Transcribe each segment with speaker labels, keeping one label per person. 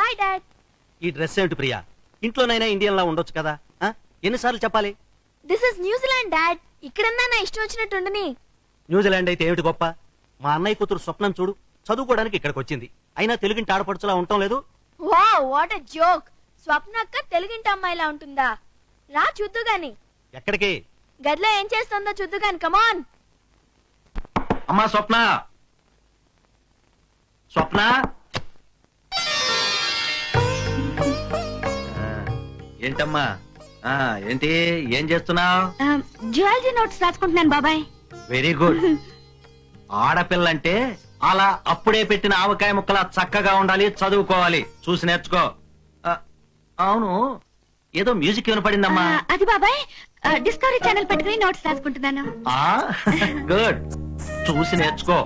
Speaker 1: Hi dad.
Speaker 2: ఈ dress ఏమిటి Priya? ఇంట్లోనైనా Indian లా ఉండొచ్చు కదా. ఎన్నిసార్లు చెప్పాలి?
Speaker 1: This is New Zealand dad. ఇక్కడన్నా నా ఇష్టం వచ్చినట్టు ఉండని.
Speaker 2: న్యూజిలాండ్ అయితే ఏమిటి గొప్ప? మా అన్నయ్య కూతురు స్వప్నం చూడు, చదువుకోవడానికి ఇక్కడికి వచ్చింది. అయినా తెలుగింటి ఆడపడుచులా ఉండటం లేదు.
Speaker 1: Wow, what a joke. Swapna అక్క తెలుగింటి అమ్మాయిలా ఉంటుందా? రా చూద్దు గాని.
Speaker 2: ఎక్కడికి?
Speaker 1: గదిలో ఏం చేస్తుందో చూద్దు గాని. కమాన్.
Speaker 2: అమ్మా స్వప్న, స్వప్న. ఏంటమ్మా? ఏంటి, ఏం చేస్తున్నావు?
Speaker 1: జియాలజీ నోట్స్ రాసుకుంటున్నాను బాబాయ్.
Speaker 2: Very good. ఆడపిల్లంటే అలా అప్పుడే పెట్టిన ఆవకాయ ముక్కలా చక్కగా ఉండాలి, చదువుకోవాలి. చూసి నేర్చుకో. అవును, ఏదో మ్యూజిక్ వినపడిందమ్మా.
Speaker 1: అది బాబాయ్ డిస్కవరీ ఛానల్ పెట్టుకుని నోట్స్ రాసుకుంటున్నాను.
Speaker 2: గుడ్, చూసి నేర్చుకో.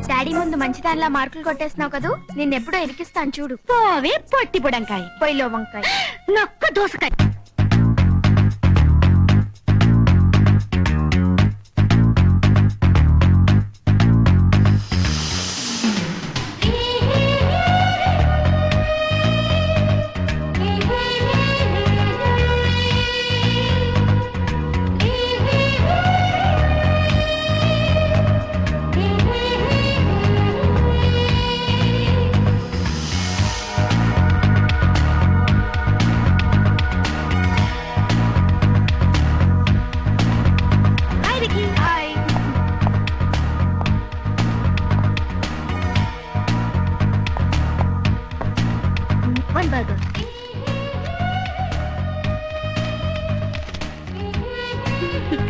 Speaker 1: డాడీ ముందు మంచిదానిలా మార్కులు కొట్టేస్తున్నావు కదూ, నిన్నెప్పుడో ఇరికిస్తాను చూడు. పోవే పొట్టి బుడంకాయ, పొయ్యిలో వంకాయ, నొక్క దోసకాయ.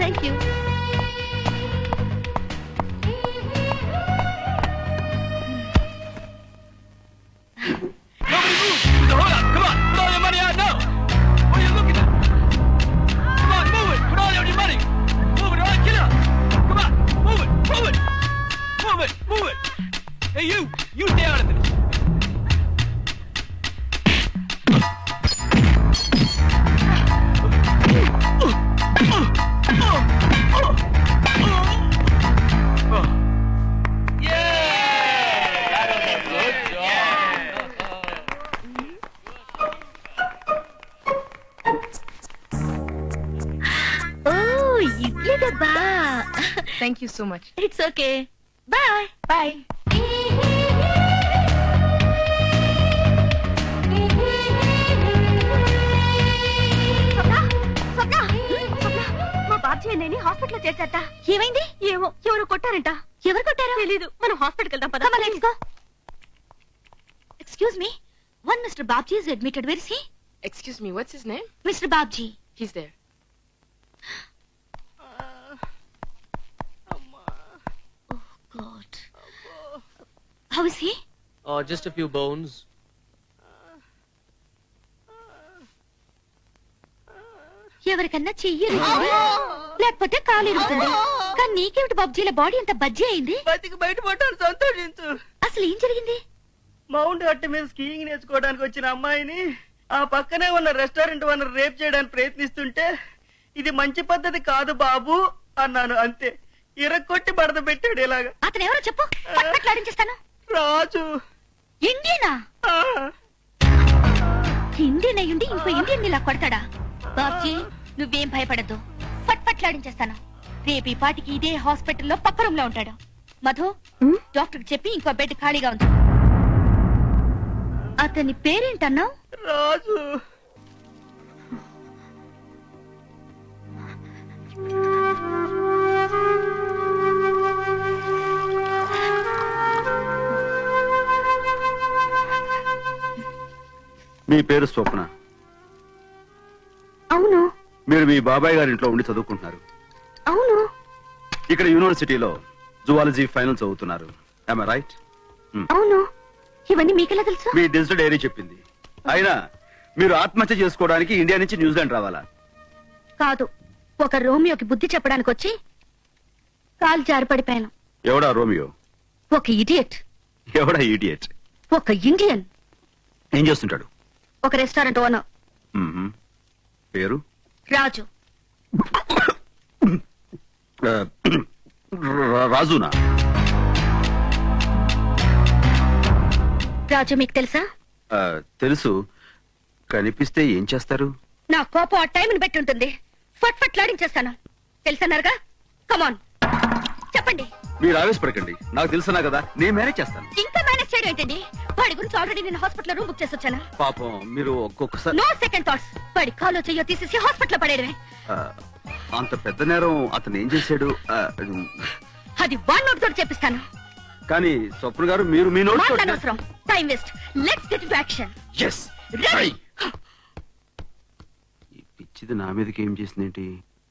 Speaker 1: Thank you.
Speaker 3: Nobody move! Hold up! Come on! Put all your money out now! What are you looking at? Come on, move it! Put all your money! Move it, all right? Get up! Come on! Move it! Move it! Move it! Move it! Hey, you! You stay out of this!
Speaker 1: Thank you so much. It's okay. Bye. Bye. మా బాబ్జీ నేను hospital లో చేర్చట. ఏమైంది? ఏమో, ఎవరు కొట్టారంట. ఎవరు కొట్టారో తెలీదు. మనం హాస్పిటల్కి వెళ్దాం పద. Come on, let's go. Excuse me. One Mr. Babji is admitted. Where is he?
Speaker 4: Excuse me, what's his name?
Speaker 1: Mr. Babji.
Speaker 4: He's there.
Speaker 1: God. How is he?
Speaker 5: Oh, just a few bones.
Speaker 1: ఎవరికన్నా చెయ్యి లేకపోతే కాలు ఇరుగుతుంది. కానీ నీకేమిటి బాబ్జీల body అంత బజ్జీ అయింది?
Speaker 6: బతికి బయటపడ్డాను, సంతోషించు.
Speaker 1: అసలు ఏం జరిగింది?
Speaker 6: మౌంట్ హట్ మీద స్కీయింగ్ నేర్చుకోవడానికి వచ్చిన అమ్మాయిని ఆ పక్కనే ఉన్న రెస్టారెంట్ ఓనర్ రేప్ చేయడానికి ప్రయత్నిస్తుంటే ఇది మంచి పద్ధతి కాదు బాబు అన్నాను. అంతే, ఇరక్కొట్టి బడద పెట్టాడు. ఇలాగా
Speaker 1: అతను ఎవరో చెప్పు, పట్లాడించేస్తాను.
Speaker 6: రాజు.
Speaker 1: ఇండియనా? ఇండియన్ అయ్యుండి ఇంకో ఇండియన్ ఇలా కొడతాడా? బాబ్జీ నువ్వేం భయపడద్దు, పట్లాడించేస్తాను. రేపు ఈ పాటికి ఇదే హాస్పిటల్లో పక్క రూమ్ లో ఉంటాడు. మధు, డాక్టర్ చెప్పి ఇంకో బెడ్ ఖాళీగా ఉంది. అతని పేరేంటన్నావు?
Speaker 6: రాజు.
Speaker 7: మీ పేరు స్వప్న?
Speaker 1: అవును.
Speaker 7: మీరు మీ బాబాయ్ గారి ఇంట్లో ఉండి చదువుకుంటున్నారు?
Speaker 1: అవును.
Speaker 7: ఇక్కడ యూనివర్సిటీలో జువాలజీ ఫైనల్ చదువుతున్నారు. Am I right?
Speaker 1: అవును. ఇవన్నీ మీకెలా తెలుసు?
Speaker 7: మీ డిజిటల్ డైరీ చెప్పింది. అయినా మీరు ఆత్మహత్య చేసుకోవడానికి ఇండియా నుంచి న్యూజిలాండ్ రావాలా?
Speaker 1: కాదు, ఒక రోమియోకి బుద్ధి చెప్పడానికి వచ్చి కాలు జారి పడిపోయాను.
Speaker 7: ఎవడా రోమియో?
Speaker 1: ఒక ఇడియట్.
Speaker 7: ఎవడా ఇడియట్?
Speaker 1: ఒక ఇండియన్.
Speaker 7: ఏం చేస్తుంటాడు?
Speaker 1: ఒక రెస్టారెంట్ ఓనర్.
Speaker 7: పేరు?
Speaker 1: రాజు.
Speaker 7: రాజునా?
Speaker 1: రాజు మీకు తెలుసా?
Speaker 7: తెలుసు. కనిపిస్తే ఏం చేస్తారు?
Speaker 1: నా కోపం ఆ టైంని బట్టి ఉంటుంది. ఫట్ ఫట్ లాడించేస్తాను. తెలుసన్నారుగా? కమాన్ చెప్పండి.
Speaker 7: మీరు ఆవేశపడకండి, నాకు తెలుసునా కదా, నేను మేనేజ్ చేస్తాను.
Speaker 1: ఇంకా మేనేజ్ చేయడం ఏంటండి? వాడి గురించి ఆల్రెడీ నేను హాస్పిటల్ రూమ్ బుక్ చేసి వచ్చాను.
Speaker 7: పాపం మీరు ఒక్కొక్కసారి
Speaker 1: నో సెకండ్ థాట్స్. వాడి కాలో చెయ్యో తీసేసి హాస్పిటల్ పడేయడమే.
Speaker 7: అంత పెద్ద నేరం అతను ఏం చేశాడు?
Speaker 1: అది వన్ నోట్ తోటి చెప్పిస్తాను.
Speaker 7: కానీ స్వప్న గారు మీరు మీ నోట్
Speaker 1: మాట్లాడనవసరం. Time waste. Let's get into action. Ready.
Speaker 7: ఈ పిచ్చిది నా మీదకి ఏం చేసిందేంటి?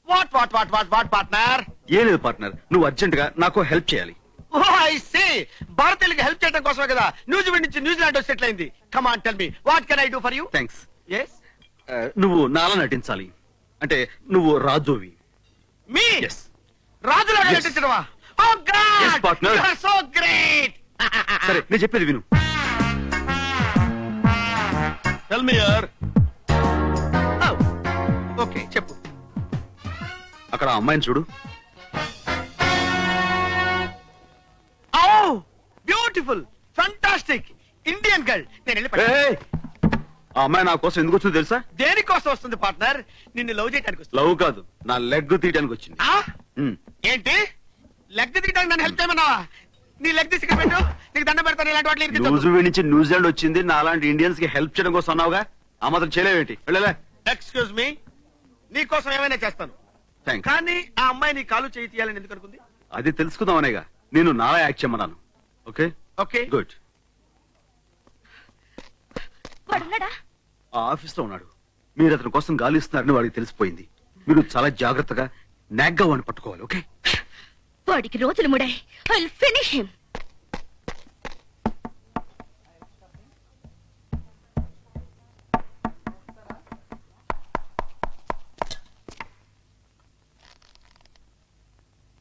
Speaker 3: What what what what what partner?
Speaker 7: ఏం లేదు పార్ట్నర్, నువ్వు అర్జెంట్ గా నాకు హెల్ప్ చేయాలి.
Speaker 3: Oh I see. భారతీయులకి హెల్ప్ చేయడం కోసమే కదా న్యూజిలాండ్ నుంచి న్యూజిలాండ్ సెటిల్ అయింది. Come on tell me what can I do for you?
Speaker 7: Thanks.
Speaker 3: yes
Speaker 7: నువ్వు నాలా నటించాలి. అంటే నువ్వు రాజువి.
Speaker 3: మీ
Speaker 7: Yes.
Speaker 3: రాజులాగా
Speaker 7: Yes.
Speaker 3: నటించడమా? Oh God
Speaker 7: Yes, partner.
Speaker 3: You are so great.
Speaker 7: సరే నేను చెప్పేది విను.
Speaker 3: Tell me here. ఓకే చెప్పు.
Speaker 7: అక్కడ ఆ అమ్మాయిని చూడు.
Speaker 3: ఓ బ్యూటిఫుల్ ఫంటాస్టిక్ ఇండియన్ గర్ల్. నేను వెళ్ళి
Speaker 7: ఏయ్! ఆ అమ్మాయి నా కోసం ఎందుకు వచ్చిందో తెలుసా?
Speaker 3: దేనికోసం వస్తుంది పార్ట్నర్? నిన్ను లవ్ చేయడానికి వస్తుంది.
Speaker 7: లవ్ కాదు, నా లెగ్ తీయడానికి వచ్చింది.
Speaker 3: ఆ?
Speaker 7: ఉమ్.
Speaker 3: ఏంటి లెగ్ తీయడానికి నన్ను హెల్ప్ చేయమన్నావా? నీ లెగ్ తీసి ఇక్కడ పెట్టు, నీకు దండం పెడతాను. ఇలాంటి వాటిని ఇరికించొద్దు.
Speaker 7: న్యూజిలాండ్ నుంచి న్యూజిలాండ్ వచ్చింది నా లాంటి ఇండియన్స్ కి హెల్ప్ చేయడం కోసం అన్నావుగా, ఆ మాత్రం చేయలేవేంటి? వెళ్ళలే.
Speaker 3: ఎక్స్క్యూజ్ మీ, నీ కోసం ఏమైనా చేస్తాను.
Speaker 7: థ్యాంక్స్.
Speaker 3: కానీ ఆ అమ్మాయి నీ కాలు చేయి తీయాలని ఎందుకు అనుకుంది?
Speaker 7: అది తెలుసుకుందామనేగా నేను నాలా యాక్ట్ చేయమన్నాను. Okay
Speaker 3: okay
Speaker 7: good.
Speaker 1: వాడున్నాడా?
Speaker 7: ఆ ఆఫీస్ లో ఉన్నాడు. మీరు అతని కోసం గాలిస్తున్నారని వాడికి తెలిసిపోయింది. మీరు చాలా జాగ్రత్తగా నాగ్గా వాడిని పట్టుకోవాలి. ఓకే?
Speaker 1: వాడికి రోజులు ముడాయి. I will finish him.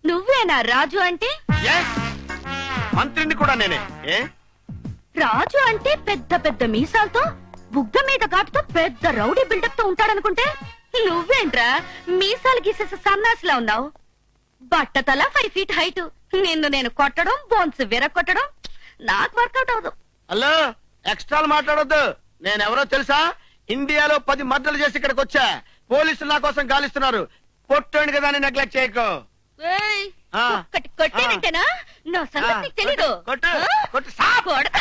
Speaker 1: నువ్వేనా రాజు అంటే?
Speaker 3: yes మంత్రిని కూడా నేనే. ఏ
Speaker 1: రాజు అంటే పెద్ద పెద్ద మీసాలతో బుగ్గ మీద ఘాటుతో పెద్ద రౌడీ బిల్డప్ తో ఉంటాడనుకుంటే నువ్వేంట్రా మీసాలు గీసేసి సన్నాసిలా ఉన్నావు. బట్టతల 5 feet హైట్. నిన్ను నేను కొట్టడం, బోన్స్ విరగొట్టడం నాకు వర్కౌట్ అవదు.
Speaker 3: హలో, ఎక్స్ట్రాలు మాట్లాడొద్దు. నేనెవరో తెలుసా? ఇండియాలో 10 మర్డర్లు చేసి ఇక్కడికి వచ్చా. పోలీసులు నా కోసం గాలిస్తున్నారు. పొట్టండి కదా అని నెగ్లెక్ట్ చేయకు.
Speaker 1: ఏయ్,
Speaker 3: ఆ.
Speaker 1: ఒక్కటి కొట్టేనంటేనా? నా సంగతి నీకు తెలీదు.
Speaker 3: కొట్టు,
Speaker 1: ఆ?
Speaker 3: కొట్టు, సాప్.
Speaker 1: కొడతా.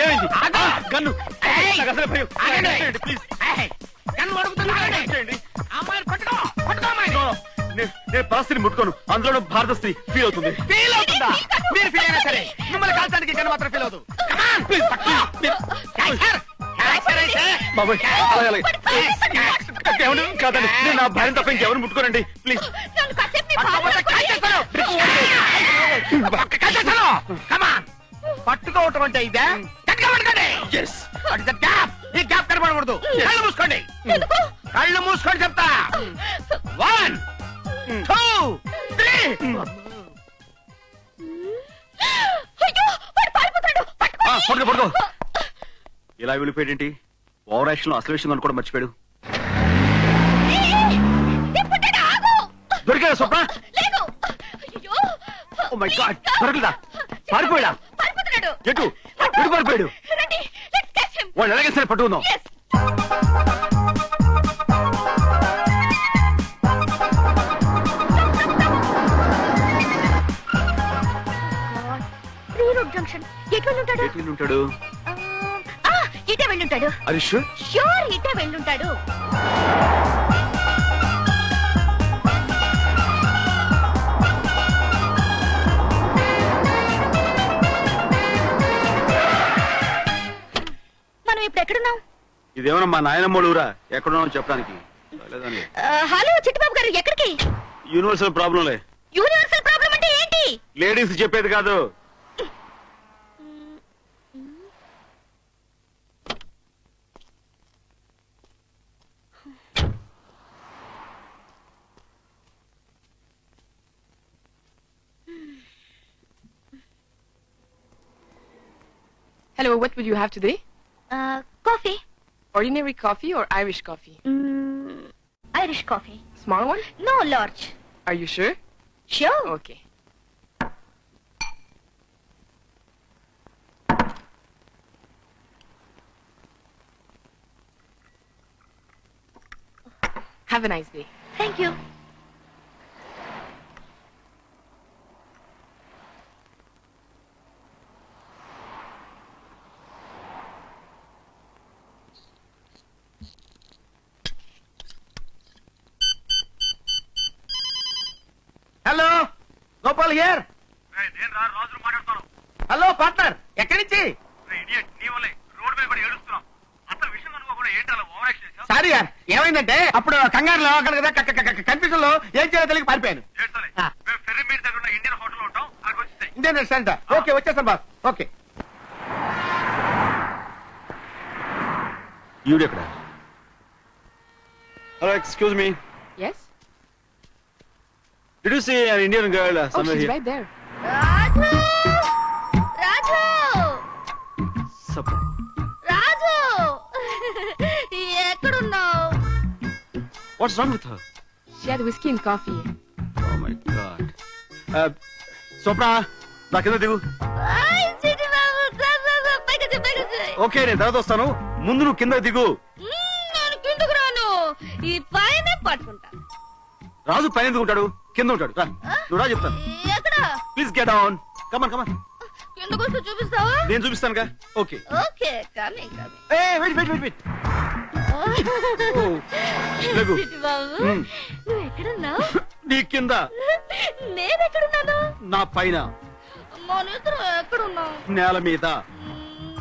Speaker 3: ఏమైంది? గన్ను. నాకు అసలే భయం. ప్లీజ్. గన్ను అడుగుతున్నా. అమ్మాయిని పట్టుకో, పట్టుకో అమ్మాయిని.
Speaker 7: నేను పరిస్థితిని ముట్టుకోను, అందులో భారత స్త్రీ ఫీల్ అవుతుంది.
Speaker 3: ఫీల్ అవుతుందా? మీరు ఫీల్ అయినా సరే మిమ్మల్ని కాల్చడానికి గన్ను మాత్రం ఫీల్ అవుతుంది.
Speaker 7: బాబోయ్, అలాగే, అలాగే. ఎవరు కాదండి, నేను నా భార్యను తప్ప ఇంకెవరు ముట్టుకోనండి ప్లీజ్.
Speaker 1: నన్ను కాసేపు నీ బాధ
Speaker 3: పట్టుకోవటం అంటే ఇదే.
Speaker 7: Yes.
Speaker 3: ఈ గ్యాప్ కనబడకూడదు. కళ్ళు మూసుకోండి, కళ్ళు మూసుకోండి చెప్తా. 1 2 3.
Speaker 1: అయ్యో, వాడు పారిపోతాడు.
Speaker 7: పడుకో పడుకో. ఇలా వెళ్ళిపోయాడేంటి? ఓవర్ యాక్షన్ లో అసలు విషయం అనుకోవడం మర్చిపోయాడు. దొరికాడా స్వప్న?
Speaker 1: లేదు. అయ్యో.
Speaker 7: ఓ మై గాడ్, దొరకలేదా? పారిపోయాడా?
Speaker 1: పారిపోతున్నాడు.
Speaker 7: ఎటు ఎటు పారిపోయాడు?
Speaker 1: రండి, let's catch him.
Speaker 7: వాళ్ళు ఎలాగే సరే పట్టుకుందాం.
Speaker 1: Yes. Reroute junction. ఎటు వెళ్ళుంటాడు?
Speaker 7: ఎటు వెళ్ళుంటాడు?
Speaker 1: ఇటే వెళ్ళుంటాడు.
Speaker 7: అది షూర్?
Speaker 1: ష్యూర్ ఇటే వెళ్ళుంటాడు. మనం ఇప్పుడు ఎక్కడున్నాం?
Speaker 7: ఇదేమన్నా మా నాయనమ్మోడు ఊరా? ఎక్కడున్నామో చెప్పడానికి
Speaker 1: హలో చిట్టుబాబు గారు, ఎక్కడికి?
Speaker 7: యూనివర్సల్ ప్రాబ్లంలే.
Speaker 1: యూనివర్సల్ ప్రాబ్లం అంటే ఏంటి?
Speaker 7: లేడీస్ చెప్పేది కాదు.
Speaker 4: Hello, what would you have today?
Speaker 1: Coffee.
Speaker 4: Ordinary coffee or Irish coffee?
Speaker 1: Irish coffee.
Speaker 4: Small one?
Speaker 1: No large.
Speaker 4: Are you sure?
Speaker 1: Sure.
Speaker 4: Okay. Have a nice day.
Speaker 1: Thank you.
Speaker 6: Hello Gopal here. Hello partner, ఎక్కడి నుంచి? Sorry యార్, ఏమైందంటే అప్పుడు కంగారులో confusion లో ఏం చేయాలో తెలియక పారిపోయాను. Indian restaurant. ఓకే, వచ్చేస్తాను బాస్. ఓకే.
Speaker 7: ఈవిడెక్కడ? Hello, excuse me.
Speaker 4: Yes?
Speaker 7: Did you see an Indian girl
Speaker 4: Oh,
Speaker 7: somewhere
Speaker 4: she's
Speaker 7: here?
Speaker 4: right there.
Speaker 1: Raju, Raju,
Speaker 7: Surprise.
Speaker 1: రాజు, ఎక్కడున్నావు?
Speaker 7: What's wrong with her?
Speaker 4: She had whiskey and coffee.
Speaker 7: Oh my God. స్వప్న, నా కింద దిగు. Okay, నేను తర్వాత వస్తాను. ముందు నువ్వు కింద దిగు.
Speaker 1: నేను కిందకు రాను, ఈ పైన పట్టుకుంటా.
Speaker 7: రాజు పైన ఎందుకు ఉంటాడు? కింద ఉంటాడు. రా, నువ్వు రా, చెప్తాను.
Speaker 1: ఎక్కడ?
Speaker 7: Please get down. Come on come on.
Speaker 1: కిందకు వస్తే చూపిస్తావా?
Speaker 7: నేను చూపిస్తానుగా. Okay.
Speaker 1: Okay, coming coming.
Speaker 7: Wait wait wait wait. లెగు.
Speaker 1: బాబు, నువ్వు ఎక్కడున్నావు?
Speaker 7: నీ కింద.
Speaker 1: నేను ఎక్కడున్నాను?
Speaker 7: నా పైన.
Speaker 1: మన ఇద్దరు ఎక్కడున్నావు?
Speaker 7: నేల మీద.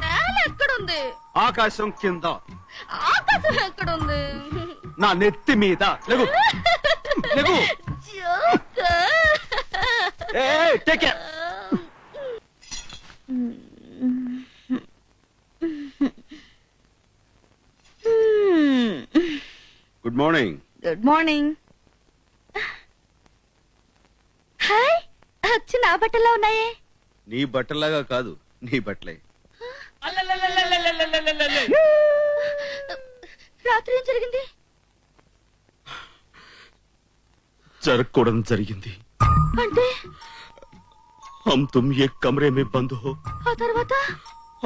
Speaker 1: నేల ఎక్కడుంది?
Speaker 7: ఆకాశం కింద.
Speaker 1: ఆకాశం ఎక్కడుంది?
Speaker 7: నా నెత్తి మీద. లెగు లెగు.
Speaker 1: Joke.
Speaker 7: Take care. Good morning.
Speaker 1: Good morning. Hi, వచ్చి నా బట్టల్లో ఉన్నాయే.
Speaker 7: నీ బట్టలాగా కాదు, నీ బట్టలే.
Speaker 1: రాత్రి ఏం జరిగింది?
Speaker 7: జరగకూడదు జరిగింది.
Speaker 1: అంటే
Speaker 7: हम तुम एक कमरे में बंद हो
Speaker 1: ఆ తర్వాత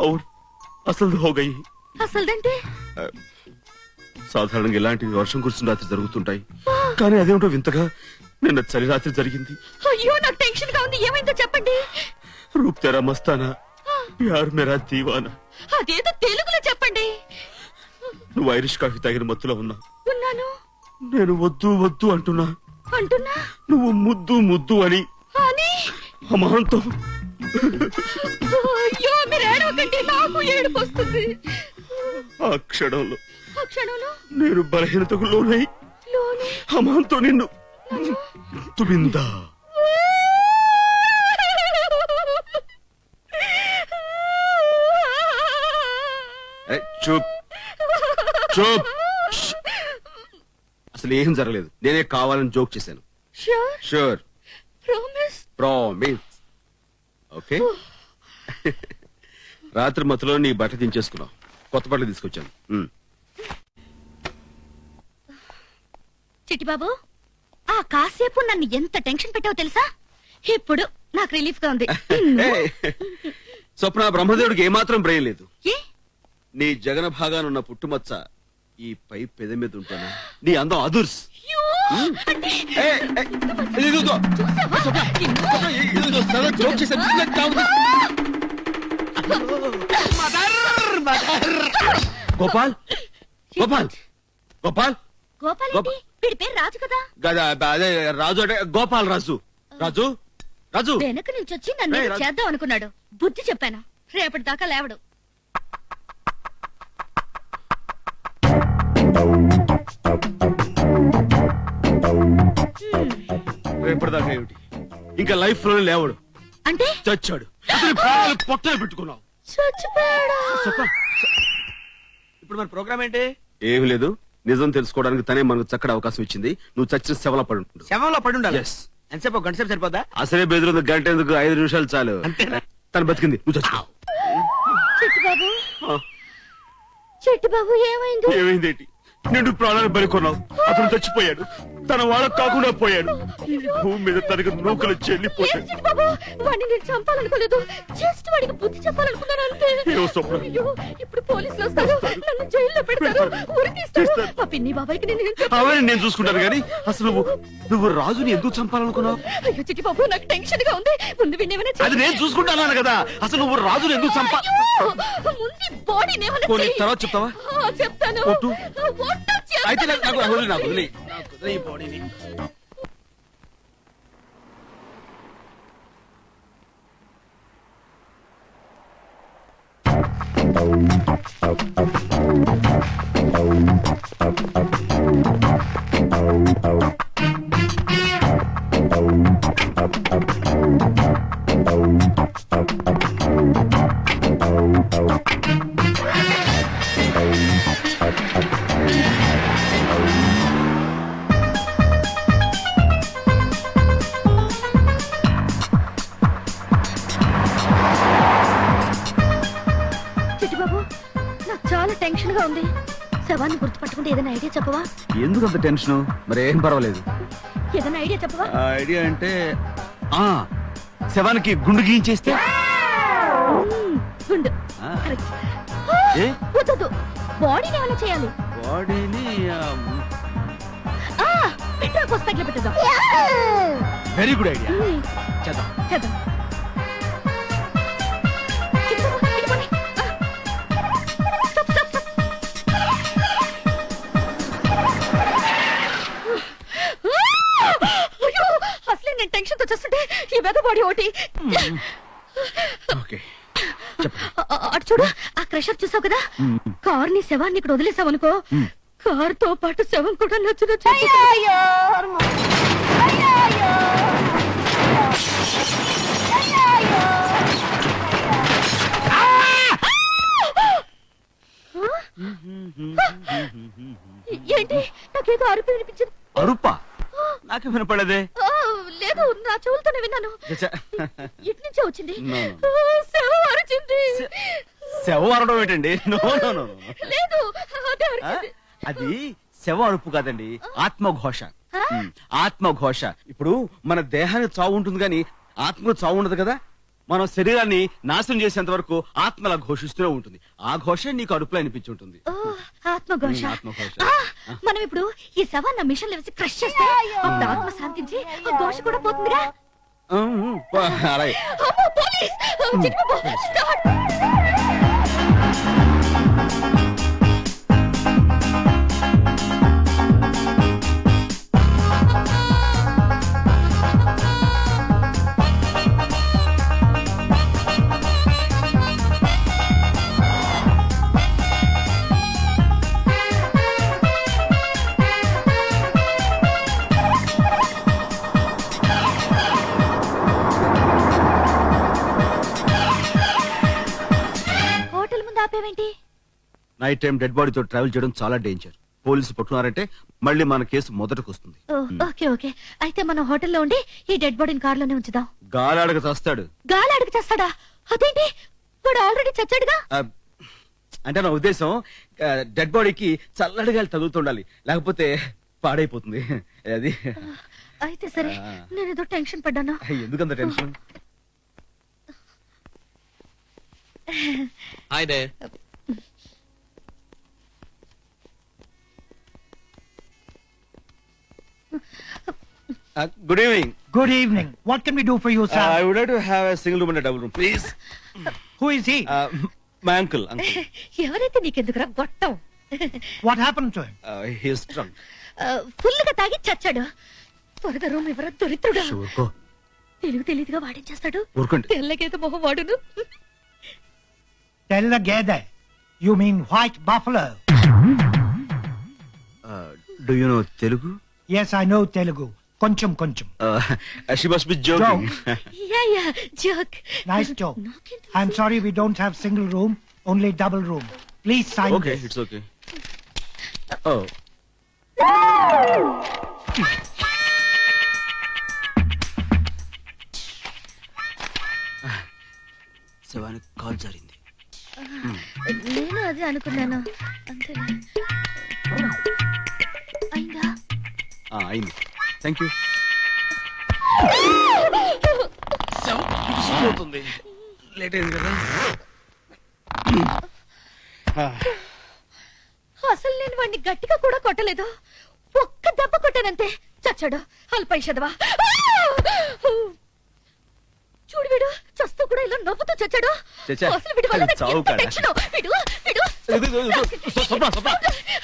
Speaker 7: और असल हो गई.
Speaker 1: అసలుదంటే
Speaker 7: సాధారణంగా ఇలాంటి వర్షం కురిసిన రాత్రి జరుగుతుంటాయి, కానీ అదేమిటో వింతగా నిన్న చలి రాత్రి జరిగింది.
Speaker 1: అయ్యో, నాకు టెన్షన్ గా ఉంది. ఏమైందో చెప్పండి.
Speaker 7: రూప్ తెరా మస్తానా, ప్యార్ మేరా దీవానా.
Speaker 1: అదేదో తెలుగులో చెప్పండి.
Speaker 7: నువ్వు ఐరిష్ కాఫీ తాగిన మత్తులో ఉన్నా.
Speaker 1: ఉన్నాను
Speaker 7: నేను వద్దు వద్దు అంటున్నా.
Speaker 1: అంటున్నా
Speaker 7: నువ్వు ముద్దు ముద్దు అని
Speaker 1: అని.
Speaker 7: అమాంతో.
Speaker 1: అయ్యో, మీరు ఏడవకండి, నాకు ఏడుపు వస్తుంది.
Speaker 7: ఆ క్షణంలో
Speaker 1: ఆ క్షణంలో
Speaker 7: నేను బలహీనతకు లోనై
Speaker 1: లోనే
Speaker 7: అమాంతో నిన్ను తుబిందా. చూప్ చూప్. అసలు ఏం జరగలేదు, నేనే కావాలని జోక్ చేశాను.
Speaker 1: Sure
Speaker 7: sure.
Speaker 1: Promise.
Speaker 7: Promise. Okay. రాత్రి మత్తులో నీ బట్ట దించేసుకున్నావు, కొత్త బట్టలు తీసుకొచ్చాను.
Speaker 1: చిట్టిబాబు, ఆ కాసేపు నన్ను ఎంత టెన్షన్ పెట్టావో తెలుసా? ఇప్పుడు నాకు రిలీఫ్ గా ఉంది.
Speaker 7: స్వప్న, బ్రహ్మదేవుడికి ఏమాత్రం బ్రెయిన్ లేదు.
Speaker 1: ఏ?
Speaker 7: నీ జగన భాగానున్న పుట్టుమచ్చ ఈ పై పెద మీద ఉంటాను. నీ అందం అదుర్స్.
Speaker 1: అయ్యో, అంటే
Speaker 7: జోక్ చేశాను. గోపాల్ గోపాల్ గోపాల్
Speaker 1: గోపాల్ ఏంటి? వీడి పేరు రాజు కదా.
Speaker 7: అదే రాజు అంటే గోపాల్ రాజు. రాజు రాజు
Speaker 1: వెనక నుంచి వచ్చి నన్ను
Speaker 7: ఏయ్,
Speaker 1: ఏదో
Speaker 7: రాజు.
Speaker 1: చేద్దాం అనుకున్నాడు. బుద్ధి చెప్పాను, రేపటి దాకా లేవడు.
Speaker 7: రేపటిదాకా ఏమిటి, ఇంకా లైఫ్ లో లేవడు.
Speaker 1: అంటే
Speaker 7: చచ్చాడు. అతని ప్రాణాలు పొట్టలు పెట్టుకున్నావు.
Speaker 1: చచ్చిపోయాడా?
Speaker 6: ఇప్పుడు మన ప్రోగ్రామ్ ఏంటి?
Speaker 7: ఏమి లేదు, నిజం తెలుసుకోవడానికి తనే మనకు చక్కటి అవకాశం ఇచ్చింది. నువ్వు చచ్చిన శవలా పడి ఉండు.
Speaker 6: శవంలో పడి ఉండాలి.
Speaker 7: Yes.
Speaker 6: ఎంతసేపు? ఒక గంట సేపు సరిపోద్దా?
Speaker 7: అసలే బెదిరింది, గంట ఎందుకు, 5 నిమిషాలు చాలు.
Speaker 6: అంతేనా?
Speaker 7: తను బతికింది, నువ్వు చచ్చావు.
Speaker 1: చిట్టిబాబు,
Speaker 7: ఆ,
Speaker 1: చిట్టిబాబు ఏమైంది?
Speaker 7: ఏమైందేంటి? నిండు ప్రాణాలు బలికొన్నావు, అతను చచ్చిపోయాడు. తన వాళ్ళకు కాకుండా పోయాడు. ఈ భూమి మీద తనకు నూకలు చెల్లిపోయాడు.
Speaker 1: బాబు వాడిని నేను చంపాలనుకోలేదు, జస్ట్ వాడికి బుద్ధి చెప్పాలనుకున్నాను అంతే.
Speaker 7: ఏవో స్వప్న.
Speaker 1: అయ్యో, ఇప్పుడు పోలీసులు వస్తారు, నన్ను జైల్లో పెడతారు, ఉరి తీస్తారు. ఆ పిన్ని బాబాయ్కి నేను ఏం చెప్పాలి?
Speaker 7: అవన్నీ నేను చూసుకుంటాను కానీ అసలు నువ్వు రాజుని ఎందుకు చంపాలనుకున్నావు?
Speaker 1: అయ్యో చిట్టి బాబు, నాకు టెన్షన్ గా ఉంది. ముందు వినేమన్నా
Speaker 7: అది నేను చూసుకుంటాను కదా. అసలు నువ్వు రాజుని ఎందుకు
Speaker 1: ముందు బాడీని ఏమన్నా చెయ్యి.
Speaker 7: తర్వాత చెప్తావా?
Speaker 1: చెప్తాను.
Speaker 7: ఒట్టు.
Speaker 1: ఒట్టు చేస్తాను.
Speaker 7: అయితే నాకు వదిలే ఈ బాడీని.
Speaker 1: చిట్టిబాబు, నాకు చాలా టెన్షన్ గా ఉంది. శవాన్ని గుర్తుపట్టుకుంటే ఏదైనా ఐడియా చెప్పవా?
Speaker 7: ఎందుకు అంత టెన్షన్? మరి ఏం పర్వాలేదు.
Speaker 1: ఏదైనా ఐడియా చెప్పవా?
Speaker 7: ఐడియా అంటే శవానికి గుండు గీయించేస్తే
Speaker 1: గుండు.
Speaker 7: ఆ.
Speaker 1: కరెక్ట్.
Speaker 7: ఏ?
Speaker 1: వద్దు, బాడీని ఏమైనా చేయాలి.
Speaker 7: బాడీని
Speaker 1: పెట్రోల్ పోసి తగిలి పెట్టేద్దాం.
Speaker 7: Very good idea. చేద్దాం.
Speaker 1: చేద్దాం. చిట్టిబాబు, ఇటు పోనీ. Stop, stop, stop. అయ్యో, అసలే నేను టెన్షన్ తో చేస్తుంటే ఈ వెద బాడీ ఒకటి.
Speaker 7: ఓకే.
Speaker 1: అటు చూడు, ఆ క్రషర్ చూసావు కదా, కార్ ని శవాన్ని ఇక్కడ వదిలేసావు అనుకో, కార్ తో పాటు శవం కూడా నచ్చును. ఏంటి, నాకేదో అరుపు వినిపించింది.
Speaker 7: అరుపా? నాకే వినపడదే.
Speaker 1: లేదు, నా చెవులతోనే విన్నాను. ఇటు నుంచే వచ్చింది.
Speaker 7: No,
Speaker 1: శవం అరిచింది.
Speaker 7: శవం అరవడం ఏంటండి? No no no.
Speaker 1: లేదు, అదే అరిచింది.
Speaker 7: అది శవం అరుపు కాదండి, ఆత్మఘోష. ఆత్మఘోష. ఇప్పుడు మన దేహానికి చావు ఉంటుంది కానీ ఆత్మకు చావు ఉండదు కదా. మనం శరీరాన్ని నాశనం చేసేంత వరకు ఆత్మలా ఘోషిస్తూనే ఉంటుంది. ఆ ఘోష నీకు అరుపులో అనిపించి ఉంటుంది.
Speaker 1: ఆత్మఘోష.
Speaker 7: ఆత్మఘోష.
Speaker 1: మనం ఇప్పుడు ఈ శవాన్ని మిషన్ వేసి క్రష్ చేస్తే అప్పుడు ఆత్మ శాంతించి ఆ ఘోష కూడా పోతుందిగా.
Speaker 7: అలాగే.
Speaker 1: అమ్మో, పోలీస్! చిట్టిబాబు, స్టార్ట్. ఆపేవేంటి?
Speaker 7: నైట్ టైం డెడ్ బాడీతో ట్రావెల్ చేయడం చాలా డేంజర్. పోలీసు పట్టుకున్నారంటే మళ్ళీ మన కేసు మొదటకు వస్తుంది.
Speaker 1: ఓకే ఓకే, అయితే మనం హోటల్లో ఉండి ఈ డెడ్ బాడీని కారులోనే ఉంచుదాం.
Speaker 7: గాలాడక చస్తాడు.
Speaker 1: గాలాడక చేస్తాడా? అదేంటి, వాడు ఆల్రెడీ చచ్చాడుగా.
Speaker 7: అంటే నా ఉద్దేశం డెడ్ బాడీకి చల్లడి గాలి తగులుతుండాలి, లేకపోతే పాడైపోతుంది. అది.
Speaker 1: అయితే సరే, నేను ఏదో టెన్షన్ పడ్డాను.
Speaker 7: ఎందుకంత tension?
Speaker 5: Hi there.
Speaker 7: Good evening.
Speaker 8: Good evening. What can we do for you, sir?
Speaker 7: I would like to have a single room and a double room, please.
Speaker 8: Who is he?
Speaker 7: My uncle.
Speaker 1: ఎవరైతే నీకెందుకురా గొట్టం?
Speaker 8: What happened to him?
Speaker 7: He is drunk.
Speaker 1: Full గా తాగి చచ్చాడు. త్వరగా room ఎవరో దొరికితుడా.
Speaker 7: ఊరుకో.
Speaker 1: తెలివిగా వాడేం
Speaker 7: ఊరుకోండి.
Speaker 1: తెల్లగేత మొహం వాడును.
Speaker 8: Tell the Gede. You mean white buffalo?
Speaker 7: Do you know Telugu?
Speaker 8: Yes, I know Telugu. Koncham.
Speaker 7: She must be joking.
Speaker 1: Yeah joke.
Speaker 8: Nice joke. I'm sorry we don't have single room, only double room. Please sign
Speaker 7: Okay,
Speaker 8: this.
Speaker 7: it's okay. Oh. శవానికి call జారింది.
Speaker 1: నేను అదే అనుకున్నాను. అంతేనా? అయిందా?
Speaker 7: అయింది. Thank you. Late అయింది కదా.
Speaker 1: అసలు నేను వాడిని గట్టిగా కూడా కొట్టలేదు, ఒక్క దెబ్బ కొట్టానంతే. చచ్చాడు అల్పైషదవా. చూడు వీడు చస్తూ కూడా ఇలా నవ్వుతూ చచ్చాడు. అసలు వీడి వల్ల నాకు ఎంత టెన్షన్.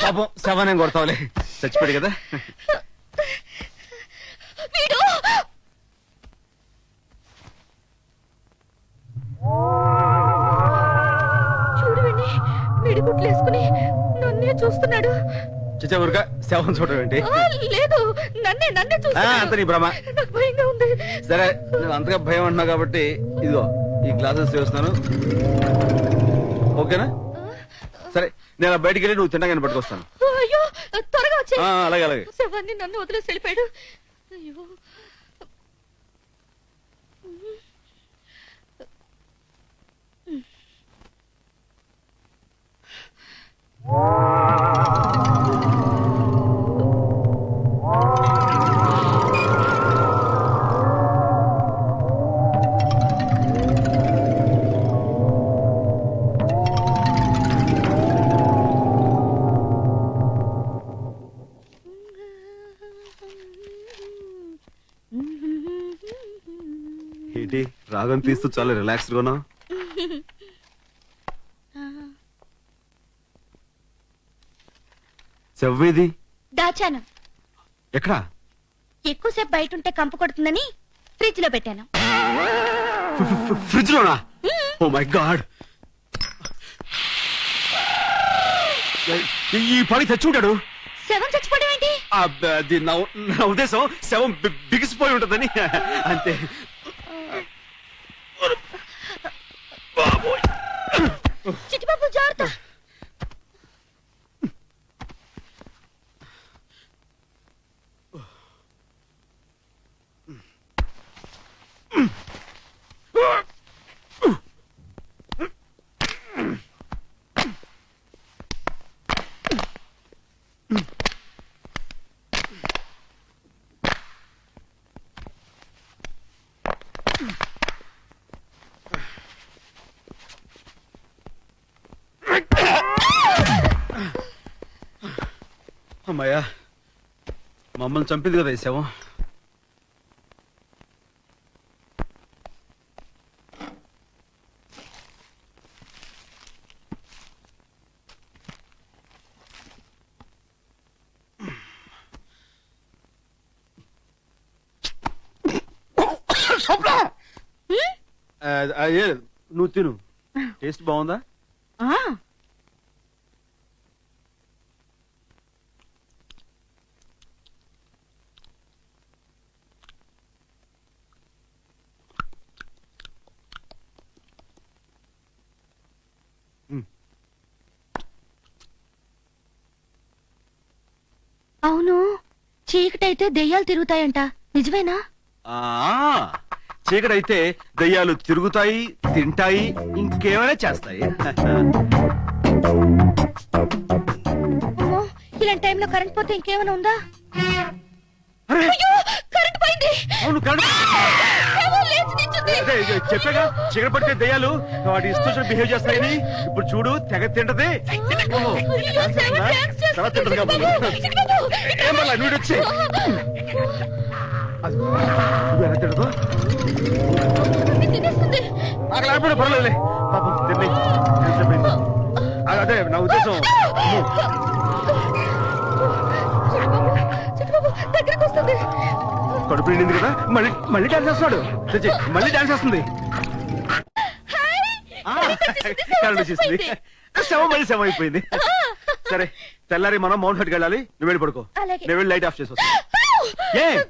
Speaker 7: పాపం శవాన్ని కొడతావులే, చచ్చిపోయాడు కదా.
Speaker 1: వీడు చూడు వీడిని మిడిగుట్లు వేసుకుని నన్నే చూస్తున్నాడు.
Speaker 7: చచ్చా ఊరుగా శవం చూడడం ఏంటి?
Speaker 1: లేదు, నన్నే
Speaker 7: అంత
Speaker 1: చూస్తున్నాడు.
Speaker 7: నీ భ్రమ.
Speaker 1: నాకు భయంగా ఉంది.
Speaker 7: సరే నువ్వు అంతగా భయం అంటున్నావు కాబట్టి ఇదిగో ఈ గ్లాసెస్ చేస్తున్నాను, ఓకేనా? సరే నేను బయటికి వెళ్ళి నువ్వు తినగానే పట్టుకొస్తాను.
Speaker 1: అయ్యో త్వరగా వచ్చే.
Speaker 7: అలాగే అలాగే.
Speaker 1: శవాన్ని నన్ను వదిలేసి వెళ్ళిపోయాడు. అయ్యో
Speaker 7: ఏంటి రాగం తీస్తూ చాలా రిలాక్స్డ్ గా ఉన్నావు? చెవ్వేది
Speaker 1: దాచాను.
Speaker 7: ఎక్కడా?
Speaker 1: ఎక్కువసేపు బయట ఉంటే కంపు కొడుతుందని ఫ్రిడ్జ్ లో పెట్టాను.
Speaker 7: ఫ్రిడ్జ్ లోనా? ఓ మై గాడ్, ఈ పని తెచ్చి ఉంటాడు.
Speaker 1: శవం చచ్చిపోవడం ఏంటి?
Speaker 7: అది నా ఉద్దేశం శవం బిగిసిపోయి ఉంటదని అంతే.
Speaker 1: చిట్టిబాబు జాగ్రత్త.
Speaker 7: అమ్మాయ్యా, మమ్మల్ని చంపింది కదా ఈ శవం. అదే నువ్వు తిను, టేస్ట్ బాగుందా?
Speaker 1: అవును, చీకటైతే దెయ్యాలు తిరుగుతాయంట, నిజమేనా?
Speaker 7: చీకటైతే దయ్యాలు తిరుగుతాయి, తింటాయి, ఇంకేమైనా చేస్తాయి.
Speaker 1: అమ్మో, ఇలాంటి టైంలో కరెంట్ పోతే ఇంకేమైనా ఉందా? అయ్యో, కరెంట్ పోయింది.
Speaker 7: అవును కరెంట్.
Speaker 1: శవం లేచి నిల్చుంది.
Speaker 7: చెప్పాగా చీకటి పడితే దయ్యాలు వాటి ఇష్టం బిహేవ్ చేస్తాయని. ఇప్పుడు చూడు తెగ తింటది.
Speaker 1: అయ్యో, శవం డాన్స్ చేస్తుంది.
Speaker 7: తింటది కాబట్టి ఏమన్నా నువ్వు వచ్చి ఎలా తింటదో
Speaker 1: తినేస్తుంది.
Speaker 7: నాకు లేకపోయినా పర్వాలేదులే, పాపం తిన్నాయి. అదే నా ఉద్దేశం.
Speaker 1: చిట్టుబాబు దగ్గరికి వస్తుంది.
Speaker 7: కడుపు నిండింది కదా, మళ్ళీ మళ్ళీ డాన్స్ చేస్తున్నాడు. మళ్ళీ డాన్స్ చేస్తుంది. కరెంట్ వచ్చేసింది. శవం మళ్ళీ శవం అయిపోయింది. సరే తెల్లారి మనం మౌంట్ హట్కి వెళ్ళాలి. నువ్వు వెళ్ళి పడుకో,
Speaker 1: అలాగే.
Speaker 7: నేను వెళ్ళి లైట్ ఆఫ్ చేసి వస్తా.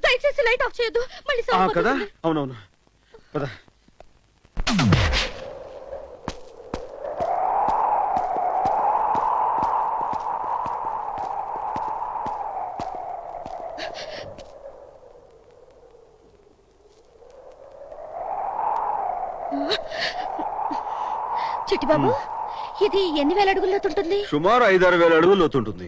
Speaker 1: దయచేసి లైట్ ఆఫ్ చేయొద్దు, మళ్ళీ శవం
Speaker 7: కదా
Speaker 1: పోతుంది.
Speaker 7: అవునవును కదా.
Speaker 1: చిట్టిబాబు ఇది ఎన్ని వేల అడుగుల్లో ఉంటుంది?
Speaker 7: సుమారు 5-6 వేల అడుగులు లోతుంటుంది.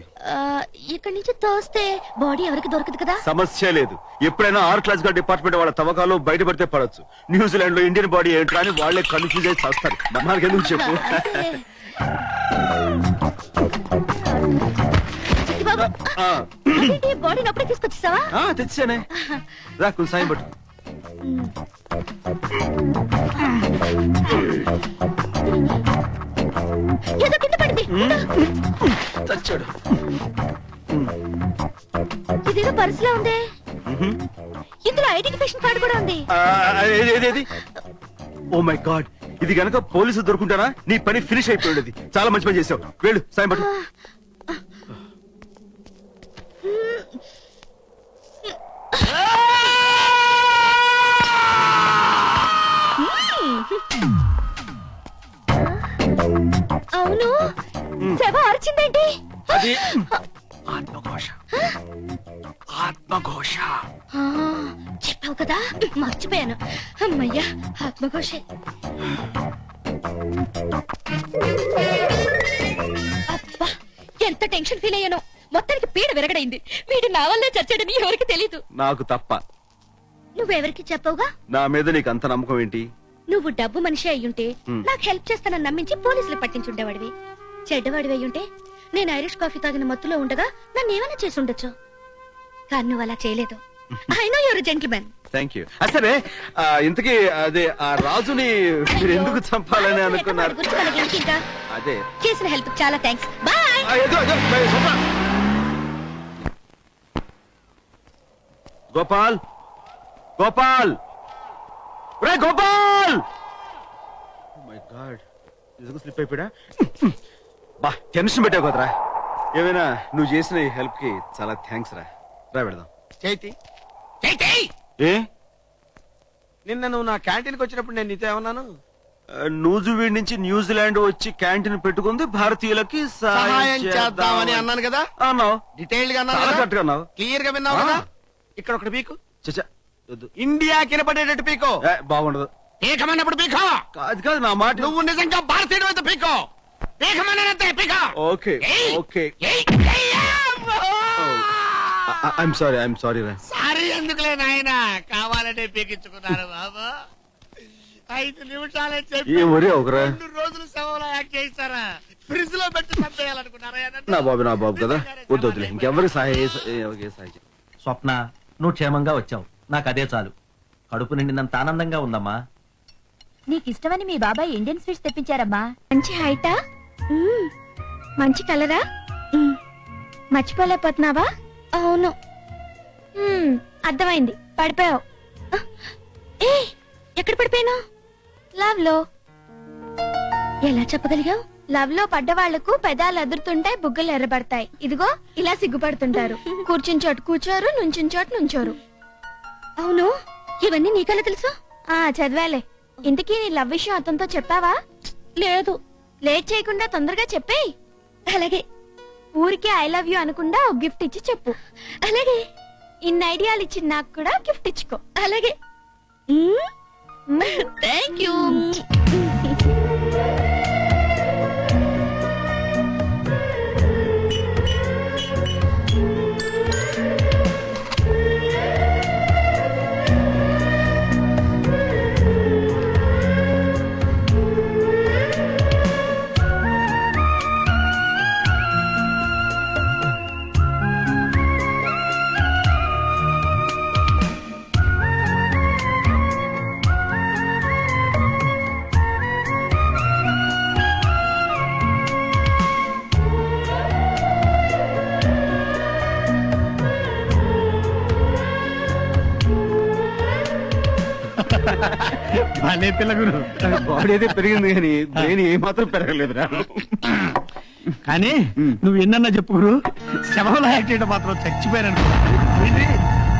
Speaker 1: ఇక్కడి నుంచి తోస్తే బాడీ ఎవరికి దొరకదు కదా?
Speaker 7: సమస్య లేదు. ఎప్పుడైనా ఆర్ క్లాస్ గా డిపార్ట్మెంట్ వాళ్ళ తవ్వకాలు బయటపడితే పడచ్చు. న్యూజిలాండ్ లో ఇండియన్ బాడీ ఏంటో అని వాళ్ళే కన్ఫ్యూజ్ అయి చేస్తారు. మనకి ఎందుకు చెప్పు.
Speaker 1: బాడీని అప్పుడే తీసుకొచ్చేసావా?
Speaker 7: తెచ్చానే. రా కొంచెం సాయం పట్టు.
Speaker 1: ఏదో కింద పడింది.
Speaker 7: తెచ్చాడు.
Speaker 1: ఇదేదో పర్సులో ఉంది. ఇందులో ఐడెంటిఫికేషన్ కార్డు కూడా ఉంది.
Speaker 7: ఓ మై గాడ్, ఇది గనక పోలీసు దొరుకుంటారా నీ పని ఫినిష్ అయిపోయింది. చాలా మంచి పని చేసావు. వెళ్ళు సాయం పట్టు.
Speaker 1: అవును, శవం అరిచిందేంటి?
Speaker 7: అది ఆత్మఘోష. ఆత్మఘోష
Speaker 1: చెప్పావు కదా, మర్చిపోయాను. అమ్మయ్యా, ఆత్మఘోషే. అబ్బా, ఎంత టెన్షన్ ఫీల్ అయ్యాను. మొత్తానికి పీడ విరగడైంది. వీడు నా వల్లే చచ్చాడని ఎవరికి తెలీదు.
Speaker 7: నాకు తప్ప.
Speaker 1: నువ్వెవరికి చెప్పవుగా?
Speaker 7: నా మీద నీకు అంత నమ్మకం ఏంటి?
Speaker 1: నువ్వు డబ్బు మనిషి అయ్యుంటే నాకు హెల్ప్ చేస్తానని నమ్మించి పోలీసులు పట్టించుండేవాడివి. చెడ్డవాడివి అయ్యుంటే నేను ఐరిష్ కాఫీ తాగిన మత్తులో ఉండగా నన్ను ఏమైనా చేసి ఉండొచ్చు. కానీ నువ్వు అలా చేయలేదు. I know your gentlemen.
Speaker 7: Thank you. సరే, ఇంతకీ అదే ఆ రాజుని మీరు ఎందుకు చంపాలని అనుకున్నారు? అదే
Speaker 1: చేసిన హెల్ప్ చాలా థ్యాంక్స్. బాయ్.
Speaker 7: గోపాల్, గోపాల్, రే గోపాల్. మై గాడ్, నిజంగా స్లిప్ అయిపోయా. బా, టెన్షన్ పెట్టావు కదరా. ఏమైనా నువ్వు చేసిన ఈ హెల్ప్ కి చాలా థ్యాంక్స్ రా. రా పెడదాం.
Speaker 9: చైతి,
Speaker 7: ఏ
Speaker 9: నిన్న నువ్వు నా క్యాంటీన్కి వచ్చినప్పుడు నేను నీతో ఏమన్నాను?
Speaker 7: నూజివీడ్ నుంచి న్యూజిలాండ్ వచ్చి క్యాంటీన్ పెట్టుకుంది భారతీయులకి
Speaker 9: సహాయం చేద్దామని అన్నాను కదా.
Speaker 7: అన్నావు.
Speaker 9: డీటెయిల్డ్ గా
Speaker 7: అన్నావు.
Speaker 9: క్లియర్ గా విన్నావు కదా. ఇక్కడ ఒకటి పీకు.
Speaker 7: చచ్చా,
Speaker 9: ఇండియా కినపడేటట్టు పీకో.
Speaker 7: బాగుండదు.
Speaker 9: పీకమన్నప్పుడు పీకో.
Speaker 7: కాదు కాదు, నా మాట.
Speaker 9: నువ్వు నిజంగా భారతీయుడు అయితే పీకో. పీకమన్నంతే పీకో.
Speaker 7: Okay okay. ఐఎమ్ సారీ రా.
Speaker 9: సారీ ఎందుకులే నాయనా, కావాలంటే పీకించుకున్నారు బాబా. 5 నిమిషాలే చెప్పి
Speaker 7: ఏ ఒరే ఒకరా
Speaker 9: 2 రోజులు శవంలో యాక్ట్ చేస్తారా? ఫ్రిడ్జ్ లో పెట్టి చంపేయాలనుకున్నారా?
Speaker 7: నా బాబు కదా. వద్దులే, ఇంకెవరికి సహాయం.
Speaker 2: స్వప్న, నువ్వు క్షేమంగా వచ్చావు. నాకు అదే చాలు. కడుపు నిండినంత ఆనందంగా ఉందమ్మా.
Speaker 1: నీకు ఇష్టమని మీ బాబాయ్ ఇండియన్ స్వీట్స్ తెప్పించారమ్మా. మంచి హైటా, మంచి కలరా. మర్చిపోలేకపోతున్నావా? అవును, అర్థమైంది. పడిపోయావు. ఏ, ఎక్కడ పడిపోయాను? లవ్ లో. ఎలా చెప్పగలిగావు? లవ్ లో పడ్డవాళ్లకు పెదాలు అదురుతుంటాయి, బుగ్గలు ఎర్రబడతాయి. ఇదిగో ఇలా సిగ్గుపడుతుంటారు. కూర్చుని చోటు కూర్చోరు, నుంచుని చోటు నుంచోరు. అవును, ఇవన్నీ నీకెలా తెలుసు? చదివాలే. ఇంతకీ నీ లవ్ విషయం అతనితో చెప్పావా? లేదు. లేట్ చేయకుండా తొందరగా చెప్పేయ్. అలాగే. ఊరికే ఐ లవ్ యూ అనకుండా ఒక గిఫ్ట్ ఇచ్చి చెప్పు. అలాగే. ఇన్ని ఐడియాలు ఇచ్చి నాకు కూడా గిఫ్ట్ ఇచ్చుకో. అలాగే. Thank you.
Speaker 9: అనే పిల్లగురు
Speaker 7: బాడీ అయితే పెరిగింది కానీ బ్రెయిన్ ఏ మాత్రం పెరగలేదురా.
Speaker 9: కానీ నువ్వు ఎన్నన్నా చెప్పుకురు, శవంలో యాక్ట్ చేయడం మాత్రం చచ్చిపోయాను.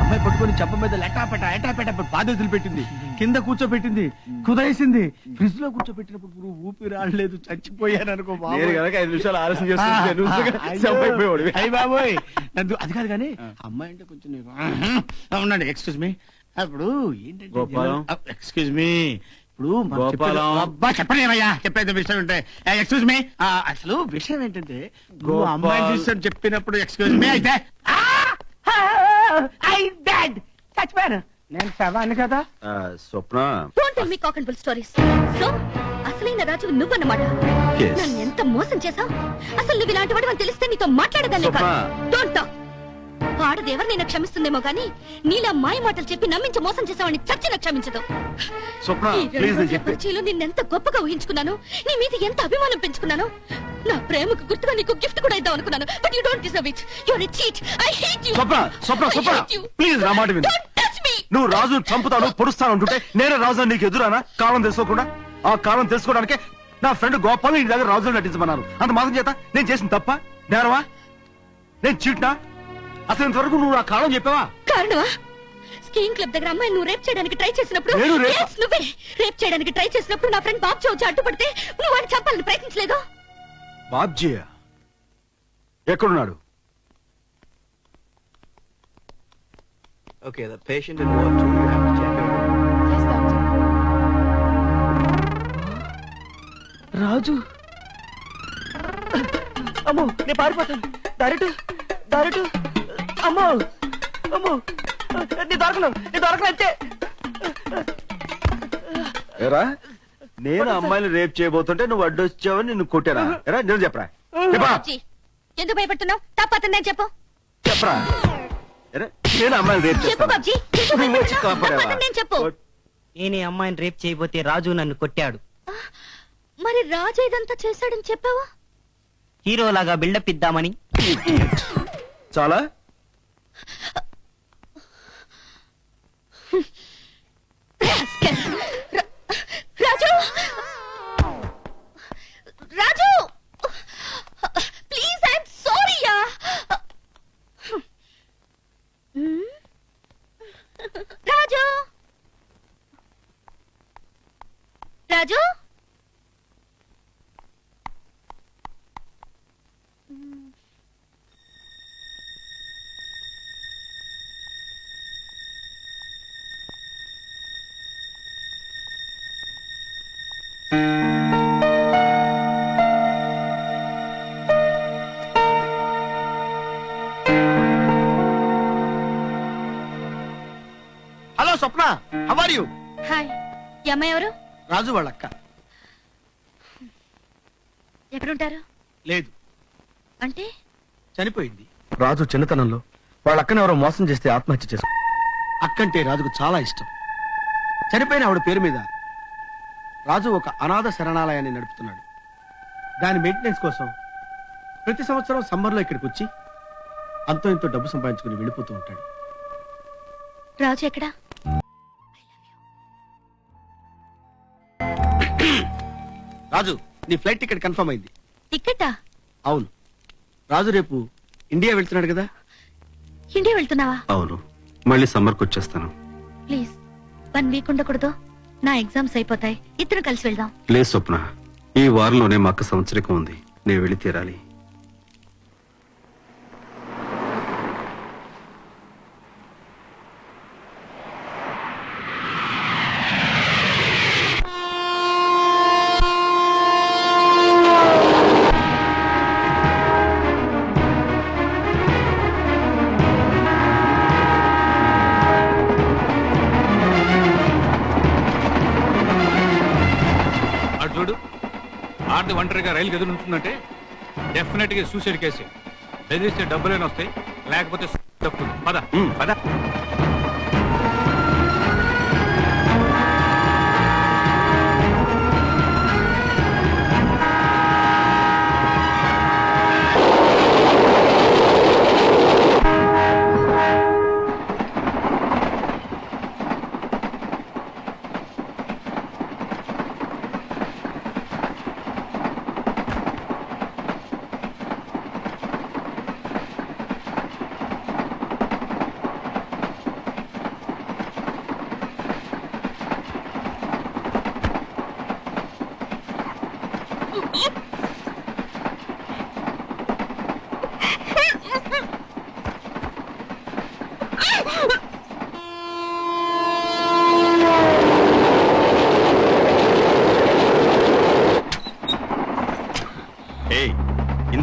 Speaker 9: అమ్మాయి పట్టుకొని చెప్ప మీద ఎటాపెట బాధ్యతలు పెట్టింది, కింద కూర్చోబెట్టింది, కుదేసింది. ఫ్రిడ్జ్ లో కూర్చోబెట్టినప్పుడు ఊపిరి రాలేదు, చచ్చిపోయాను అనుకో.
Speaker 7: 5 నిమిషాలు ఆలస్యం చేస్తుంటే
Speaker 9: అయ్యి బాబోయ్. అది కాదు కానీ అమ్మాయి అంటే కొంచెం ఉండండి. Excuse me. అప్పుడు ఏంటంటే ఎక్స్క్యూజ్ మీ, ఇప్పుడు మనం
Speaker 7: గోపాలం.
Speaker 9: చెప్పేది- అబ్బా చెప్పలేమయ్యా, చెప్పేది విషయం ఏంటే ఎక్స్క్యూజ్ మీ. అసలు విషయం ఏంటంటే నువ్వు
Speaker 7: గోపాల్.
Speaker 9: అమ్మాయి చూసాను చెప్పినప్పుడు ఎక్స్క్యూజ్ మీ అయితే చచ్చిపోయాను నేను శవాన్ని కదా.
Speaker 7: Swapna
Speaker 1: don't tell me cock and bull stories. So అసలైన రాజు నువ్వన్నమాట.
Speaker 7: Yes.
Speaker 1: నన్ను ఎంత మోసం చేశావు. అసలు నువ్వు ఇలాంటి వాడు అని తెలిస్తే నీతో మాట్లాడదాన్ని
Speaker 7: స్వప్న.
Speaker 1: కాదు. Don't talk. ఆడదేవరినైనా క్షమిస్తుందేమో గానీ నీలా మాయ మాటలు చెప్పి నమ్మించి మోసం చేసావని చచ్చిన క్షమించదు.
Speaker 7: స్వప్న
Speaker 1: ఈ రెండు
Speaker 7: ప్లీజ్
Speaker 1: రోజుల
Speaker 7: చెప్పి
Speaker 1: పరిచయంలో నిన్నెంత గొప్పగా ఊహించుకున్నాను. నీ మీద ఎంత అభిమానం పెంచుకున్నాను. నా ప్రేమకు గుర్తుగా నీకు గిఫ్ట్ కూడా ఇద్దాం అనుకున్నాను. But you don't deserve it. You are a cheat. I hate you.
Speaker 7: Swapna Swapna Swapna please నా మాట విను.
Speaker 1: Don't touch me.
Speaker 7: నువ్వు రాజును చంపుతాను పొడుస్తాను అంటుంటే నేనే రాజు నీకు ఎదురానా? కాలం తెలుసుకోకుండా ఆ కాలం తెలుసుకోవడానికే నా ఫ్రెండ్ గోపాల్ నీ దగ్గర రాజుని నటించమన్నారు. అంత మాత్రం చేత నేను చేసిన తప్ప నేరవా? నేను చీట్నా? అసలు ఇంతవరకు నువ్వు ఆ కాలం చెప్పావా?
Speaker 1: కారణమా? స్కీయింగ్ క్లబ్ దగ్గర అమ్మాయి నువ్వు రేప్ చేయడానికి ట్రై చేసినప్పుడు
Speaker 7: నేను రేప్-
Speaker 1: Yes, నువ్వే రేప్ చేయడానికి ట్రై చేసినప్పుడు నా ఫ్రెండ్ బాబు వచ్చి అడ్డుపడితే నువ్వు వాడిని చంపాలని ప్రయత్నించలేదు.
Speaker 7: బాబ్జీ ఎక్కడున్నాడు?
Speaker 5: Okay, the patient in ward 2, you have to check her.
Speaker 4: Yes, doctor.
Speaker 6: రాజు అమ్మో నేను పారిపోతాను. డైరెక్ట్ అమ్మో అమ్మో నీ దొరకను అంతే.
Speaker 7: ఎరా నేను అమ్మాయిని రేప్ చేయబోతుంటే నువ్వు అడ్డొచ్చావని నిన్ను కొట్టారా? ఎరా నేను చెప్పరా
Speaker 1: బాబ్జీ, ఎందుకు భయపడుతున్నావు? తప్పతుందని చెప్పు.
Speaker 7: చెప్పరా ఎరా నేను అమ్మాయిని రేప్
Speaker 1: చెప్పు
Speaker 7: చేస్తాను.
Speaker 1: బాబ్జీ, ఎందుకు
Speaker 7: నువ్వు వచ్చి
Speaker 1: భయపడుతున్నావు?
Speaker 7: కాపాడావా?
Speaker 1: తప్పతుందని చెప్పు.
Speaker 6: నేను ఈ అమ్మాయిని రేప్ చేయబోతే రాజు నన్ను కొట్టాడు.
Speaker 1: మరి రాజు ఇదంతా చేశాడని చెప్పావా?
Speaker 6: హీరోలాగా బిల్డప్ ఇద్దామని.
Speaker 7: చాలా
Speaker 1: Raju Raju please I'm sorry యా. Raju Raju
Speaker 9: hello Swapna, how are you?
Speaker 1: Hi. ఈ అమ్మాయి ఎవరు?
Speaker 9: రాజు వాళ్ళ అక్క.
Speaker 1: ఎక్కడుంటారు?
Speaker 9: లేదు,
Speaker 1: అంటే
Speaker 9: చనిపోయింది.
Speaker 7: రాజు చిన్నతనంలో వాళ్ళ అక్కని ఎవరో మోసం చేస్తే ఆత్మహత్య చేసుకు
Speaker 9: అక్కంటే రాజుకు చాలా ఇష్టం. చనిపోయిన ఆవిడ పేరు మీద రాజు ఒక అనాథ శరణాలయాన్ని నడుపుతున్నాడు. దాని మెయింటెనెన్స్ కోసం ప్రతి సంవత్సరం సమ్మర్లో ఇక్కడికి వచ్చి అంతో ఇంతో డబ్బు సంపాదించుకుని వెళ్ళిపోతూ ఉంటాడు.
Speaker 1: రాజు ఎక్కడా?
Speaker 9: రాజు, నీ ఫ్లైట్ టికెట్ కన్ఫర్మ్ అయింది.
Speaker 1: టికెటా?
Speaker 9: అవును, రాజు రేపు ఇండియా వెళ్తున్నాడు కదా.
Speaker 1: ఇండియా వెళ్తున్నావా?
Speaker 7: అవును, మళ్ళీ సమ్మర్కి వచ్చేస్తాను.
Speaker 1: ప్లీజ్ 1 వీక్ ఉండకూడదు? నా ఎగ్జామ్స్ అయిపోతాయి, ఇద్దరు కలిసి వెళ్దాం.
Speaker 7: లేదు స్వప్న, ఈ వారంలోనే మా అక్క సంవత్సరికం ఉంది, నేను వెళ్ళి తీరాలి.
Speaker 3: అటు చూడు, ఆడది ఒంటరిగా రైలు ఎదురు ఉంటుందంటే డెఫినెట్ గా సూసైడ్ కేసు. బెదిరిస్తే డబ్బులేని వస్తాయి, లేకపోతే తప్పుతుంది. పద పద.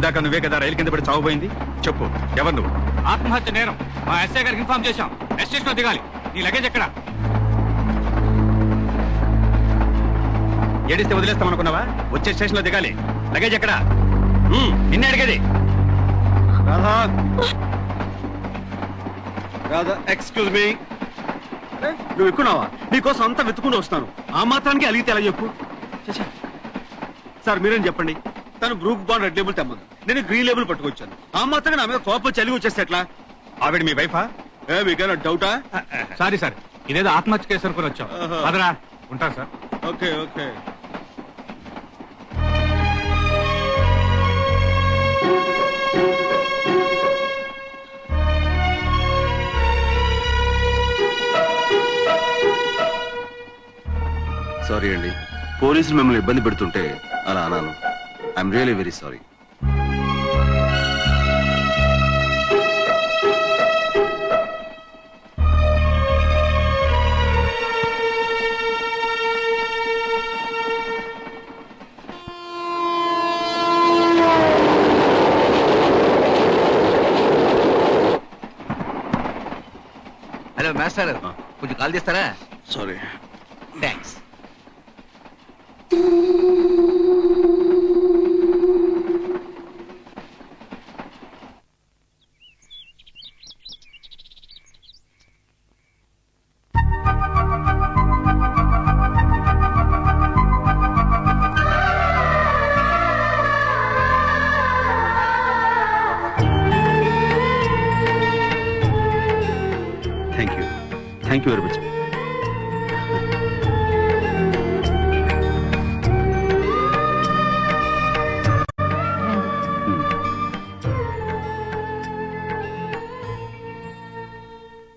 Speaker 7: ఇందాక నువ్వే కదా రైలు కింద పడి చావబోయింది. చెప్పు, ఎవరు నువ్వు?
Speaker 3: ఆత్మహత్య నేరం. మా ఎస్ఐ గారికి ఇన్ఫార్మ్ చేశాం. స్టేషన్ లో దిగాలి. నీ లగేజ్ ఎక్కడ?
Speaker 7: ఏడిస్తే వదిలేస్తామనుకున్నావా? వచ్చే స్టేషన్ లో దిగాలి. లగేజ్ ఎక్కడ? నిన్నే అడిగేది. Radha, Radha, excuse me. నువ్వు ఎక్కున్నావా? నీకోసం అంతా వెతుకుని వస్తాను. ఆ మాత్రానికి అలిగితే ఎలా చెప్పు? సార్ మీరేం చెప్పండి. తను గ్రూప్ బాండ్ రెడ్ లేబుల్ తెమ్మను, నేను గ్రీన్ లేబుల్ పట్టుకొచ్చాను. ఆ మాత్రం నా మీద కోపం చలిగి వచ్చేస్తే ఎట్లా? ఆవిడ మీ వైఫా? మీకైనా డౌటా?
Speaker 3: సారీ సార్, ఇదేదో ఆత్మహత్య కేసు అనుకుని వచ్చాం. అదరా ఉంటాను సార్.
Speaker 7: Okay okay. సారీ అండి, పోలీసులు మిమ్మల్ని ఇబ్బంది పెడుతుంటే అలా అన్నాను. I'm really very sorry.
Speaker 5: Hello master, కొంచెం కాల్ చేస్తారా?
Speaker 7: Sorry.
Speaker 5: Thanks.
Speaker 7: Thank you very much.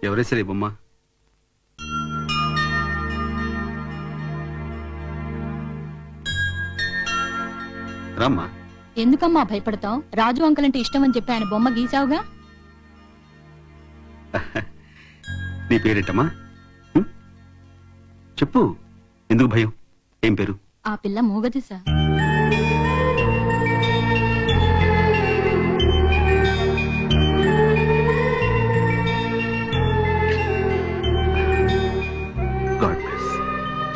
Speaker 7: ఎవరేసారు ఈ బొమ్మ? రామ్మా.
Speaker 1: ఎందుకమ్మా భయపడతావు? రాజు అంకల్ అంటే ఇష్టం అని చెప్పి ఆయన బొమ్మ గీసావుగా.
Speaker 7: నీ పేరేంటమ్మా? చెప్పు, ఎందుకు భయం? ఏం పేరు?
Speaker 1: ఆ పిల్ల మూగది సార్.
Speaker 7: God bless.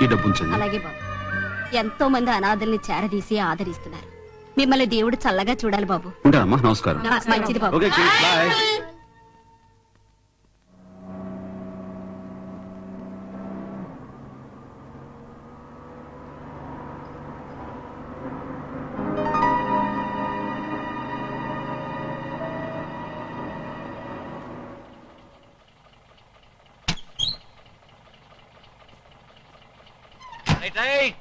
Speaker 7: ఈ డబ్బు ఉంచండి.
Speaker 10: అలాగే బాబు. ఎంతో మంది అనాథల్ని చేరదీసి ఆదరిస్తున్నారు. మిమ్మల్ని దేవుడు చల్లగా చూడాలి బాబు.
Speaker 7: ఉంటానమ్మా, నమస్కారం.
Speaker 10: మంచిది బాబు.
Speaker 7: Okay, bye.
Speaker 5: Right.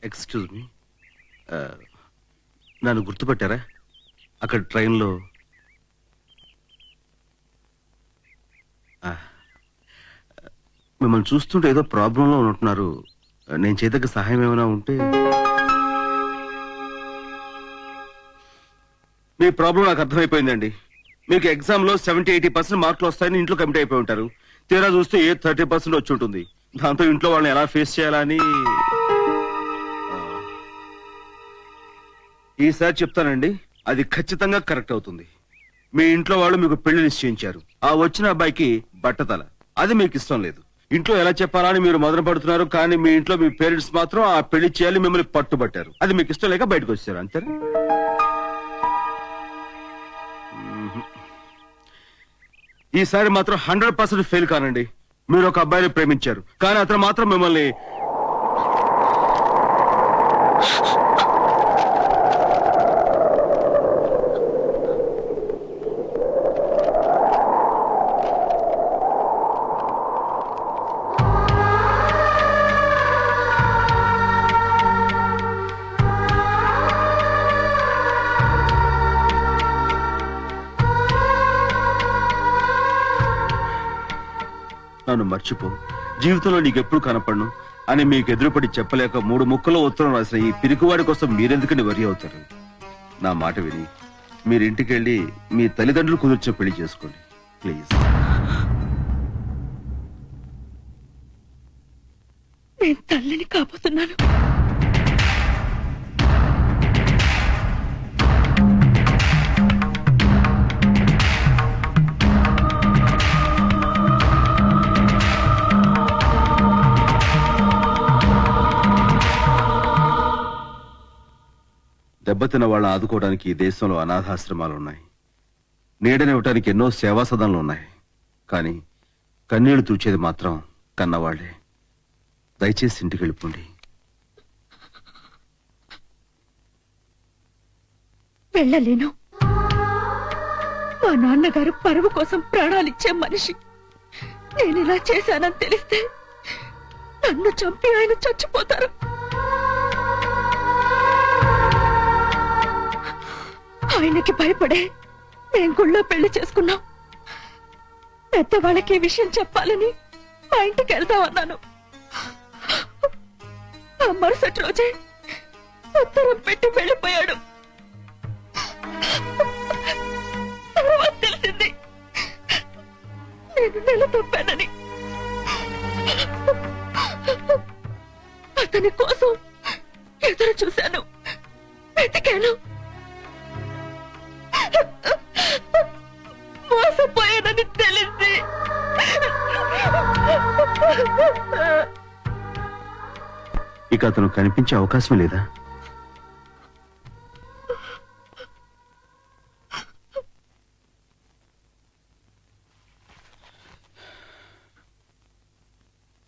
Speaker 7: Excuse me, నన్ను గుర్తుపట్టారా? అక్కడ ట్రైన్లో మిమ్మల్ని చూస్తుంటే ఏదో ప్రాబ్లంలో ఉంటున్నారు. నేను చేయదగ్గ సహాయం ఏమైనా ఉంటే. మీ ప్రాబ్లం నాకు అర్థమైపోయిందండి. మీకు ఎగ్జామ్ లో 70-80% మార్కులు వస్తాయని ఇంట్లో కమిట్ అయిపోయి ఉంటారు. తీరా చూస్తే 30% వచ్చి ఉంటుంది. దాంతో ఇంట్లో వాళ్ళని ఎలా ఫేస్ చేయాలని ఈసారి చెప్తానండి, అది ఖచ్చితంగా కరెక్ట్ అవుతుంది. మీ ఇంట్లో వాళ్ళు మీకు పెళ్లి నిశ్చయించారు. ఆ వచ్చిన అబ్బాయికి బట్టతల, అది మీకు ఇష్టం లేదు. ఇంట్లో ఎలా చెప్పాలని మీరు మొదలు పడుతున్నారు, కానీ మీ ఇంట్లో మీ పేరెంట్స్ మాత్రం ఆ పెళ్లి చేయాలి మిమ్మల్ని పట్టుబట్టారు. అది మీకు ఇష్టం లేక బయటకు వచ్చారు, అంతే. ఈసారి మాత్రం 100% ఫెయిల్ కానండి. మీరు ఒక అబ్బాయిని ప్రేమించారు, కానీ అతను మాత్రం మిమ్మల్ని నన్ను మర్చిపో, జీవితంలో నీకెప్పుడు కనపడను అని మీకు ఎదురుపడి చెప్పలేక 3 ముక్కలో ఉత్తరం రాసిన ఈ పిరికివాడి కోసం మీరెందుకని వరి అవుతారు? నా మాట విని మీరు ఇంటికి వెళ్ళి మీ తల్లిదండ్రులు కుదిర్చే పెళ్లి చేసుకోండి ప్లీజ్.
Speaker 1: నేను తల్లిని కాబోతున్నాను.
Speaker 7: దెబ్బతిన్న వాళ్ళని ఆదుకోవడానికి ఈ దేశంలో అనాథాశ్రమాలు ఉన్నాయి, నీడనివ్వటానికి ఎన్నో సేవా సదనలు ఉన్నాయి. కానీ కన్నీళ్లు తుడిచేది మాత్రం కన్నవాళ్లే. దయచేసి ఇంటికి వెళ్ళిపోండి.
Speaker 1: వెళ్ళలేను. మా నాన్నగారు పరువు కోసం ప్రాణాలిచ్చే మనిషి. నేను ఇలా చేశానని తెలిస్తే నన్ను చంపి ఆయన చచ్చిపోతారు. ఆయనకి భయపడే మేం గుళ్ళో పెళ్లి చేసుకున్నాం. పెద్దవాళ్ళకి ఈ విషయం చెప్పాలని మా ఇంటికి వెళ్దామన్నాను. ఆ మరుసటి రోజే ఉత్తరం పెట్టి వెళ్ళిపోయాడు. తర్వాత తెలిసింది నేను నెల తప్పానని. అతని కోసం ఎదురు చూశాను, వెతికాను. మోసపోయానని తెలిసి
Speaker 7: ఇక అతను కనిపించే అవకాశం లేదా?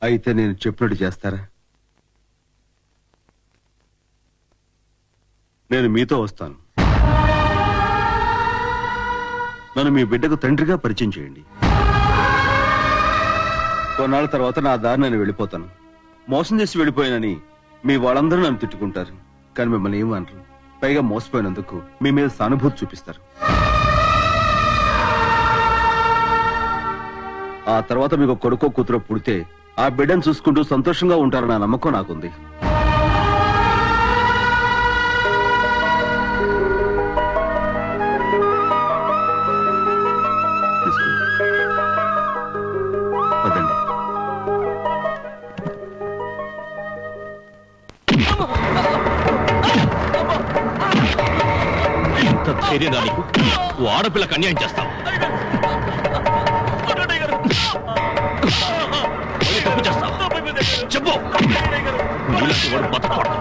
Speaker 7: అయితే నేను చెప్పినట్టు చేస్తారా? నేను మీతో వస్తాను. నన్ను మీ బిడ్డకు తండ్రిగా పరిచయం చేయండి. కొన్నాళ్ళ తర్వాత నా దారి నేను వెళ్ళిపోతాను. మోసం చేసి వెళ్ళిపోయానని మీ వాళ్ళందరూ నన్ను తిట్టుకుంటారు, కానీ మిమ్మల్ని ఏమనరు. పైగా మోసపోయినందుకు మీ మీద సానుభూతి చూపిస్తారు. ఆ తర్వాత మీకు కొడుకో కూతురో పుడితే ఆ బిడ్డను చూసుకుంటూ సంతోషంగా ఉంటారన్న నమ్మకం నాకుంది.
Speaker 3: ధైర్యంగా నీకు? ఓ ఆడపిల్లకు అన్యాయం చేస్తావు. తప్పు చేస్తావు చెప్పు. నీలాంటి వాడు బతకూడదు.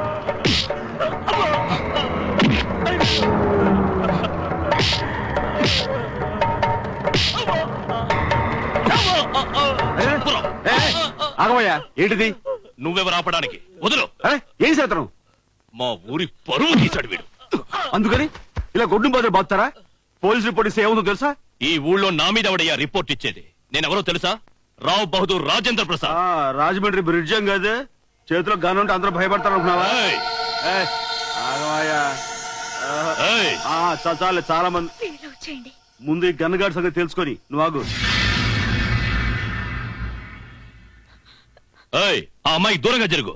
Speaker 7: ఆగమయ్యా, ఏంటిది?
Speaker 3: నువ్వెవరు ఆపడానికి? వదులు.
Speaker 7: ఏం చేతను?
Speaker 3: మా ఊరి పరువు తీశాడు వీడు.
Speaker 7: అందుకని ఇలా గొడ్డు బాధలు బాగుతారా? పోలీసు రిపోర్ట్ ఇస్తే ఏముందో తెలుసా?
Speaker 3: ఈ ఊళ్ళో నా మీద ఎవడయ్యా రిపోర్ట్ ఇచ్చేది? నేనెవరో తెలుసా? రావు బహదూర్ రాజేంద్ర ప్రసాద్.
Speaker 7: రాజమండ్రి బ్రిడ్జ్ కాదు, చేతిలో గన్ ఉంటే అందరూ భయపడతారు అనుకున్నావా? చాలే, చాలా మంది ముందు ఈ గన్నగాడి సంగతి తెలుసుకొని నువ్వు ఆగు.
Speaker 3: ఆ అమ్మాయి దూరంగా జరుగు.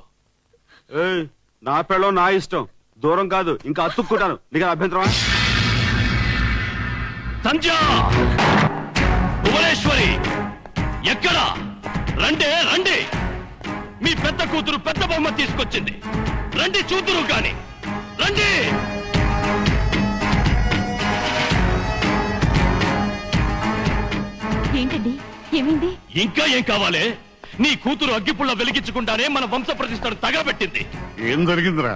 Speaker 7: నా పెళ్ళం నా ఇష్టం, దూరం కాదు. ఇంకా అతుక్కుంటాను. నీకు అభ్యంతరమా?
Speaker 3: సంధ్య, భువనేశ్వరి ఎక్కడా? రండే రండి. మీ పెద్ద కూతురు పెద్ద బొమ్మ తీసుకొచ్చింది. రండి చూతురు కాని రండి.
Speaker 1: ఏంటండి, ఏమైంది?
Speaker 3: ఇంకా ఏం కావాలి? నీ కూతురు అగ్గిపుల్ల వెలిగించుకుంటానే మన వంశ ప్రతిష్టను తగలబెట్టింది.
Speaker 11: ఏం జరిగిందిరా?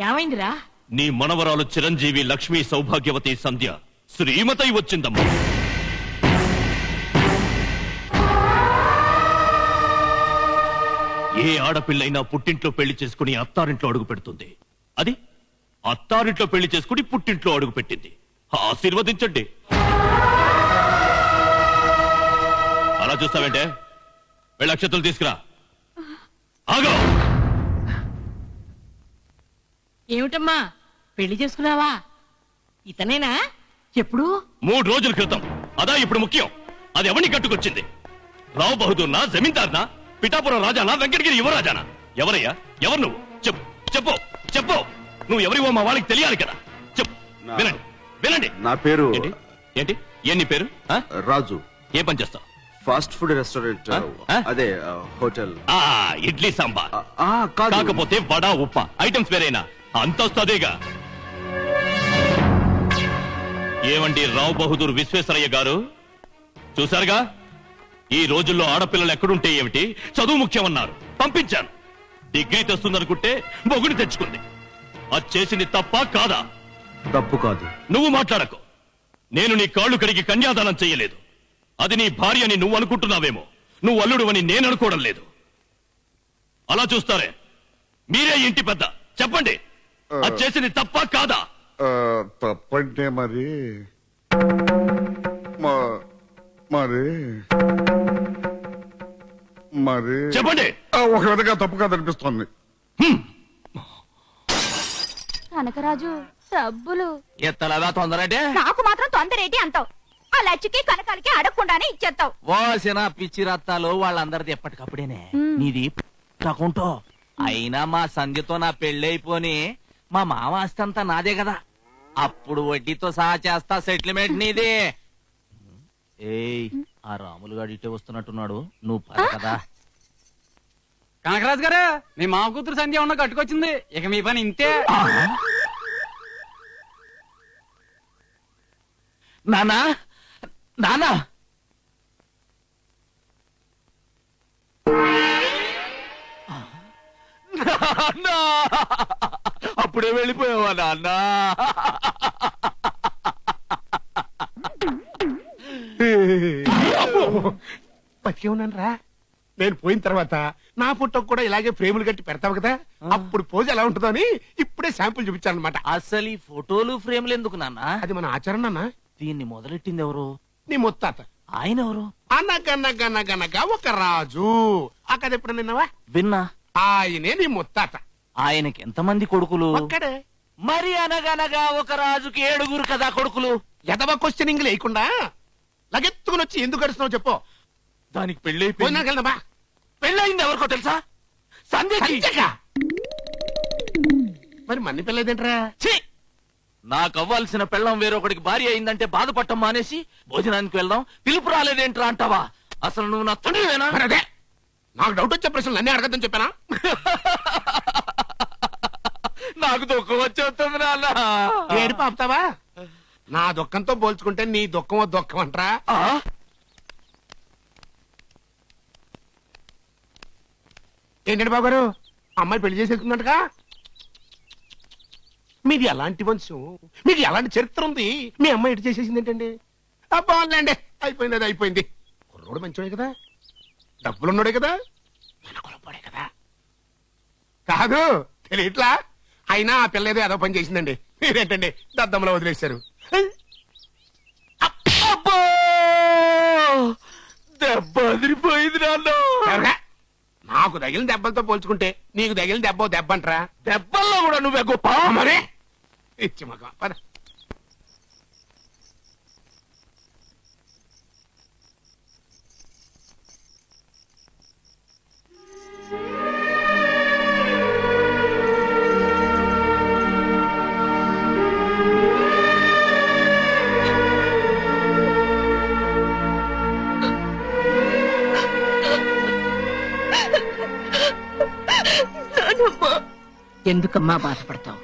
Speaker 4: ఏమైందిరా?
Speaker 3: నీ మనవరాలు చిరంజీవి లక్ష్మీ సౌభాగ్యవతి సంధ్య శ్రీమతై వచ్చిందమ్మా. ఏ ఆడపిల్లైనా పుట్టింట్లో పెళ్లి చేసుకుని అత్తారింట్లో అడుగు పెడుతుంది. అది అత్తారింట్లో పెళ్లి చేసుకుని పుట్టింట్లో అడుగు పెట్టింది. ఆశీర్వదించండి. అలా చూస్తావేంటే? వెళ్ళి అక్షతలు తీసుకురా. ఆగో.
Speaker 4: ఏమిటమ్మా, పెళ్లి చేసుకున్నావా? ఇతనేనా? ఎప్పుడు?
Speaker 3: 3 రోజుల క్రితం. అదా ఇప్పుడు ముఖ్యం. అది ఎవరిని కట్టుకొచ్చింది? రావు బహదూర్నా, జమీందార్నా, పిఠాపురం రాజానా, వెంకటగిరి యువరాజానా? ఎవరయ్యా? ఎవరు నువ్వు? చెప్పు చెప్పు చెప్పు. నువ్వు ఎవరివో మా వాళ్ళకి తెలియాలి కదా. చెప్పు. వినండి వినండి.
Speaker 7: నా పేరు
Speaker 3: ఏంటి ఏంటి నీ పేరు ఆ?
Speaker 7: రాజు.
Speaker 3: ఏ పని చేస్తావు?
Speaker 7: Fast food restaurant. అదే హోటల్.
Speaker 3: ఇడ్లీ సాంబార్
Speaker 7: కాదు.
Speaker 3: కాకపోతే వడ ఉప్ప ఐటమ్స్ వేరేనా? అంతస్తు అదేగా. ఏమండి రావు బహదూర్ విశ్వేశ్వరయ్య గారు, చూసారుగా ఈ రోజుల్లో ఆడపిల్లలు ఎక్కడుంటే ఏమిటి, చదువు ముఖ్యమన్నారు, పంపించాను. డిగ్రీ తెస్తుందనుకుంటే మొగుని తెచ్చుకుంది. అది చేసింది తప్ప కాదా?
Speaker 7: తప్పు కాదు.
Speaker 3: నువ్వు మాట్లాడకు. నేను నీ కాళ్ళు కడిగి కన్యాదానం చెయ్యలేదు. అది నీ భార్య అని నువ్వు అనుకుంటున్నావేమో, నువ్వు అల్లుడు అని నేను అనుకోవడం లేదు. అలా చూస్తారే, మీరే ఇంటి పెద్ద, చెప్పండి అది చేసింది తప్ప కాదా?
Speaker 11: తప్పంటే మరి మరి
Speaker 3: చెప్పండి.
Speaker 11: ఒక విధంగా తప్పు కాదనిపిస్తోంది.
Speaker 1: కనకరాజు డబ్బులు
Speaker 2: ఎత్తలాగా తొందరంటే
Speaker 1: నాకు మాత్రం తొందరేటి అంటావు. ఆ లచ్చికి కనకాలకి అడగకుండానే ఇచ్చేస్తావు.
Speaker 2: వాసిన పిచ్చి రత్తాలు వాళ్ళందరిది ఎప్పటికప్పుడేనే. నీది అకౌంటో. అయినా మా సంధ్యతో నా పెళ్ళైపోని మా మామ ఆస్తంతా నాదే కదా, అప్పుడు వడ్డీతో సహా చేస్తా సెటిల్మెంట్ నీది. ఏయ్, ఆ రాములు గారు ఇటే వస్తున్నట్టున్నాడు, నువ్వు పద కదా.
Speaker 6: కనకరాజు గారు, మీ మామ కూతురు సంధ్య ఉన్న కట్టుకొచ్చింది. ఇక మీ పని ఇంతే.
Speaker 2: నానా నానా అప్పుడే వెళ్ళిపోయావా నాన్న?
Speaker 9: బతికే ఉన్నాను రా. నేను పోయిన తర్వాత నా ఫోటోకి కూడా ఇలాగే ఫ్రేములు కట్టి పెడతావు కదా, అప్పుడు పోజ్ ఎలా ఉంటుందో అని ఇప్పుడే శాంపుల్ చూపించాను అనమాట.
Speaker 2: అసలు ఈ ఫోటోలు ఫ్రేమ్లు ఎందుకు నాన్న?
Speaker 9: అది మన ఆచరణ అన్న.
Speaker 2: దీన్ని మొదలెట్టింది ఎవరు?
Speaker 9: నీ ముత్తాత.
Speaker 2: ఆయన ఎవరు?
Speaker 9: అనగనగనగనగా ఒక రాజు. ఆ కథ ఎప్పుడు నిన్నవా?
Speaker 2: విన్నా.
Speaker 9: ఆయనే నీ ముత్తాత.
Speaker 2: ఆయనకి ఎంతమంది కొడుకులు?
Speaker 9: ఒక్కడే.
Speaker 2: మరి అనగనగా ఒక రాజుకి 7 కదా కొడుకులు.
Speaker 9: ఎదవ క్వశ్చనింగ్ లేకుండా లగెత్తుకుని వచ్చి ఎందుకు గడుస్తున్నావు చెప్పు.
Speaker 2: దానికి పెళ్లి
Speaker 9: పోయినాకెళ్దామా?
Speaker 2: పెళ్ళయింది ఎవరికో తెలుసా? సంధ్యగా.
Speaker 9: మరి మన్ని పెళ్ళేదేంట్రా?
Speaker 2: నాకు అవ్వాల్సిన పెళ్ళం వేరొకడికి భార్య అయిందంటే బాధపడటం మానేసి భోజనానికి వెళ్దాం, పిలుపు రాలేదేంట్రా అంటావా? అసలు నువ్వు నా తండ్రివేనా?
Speaker 9: అదే నాకు డౌట్ వచ్చే ప్రశ్నలు అన్నీ అడగద్దని చెప్పానా?
Speaker 2: నాకు దుఃఖం వచ్చేస్తుంది నాన్న.
Speaker 9: ఏడు పాపుతావా? నా దుఃఖంతో పోల్చుకుంటే నీ దుఃఖం దుఃఖం అంటరా? ఏంటండి బాబు గారు, అమ్మాయి పెళ్లి చేసేసుకున్నట్టుగా? మీది ఎలాంటి వంశం, మీది ఎలాంటి చరిత్ర ఉంది? మీ అమ్మాయి ఇటు చేసేసింది ఏంటండి? బాగుందండి, అయిపోయింది, అది అయిపోయింది. కుర్రోడు మంచోడే కదా, డబ్బులున్నాడే కదా, మన కులపోడే కదా. కాదు తెలియట్లా? అయినా ఆ పిల్ల ఏదో ఏదో పని చేసిందండి. మీరేంటండి దద్దమ్మలో వదిలేశారు?
Speaker 2: దెబ్బ అదిరిపోయింది నాన్న.
Speaker 9: నాకు తగిలిన దెబ్బలతో పోల్చుకుంటే నీకు తగిలిన దెబ్బ దెబ్బ అంటరా?
Speaker 2: దెబ్బల్లో కూడా నువ్వే గొప్ప.
Speaker 9: మరే ఇచ్చి మగ పద.
Speaker 4: ఎందుకమ్మా బాధపడతావు?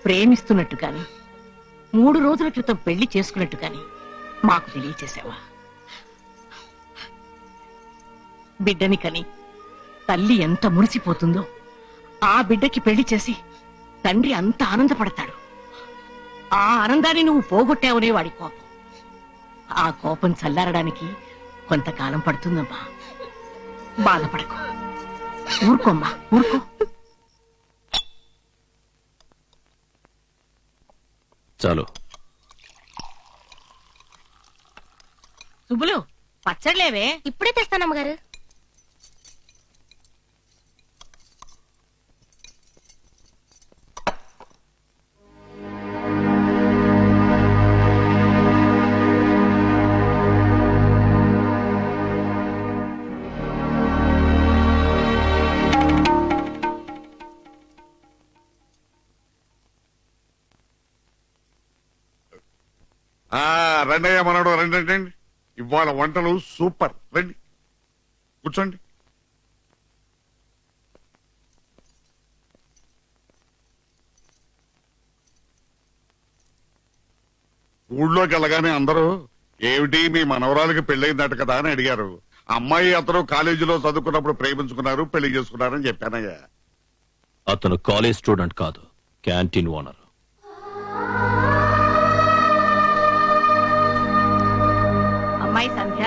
Speaker 4: ప్రేమిస్తున్నట్టు కాని 3 రోజుల క్రితం పెళ్లి చేసుకున్నట్టు కాని మాకు తెలియచేసావా? బిడ్డని కని తల్లి ఎంత మురిసిపోతుందో ఆ బిడ్డకి పెళ్లి చేసి తండ్రి అంత ఆనందపడతాడు. ఆ ఆనందాన్ని నువ్వు పోగొట్టావనే వాడి కోపం. ఆ కోపం చల్లారడానికి కొంతకాలం పడుతుందమ్మా. బాధపడకు, ఊరుకోమ్మా, ఊరుకో.
Speaker 3: చాలు.
Speaker 4: సుబ్బులు, పచ్చడిలేవే?
Speaker 1: ఇప్పుడే తెస్తానమ్మగారు.
Speaker 11: రండి అయ్యా మనోడు, రండి రండి. ఇవాళ వంటలు సూపర్. రండి కూర్చోండి. ఊళ్ళోకి వెళ్ళగానే అందరూ ఏమిటి మీ మనవరాలకి పెళ్ళయిందట కదా అని అడిగారు. అమ్మాయి అతను కాలేజీలో చదువుకున్నప్పుడు ప్రేమించుకున్నారు, పెళ్లి చేసుకున్నారని చెప్పానయ్యా.
Speaker 3: అతను కాలేజ్ స్టూడెంట్ కాదు, క్యాంటీన్ ఓనర్.
Speaker 4: అమ్మాయి సంధ్య,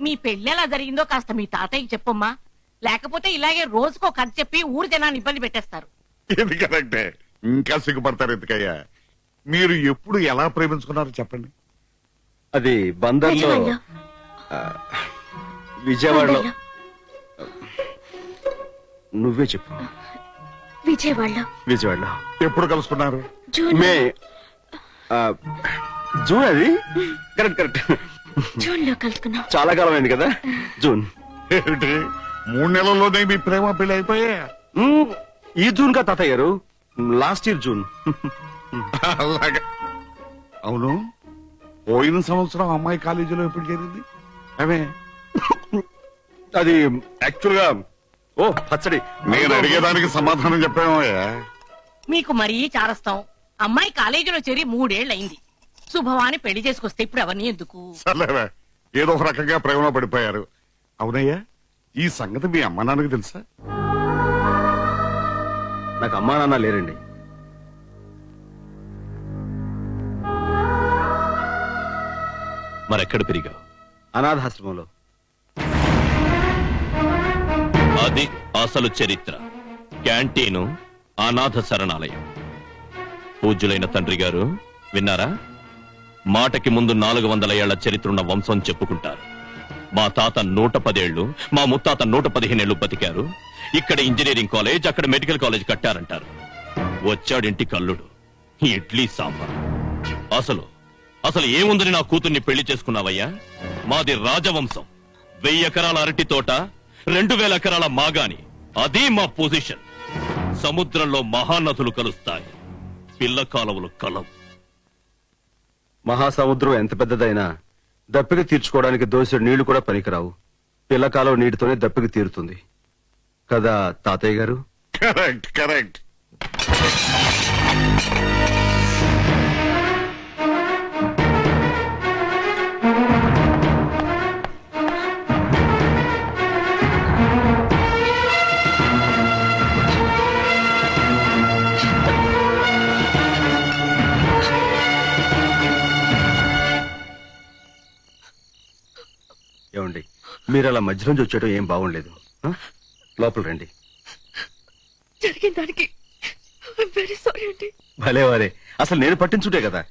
Speaker 4: మీ పెళ్లి ఎలా జరిగిందో కాస్త మీ తాతయ్యకి చెప్పమ్మా. లేకపోతే ఇలాగే రోజుకో కథ చెప్పి ఊరి జనాన్ని ఇబ్బంది పెట్టేస్తారు.
Speaker 11: ఇది కరెక్టే. ఇంకా సిగ్గుపడతారు ఎందుకయ్యా. మీరు ఎప్పుడు ఎలా ప్రేమించుకున్నారో చెప్పండి.
Speaker 7: అది బందర్లో, విజయవాడలో. నువ్వే చెప్పు. విజయవాడలో.
Speaker 11: ఎప్పుడు కలుసుకున్నారు?
Speaker 7: May June. అది కరెక్ట్ కరెక్ట్.
Speaker 1: జూన్ లో కలుసుకున్నాం.
Speaker 7: చాలా కాలం అయింది కదా. జూన్.
Speaker 11: ఏమిటి 3 నెలల్లోనే మీ ప్రేమ పెళ్లి అయిపోయా?
Speaker 7: ఈ జూన్ కా తాతయ్య గారు, లాస్ట్ ఇయర్ జూన్.
Speaker 11: అలాగే. అవును, పోయిన సంవత్సరం అమ్మాయి కాలేజీలో ఎప్పుడు చేరింది? అవే
Speaker 7: అది యాక్చువల్ గా పచ్చడి.
Speaker 11: నేను అడిగేదానికి సమాధానం చెప్పామయ్యా.
Speaker 4: మీకు మరీ చారస్తాం. అమ్మాయి కాలేజీలో చేరి 3 ఏళ్లయింది. శుభవాని పెళ్లి చేసుకొస్తే ఇప్పుడు అవన్నీ ఎందుకు?
Speaker 11: సర్లేవా, ఏదో ఒక రకంగా ప్రేమలో పడిపోయారు. అవునయ్యా, ఈ సంగతి మీ అమ్మ నాన్నకి తెలుసా?
Speaker 7: నాకు అమ్మా నాన్న లేరండి.
Speaker 3: మరెక్కడ పెరిగావు?
Speaker 7: అనాథాశ్రమంలో.
Speaker 3: అది అసలు చరిత్ర. క్యాంటీను అనాథ శరణాలయం. పూజ్యులైన తండ్రి గారు విన్నారా? మాటకి ముందు 400 ఏళ్ల చరిత్రున్న వంశం చెప్పుకుంటారు. మా తాత 110 ఏళ్లు, మా ముత్తాత 115 ఏళ్లు బతికారు. ఇక్కడ ఇంజనీరింగ్ కాలేజ్, అక్కడ మెడికల్ కాలేజ్ కట్టారంటారు. వచ్చాడింటి కల్లుడు, ఇడ్లీ సాంబార్. అసలు ఏముందని నా కూతుర్ని పెళ్లి చేసుకున్నావయ్యా? మాది రాజవంశం. 1000 ఎకరాల అరటి తోట, 2000 ఎకరాల మాగాని. అది మా పొజిషన్. సముద్రంలో మహానదులు కలుస్తాయి, పిల్ల కాలువలు కలవు.
Speaker 7: మహాసముద్రం ఎంత పెద్దదైనా దప్పిక తీర్చుకోవడానికి దోసెడు నీళ్లు కూడా పనికిరావు. పిల్లకాలం నీటితోనే దప్పిక తీరుతుంది కదా తాతయ్య గారు?
Speaker 11: Correct correct.
Speaker 7: ఏమండి, మీరు అలా మధ్య నుంచి వచ్చేయడం ఏం బాగుండలేదు. లోపల రండి.
Speaker 1: జరిగిన దానికి వెరీ సారీ అండి.
Speaker 7: భలేవారే, అసలు నేను పట్టించుంటే కదా.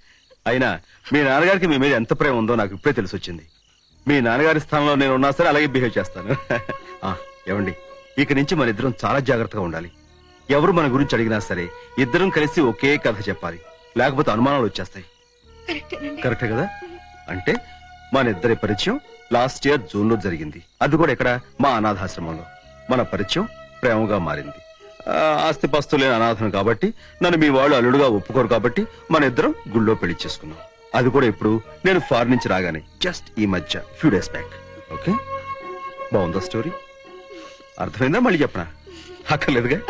Speaker 7: అయినా మీ నాన్నగారికి మీ మీద ఎంత ప్రేమ ఉందో నాకు ఇప్పుడే తెలిసి వచ్చింది. మీ నాన్నగారి స్థానంలో నేను ఉన్నా సరే అలాగే బిహేవ్ చేస్తాను. ఏమండి, ఇక నుంచి మన ఇద్దరం చాలా జాగ్రత్తగా ఉండాలి. ఎవరు మన గురించి అడిగినా సరే ఇద్దరం కలిసి ఒకే కథ చెప్పాలి, లేకపోతే అనుమానాలు వచ్చేస్తాయి. కరెక్టే కదా? అంటే మన ఇద్దరి పరిచయం లాస్ట్ ఇయర్ జూన్ లో జరిగింది. అది కూడా ఇక్కడ మా అనాథాశ్రమంలో. మన పరిచయం ప్రేమగా మారింది. ఆస్తిపాస్తులు లేని అనాథం కాబట్టి నన్ను మీ వాళ్ళు అల్లుడుగా ఒప్పుకోరు కాబట్టి మన ఇద్దరం గుళ్ళో పెళ్లి చేసుకున్నాం. అది కూడా ఇప్పుడు నేను ఫారెన్ నుంచి రాగానే, జస్ట్ ఈ మధ్య ఫ్యూ డేస్ బ్యాక్. ఓకే, బాగుందా స్టోరీ? అర్థమైందా? మళ్ళీ చెప్పనా? అక్కర్లేదుగా.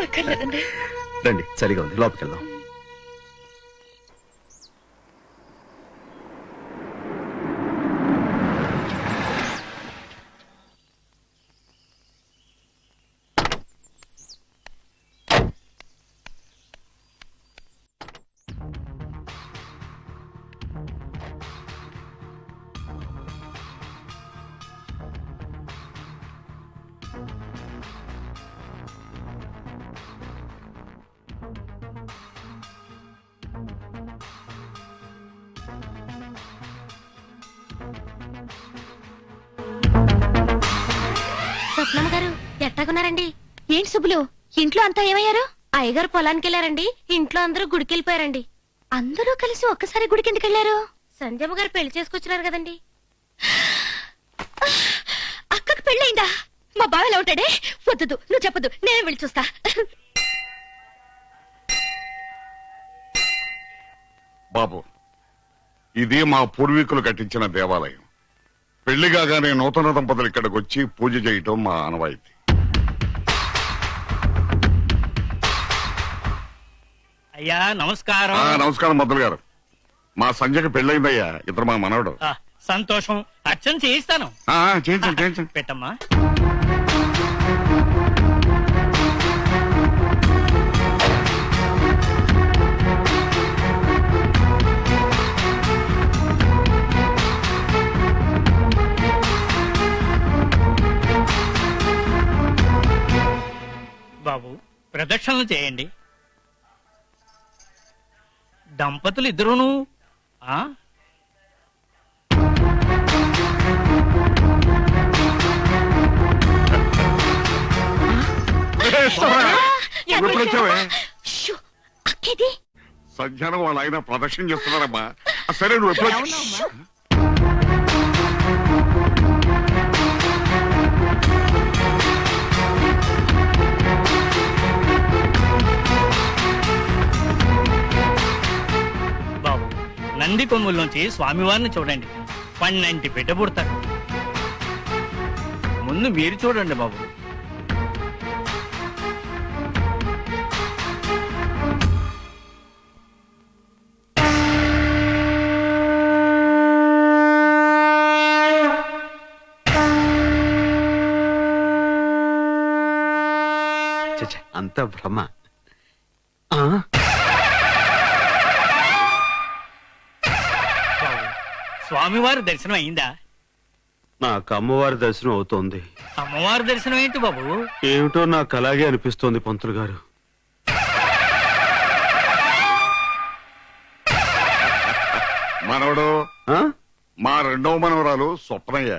Speaker 7: రండి, చలిగా ఉంది, లోపలికి వెళ్దాం.
Speaker 1: స్వప్నమ్మ గారు ఎట్టాగున్నారండి? ఏంటి సుబ్బులు, ఇంట్లో అంతా ఏమయ్యారు? అయ్యగారు పొలానికి వెళ్ళారండి, ఇంట్లో అందరూ గుడికి వెళ్ళిపోయారండి. అందరూ కలిసి ఒక్కసారి గుడికి ఎందుకు వెళ్ళారు? సంధ్యమ్మ గారు పెళ్లి చేసుకొచ్చినారు కదండి. అక్కకు పెళ్ళయిందా? మా బావ ఎలా ఉంటాడే? వద్దు, నువ్వు చెప్పదు, నేనే వెళ్ళి చూస్తా.
Speaker 11: బాబు, ఇది మా పూర్వీకులు కట్టించిన దేవాలయం. పెళ్లి కాగానే నూతన దంపతులు ఇక్కడికి వచ్చి పూజ చేయటం మా ఆనవాయితీ.
Speaker 6: అయ్యా నమస్కారం.
Speaker 11: నమస్కారం మద్దులు గారు. మా సంజయ్కి పెళ్ళయిందయ్యా. ఇద్దరు మా మనవడు.
Speaker 6: సంతోషం. అర్చన చేయిస్తాను.
Speaker 11: చేయించండి.
Speaker 6: పెట్టమ్మా. బాబు ప్రదక్షిణలు చేయండి. దంపతులు ఇద్దరును
Speaker 11: సంధ్యానం వాళ్ళ ఆయన ప్రదక్షిణ చేస్తున్నారమ్మా. సరే నువ్వు ఎప్పుడు
Speaker 6: బాబు నంది కొమ్ముల్లోంచి స్వామివారిని చూడండి. 12 బిడ్డ పుడతారు.
Speaker 9: ముందు మీరు చూడండి బాబు.
Speaker 7: అంత భ్రమ.
Speaker 6: స్వామివారి దర్శనం అయిందా?
Speaker 7: నాకు అమ్మవారి దర్శనం అవుతోంది.
Speaker 6: అమ్మవారి దర్శనం ఏంటి బాబు?
Speaker 7: ఏమిటో నాకు అలాగే అనిపిస్తోంది పంతులు గారు.
Speaker 11: మనవడు మా రెండవ మనవరాలు స్వప్నయ్య.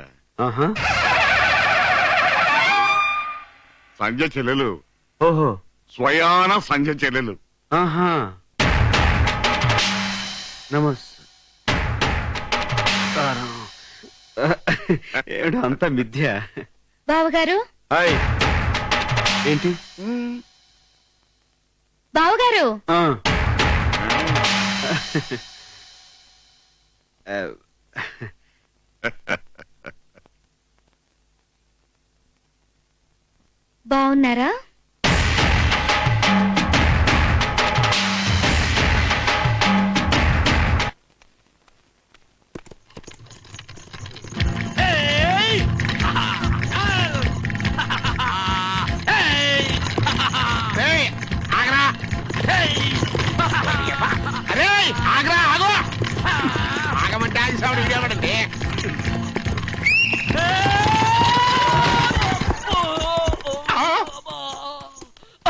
Speaker 11: సంజయ్ చెల్లెలు.
Speaker 7: ఓహో,
Speaker 11: స్వయాన సంజయ్ చెల్లెలు.
Speaker 7: నమస్కారం. ఏమిటో అంతా మిథ్య.
Speaker 1: బావగారు
Speaker 7: హాయ్. ఏంటి
Speaker 1: బావగారు? బాగున్నారా?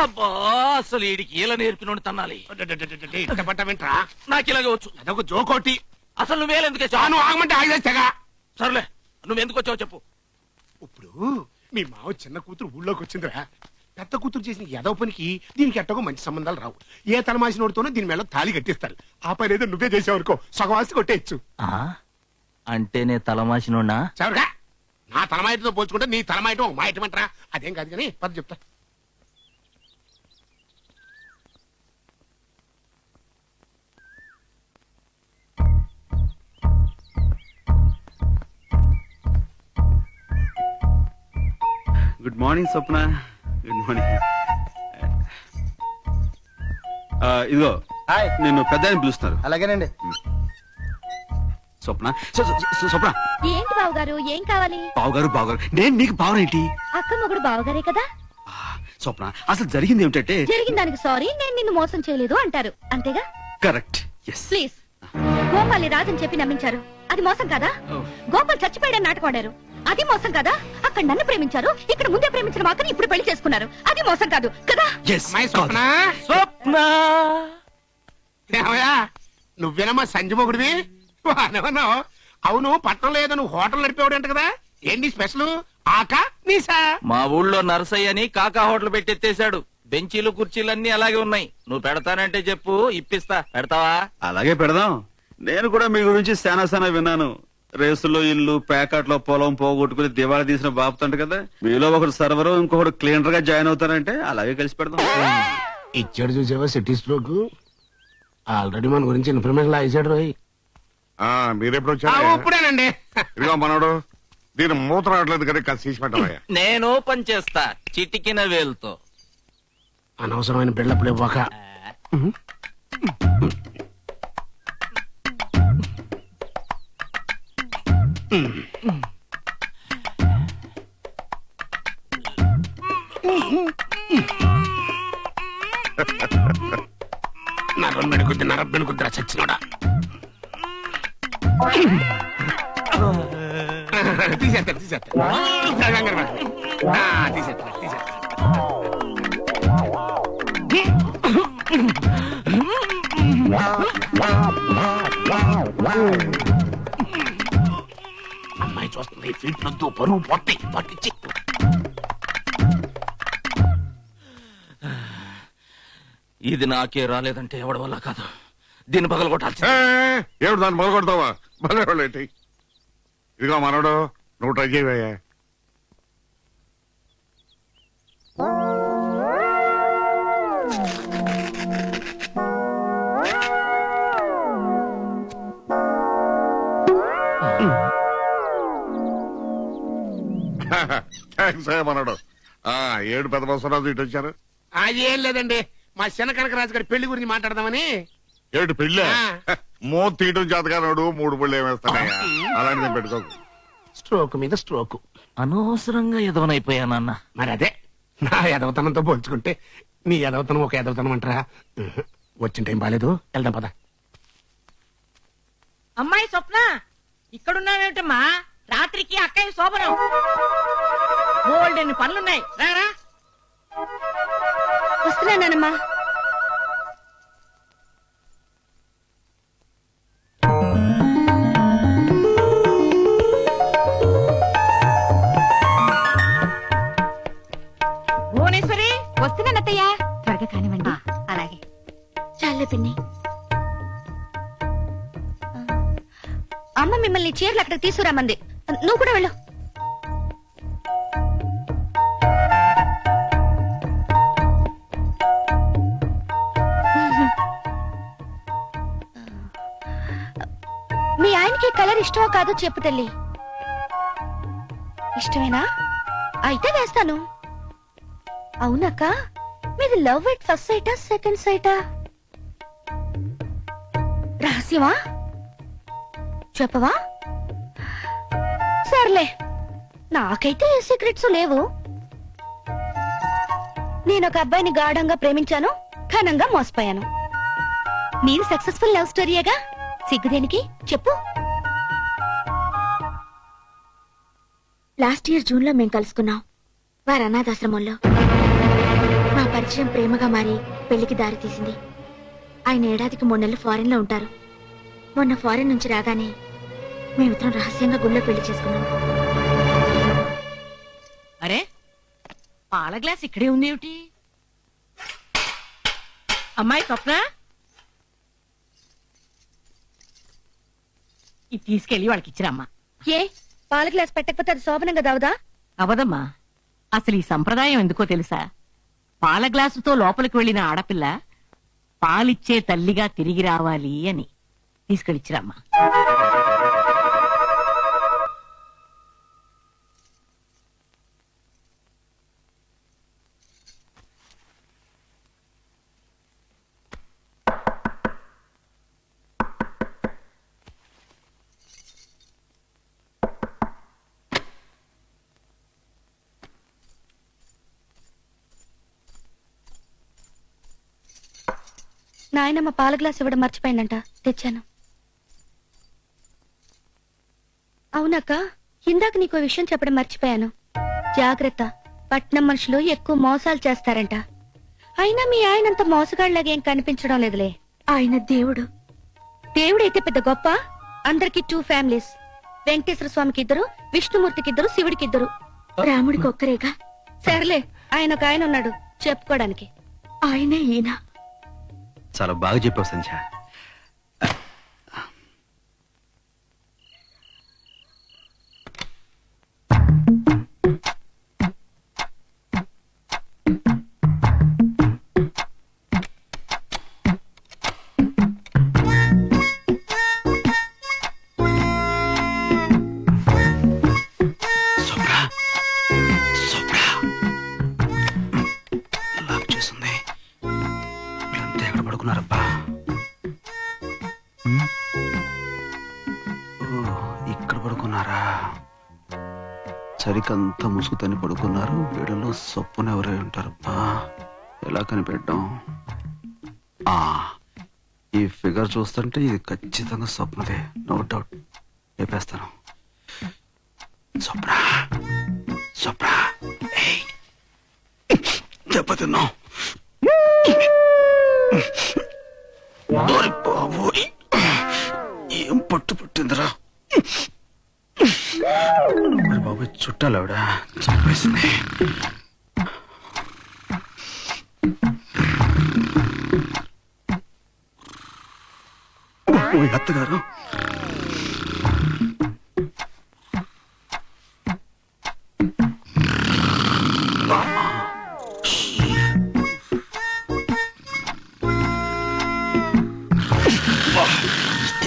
Speaker 3: అబ్బా అసలు ఈడికి ఇలా నేర్పినోడు తన్నాలి.
Speaker 9: ఇష్టపడ్డావేంట్రా?
Speaker 3: నాకు ఇలాగే వచ్చు.
Speaker 9: అదొక జోకోటి.
Speaker 3: అసలు నువ్వు ఎందుకు
Speaker 9: నువ్వు ఆగమంటే ఆగేస్తాగా.
Speaker 3: సర్లే నువ్వు ఎందుకు వచ్చావు చెప్పు.
Speaker 9: ఇప్పుడు మీ మావ చిన్న కూతురు ఊళ్ళోకి వచ్చిందిరా. పెద్ద కూతురు చేసిన ఎదవ పనికి దీనికి ఎట్టగో మంచి సంబంధాలు రావు. ఏ తలమాసినోడితోనో దీని మేళ తాళి కట్టిస్తారు. ఆ పని ఏదో నువ్వే చేసావనుకో సగం ఆస్తి కొట్టేయచ్చు.
Speaker 3: అంటే నే తలమాసినోడా?
Speaker 9: చవరగా నా తలమాయటతో పోల్చుకుంటే నీ తలమాయటం ఒక మాయటమంటరా. అదేం కాదు కానీ పద చెప్తా.
Speaker 7: Good morning Swapna. Good morning. ఇదిగో నిన్ను పెద్ద అని పిలుస్తారు.
Speaker 6: అలాగేనండి.
Speaker 7: స్వప్న స్వప్న.
Speaker 1: ఏంటి బావగారు? ఏం కావాలి?
Speaker 7: బావగారు నేను నీకు బావనేంటి?
Speaker 1: అక్క మొగుడు బావగారే కదా.
Speaker 7: స్వప్న అసలు జరిగింది ఏమిటంటే,
Speaker 1: జరిగిన దానికి సారీ, నేను నిన్ను మోసం చేయలేదు అంటారు అంతేగా?
Speaker 7: కరెక్ట్.
Speaker 1: ప్లీజ్. గోపాల్ని రాజని చెప్పి నమ్మించారు, అది మోసం కదా? గోపాల్ చచ్చిపోయాడని నాటకాడారు, అది మోసం కదా? అక్కడ నన్ను ప్రేమించారు, ఇక్కడ ముందే ప్రేమించిన మాకని ఇప్పుడు పెళ్లి చేసుకున్నారు, అది మోసం కాదు కదా?
Speaker 9: స్వప్న నువ్వేనమ్మా సంజమొగుడివి? అవును, పట్టణంలో ఏదో నువ్వు హోటల్ నడిపేవాడు అంట కదా, ఏంటి స్పెషల్? ఆకా నీసా?
Speaker 3: మా ఊళ్ళో నర్సయ్య అని కాకా హోటల్ పెట్టెత్తేశాడు. బెంచీలు కుర్చీలన్నీ అలాగే ఉన్నాయి. నువ్వు పెడతానంటే చెప్పు, ఇప్పిస్తా. పెడతావా?
Speaker 7: అలాగే పెడదాం. నేను కూడా మీ గురించి శానా విన్నాను. రేసులో ఇల్లు, ప్యాకెట్లో పొలం పోగొట్టుకుని దివాళా తీసిన బాపుతంట కదా. మీలో ఒకరు సర్వర్, ఇంకొకరు క్లీనర్ గా జాయిన్ అవుతారంటే అలాగే కలిసి పెడదాం.
Speaker 9: ఇచ్చాడు చూసావా సిటీ స్ట్రోక్. ఆల్రెడీ మన గురించి ఇన్ఫర్మేషన్ ఇచ్చాడు రోయ్.
Speaker 11: మీరెప్పుడు వచ్చారు?
Speaker 9: ఇప్పుడేనండి.
Speaker 11: ఇదిగో మనోడు, దీని మూత రావట్లేదు కదా, కసీసి పెట్టవయ్యా.
Speaker 3: నేను ఓపెన్ చేస్తా చిటికిన వేలుతో.
Speaker 9: అనవసరమైన బిళ్ళప్పుడు ఇవ్వక. నరబెనుకుద్దిరా చచ్చినోడా. తీసేస్తా అమ్మాయి చూస్తుంది, ఫీట్ నొద్దు, బరువు పోతాయి, పట్టించి.
Speaker 3: ఇది నాకే రాలేదంటే ఎవడి వల్ల కాదు, దీన్ని పగల కొట్టాల్సి.
Speaker 11: ఏమిటి దాన్ని మొదలుకొడతావా? భలేవాళ్ళేంటి. ఇదిగో మనోడు, నువ్వు ట్రై చేయవయ్యా. థ్యాంక్స్ మనోడు. 7 పెద్ద బసవరాజు ఇటు వచ్చారు.
Speaker 9: అది ఏం లేదండి, మా చిన్న కనకరాజు గారి పెళ్లి గురించి మాట్లాడదామని.
Speaker 11: ఏమిటి పెళ్ళి? మూత తీయటం చేతగానోడు 3 పళ్ళు ఏమేస్తానయ్యా, అలాంటిది పెట్టుకోకు.
Speaker 9: స్ట్రోక్ మీద స్ట్రోక్.
Speaker 3: అనవసరంగా ఎదవనైపోయానన్న.
Speaker 9: మరి అదే, నా ఎదవతనంతో పోల్చుకుంటే నీ ఎదవతనం ఒక ఎదవతనం అంటారా? వచ్చిన టైం బాలేదు, వెళ్దాం పద.
Speaker 4: అమ్మాయి స్వప్న, ఇక్కడున్నావేమిటమ్మా? రాత్రికి అక్కయ్య శోభనం. బోల్డెన్ని పనులున్నాయి, రారా.
Speaker 1: వస్తున్నానమ్మా.
Speaker 4: భువనేశ్వరి,
Speaker 1: వస్తున్నానత్తయ్య. త్వరగా కానివ్వండి. అలాగే. చాలే పిన్ని. అమ్మ మిమ్మల్ని చీరలు అక్కడ తీసుకురామంది, నువ్వు కూడా వెళ్ళు. మీ ఆయనకి కలర్ ఇష్టమో కాదో చెప్పు తల్లి. ఇష్టమేనా? అయితే వేస్తాను. అవునక్క, మీది లవ్ ఎట్ ఫస్ట్ సైటా సెకండ్ సైటా? రహస్యమా? చెప్పవా? సర్లే, నాకైతే ఏ సీక్రెట్స్ లేవు. నేను ఒక అబ్బాయిని గాఢంగా ప్రేమించాను, ఘనంగా మోసపోయాను. నేను సక్సెస్ఫుల్ లవ్ స్టోరీయేగా, సిగ్గుదేనికి చెప్పు.
Speaker 12: లాస్ట్ ఇయర్ జూన్ లో మేం కలుసుకున్నాం, వారి అనాథాశ్రమంలో. మా పరిచయం ప్రేమగా మారి పెళ్లికి దారి తీసింది. ఆయన ఏడాదికి 3 నెలలు ఫారెన్ లో ఉంటారు. మొన్న ఫారెన్ నుంచి రాగానే మేమిద్దరం రహస్యంగా గుళ్ళో పెళ్లి చేసుకున్నాం.
Speaker 4: అరే, పాల గ్లాస్ ఇక్కడే ఉంది ఏమిటి? అమ్మాయి స్వప్న, ఇది తీసుకెళ్లి వాళ్ళకి ఇచ్చిరమ్మా.
Speaker 1: ఏ పాల గ్లాస్ పెట్టకపోతే అది శోభనంగా దావుదా?
Speaker 4: అవదమ్మా, అసలు ఈ సంప్రదాయం ఎందుకో తెలుసా? పాల గ్లాసుతో లోపలికి వెళ్లిన ఆడపిల్ల పాలిచ్చే తల్లిగా తిరిగి రావాలి అని. తీసుకెళ్ళిచ్చిరమ్మా.
Speaker 1: నాయనమ్మ పాల గ్లాస్ ఇవ్వడం మర్చిపోయిందంట, తెచ్చాను. అవునక్క, ఇందాక నీకు విషయం చెప్పడం మర్చిపోయాను. జాగ్రత్త, పట్నం మనుషులు ఎక్కువ మోసాలు చేస్తారంట. అయినా మీ ఆయనంత మోసగాళ్ళలాగేం కనిపించడం లేదులే.
Speaker 12: ఆయన దేవుడు.
Speaker 1: దేవుడైతే పెద్ద గొప్ప. అందరికి 2 ఫ్యామిలీస్. వెంకటేశ్వర స్వామికి 2, విష్ణుమూర్తికి 2, శివుడికి 2.
Speaker 12: రాముడికి ఒక్కరేగా.
Speaker 1: సర్లే, ఆయన ఒక ఆయన ఉన్నాడు చెప్పుకోవడానికి.
Speaker 12: ఆయనే ఈయన.
Speaker 2: చాలా బాగా చెప్పావు సంధ్య.
Speaker 7: సరికంతా ముసుగుతని పడుకున్నారు. వీడలో సొప్పున ఎవరై ఉంటారు. ఎలా కనిపెట్టాం? ఈ ఫిగర్ చూస్తుంటే ఇది ఖచ్చితంగా స్వప్నదే, నో డౌట్. లేపేస్తాను. స్వప్న, స్వప్న, దెబ్బతిన్నావు. బాబోయ్, ఏం పట్టు పట్టిందిరా. మరి బాబు చుట్టాలవిడ చంపేసింది. అత్తగారు,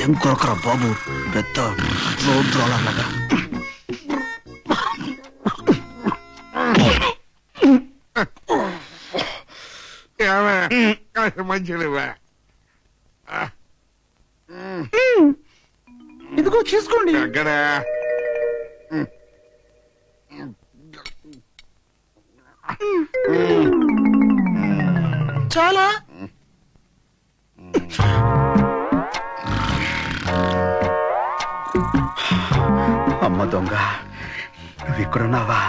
Speaker 7: ఏం కొరకరా బాబు, పెద్ద రోడ్ రోలర్ లాగా.
Speaker 11: మంచిగా
Speaker 9: ఇదిగో తీసుకోండి.
Speaker 11: ఎక్కడ
Speaker 9: చాలా
Speaker 7: అమ్మ దొంగ, నువ్వు ఇక్కడున్నావా?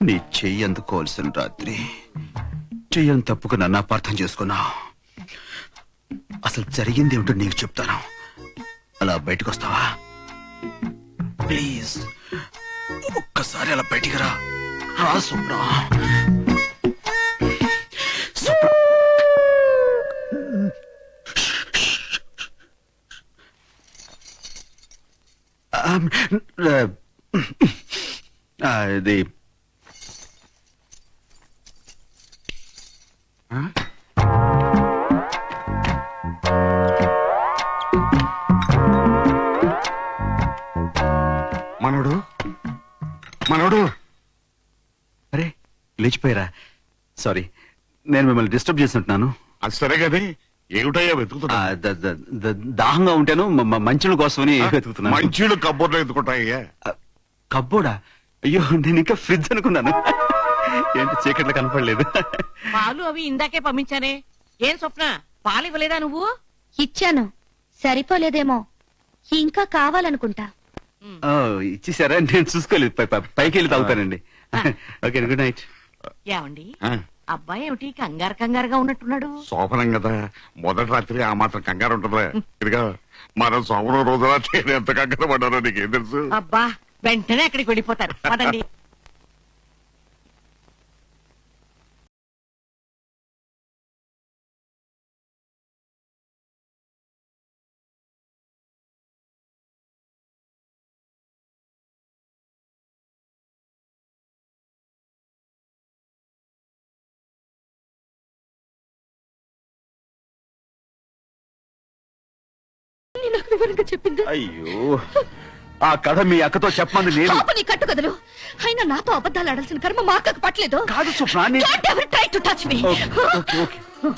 Speaker 7: నీ చెయ్యి అందుకోవాల్సిన రాత్రి చెయ్యని తప్పుకు నన్ను అపార్థం చేసుకున్నావు. అసలు జరిగింది ఏమిటో నీకు చెప్తాను. అలా బయటకు వస్తావా ప్లీజ్? ఒక్కసారి అలా బయటికి రా. రా స్వప్న. ఇది
Speaker 11: మనోడు, మనోడు.
Speaker 7: అరే లేచిపోయారా? సారీ, నేను మిమ్మల్ని డిస్టర్బ్ చేస్తుంటున్నాను.
Speaker 11: అది సరే కదే, ఏమిటయ్యా వెతుకుతున్నా?
Speaker 7: దాహంగా ఉంటాను, మంచుల కోసమని వెతుకుతున్నాను.
Speaker 11: మంచీలు కబ్బోర్లో ఎత్తుకుంటాయ్యా.
Speaker 7: కబ్బోడా? అయ్యో, నేను ఇంకా ఫ్రిడ్జ్ అనుకున్నాను. ఏంటి చీకట్లో కనపడలేదు.
Speaker 4: పాలు అవి ఇందాకే పంపించానే. ఏం స్వప్న, పాలు ఇవ్వలేదా నువ్వు?
Speaker 1: ఇచ్చాను, సరిపోలేదేమో, ఇంకా కావాలనుకుంటా.
Speaker 7: ఇచ్చేసారా? నేను చూసుకోలేదు. పైకి వెళ్ళి తాగుతానండి. Okay, good night.
Speaker 4: ఏమండి, అబ్బాయి ఏమిటి కంగారు కంగారుగా ఉన్నట్టున్నాడు?
Speaker 11: శోభనం కదా, మొదటి రాత్రి ఆ మాత్రం కంగారు ఉంటుందా? ఇదిగా మనం శోభనం రోజు రాత్రి ఎంత కంగారు పడ్డారో నీకేం తెలుసు?
Speaker 4: అబ్బా, వెంటనే అక్కడికి వెళ్ళిపోతారు. పదండి.
Speaker 1: నాకు వివరంగా చెప్పింది.
Speaker 7: అయ్యో, ఆ కథ మీ అక్కతో చెప్పమంది నేను.
Speaker 1: నీ కట్టు కదలు. అయినా నాతో అబద్ధాలు ఆడాల్సిన కర్మ మా అక్కకు పట్టలేదు.
Speaker 7: కాదు స్వప్న,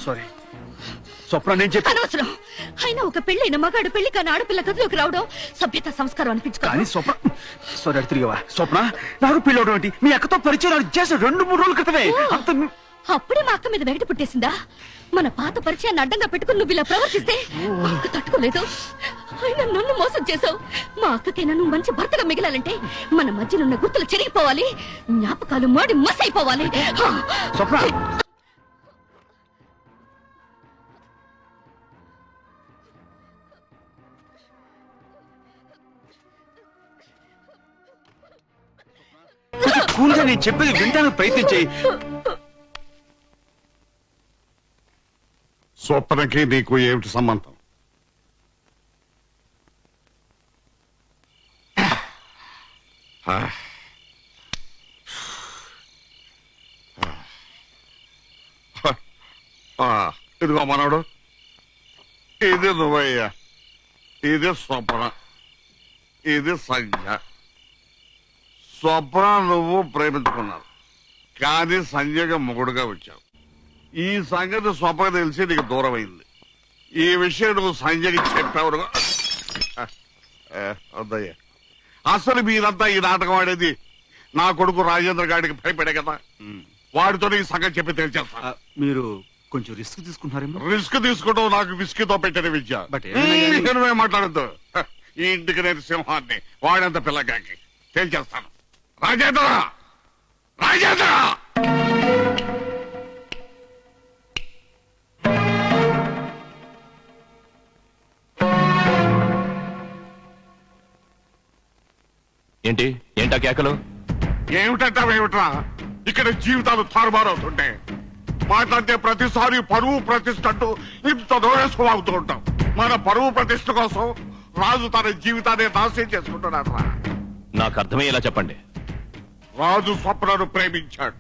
Speaker 7: సారీ స్వప్న, నేను చెప్పి
Speaker 1: అనవసరం. అయినా ఒక పెళ్ళైన మగాడు పెళ్లి కాని ఆడపిల్ల గదిలోకి రావడం సభ్యత సంస్కారం అనిపించుకో.
Speaker 7: కానీ స్వప్న, సారీ అడి తిరిగావా? స్వప్న, నాకు పెళ్ళవడం ఏంటి? మీ అక్కతో పరిచయం చేసిన 2-3 రోజుల క్రితమే.
Speaker 1: అప్పుడే మా అక్క మీద వెగటి పుట్టేసిందా? మన పాత పరిచయాన్ని అడ్డంగా పెట్టుకుని నువ్వు ఇలా ప్రవర్తిస్తే మా అక్క తట్టుకోలేదు. అయినా నన్ను మోసం చేసావు. మా అక్కకైనా నువ్వు మంచి భర్తగా మిగిలాలంటే మన మధ్యనున్న గుర్తులు చెరిగిపోవాలి, జ్ఞాపకాలు మాడి మసైపోవాలి.
Speaker 7: స్వప్న, కూల్గా నేను చెప్పేది వినడానికి ప్రయత్నం చేయి.
Speaker 11: స్వప్నకి నీకు ఏమిటి సంబంధం? ఇదిగో మనోడు, ఇది నువ్వయ్యా, ఇది స్వప్న, ఇది సంధ్య. స్వప్న నువ్వు ప్రేమించుకున్నారు, కానీ సంధ్యగా మొగుడుగా వచ్చావు. ఈ సంగతి స్వప్న తెలిసి నీకు దూరం అయింది. ఈ విషయం నువ్వు సంజయ్కి చెప్పావు. వద్దయ్యా, అసలు మీరంతా ఈ నాటకం ఆడేది నా కొడుకు రాజేంద్ర గారికి భయపడే కదా. వాడితో ఈ సంగతి చెప్పి తెలిచేస్తా.
Speaker 7: మీరు కొంచెం రిస్క్ తీసుకుంటున్నారేమో.
Speaker 11: రిస్క్ తీసుకోవడం నాకు విస్కీతో పెట్టిన విద్య.
Speaker 7: బట్
Speaker 11: నువ్వే మాట్లాడద్దు. ఈ ఇంటికి నేను సింహాన్ని, వాడంత పిల్లగాకి తేల్చేస్తాను. రాజేంద్ర, రాజేంద్ర!
Speaker 3: ఏంటి ఏంటా కేకలు?
Speaker 11: ఏమిటంటావేమిట్రా? ఇక్కడ జీవితాలు తారుమారవుతుంటే మాట్లాడితే ప్రతిసారి పరువు ప్రతిష్ట అంటూ ఇంత దూరేసుకు అవుతూ ఉంటాం. మన పరువు ప్రతిష్ట కోసం రాజు తన జీవితాన్ని నాశనం చేసుకుంటున్నాడు.
Speaker 3: నాకు అర్థమయ్యేలా చెప్పండి.
Speaker 11: రాజు స్వప్నను ప్రేమించాడు.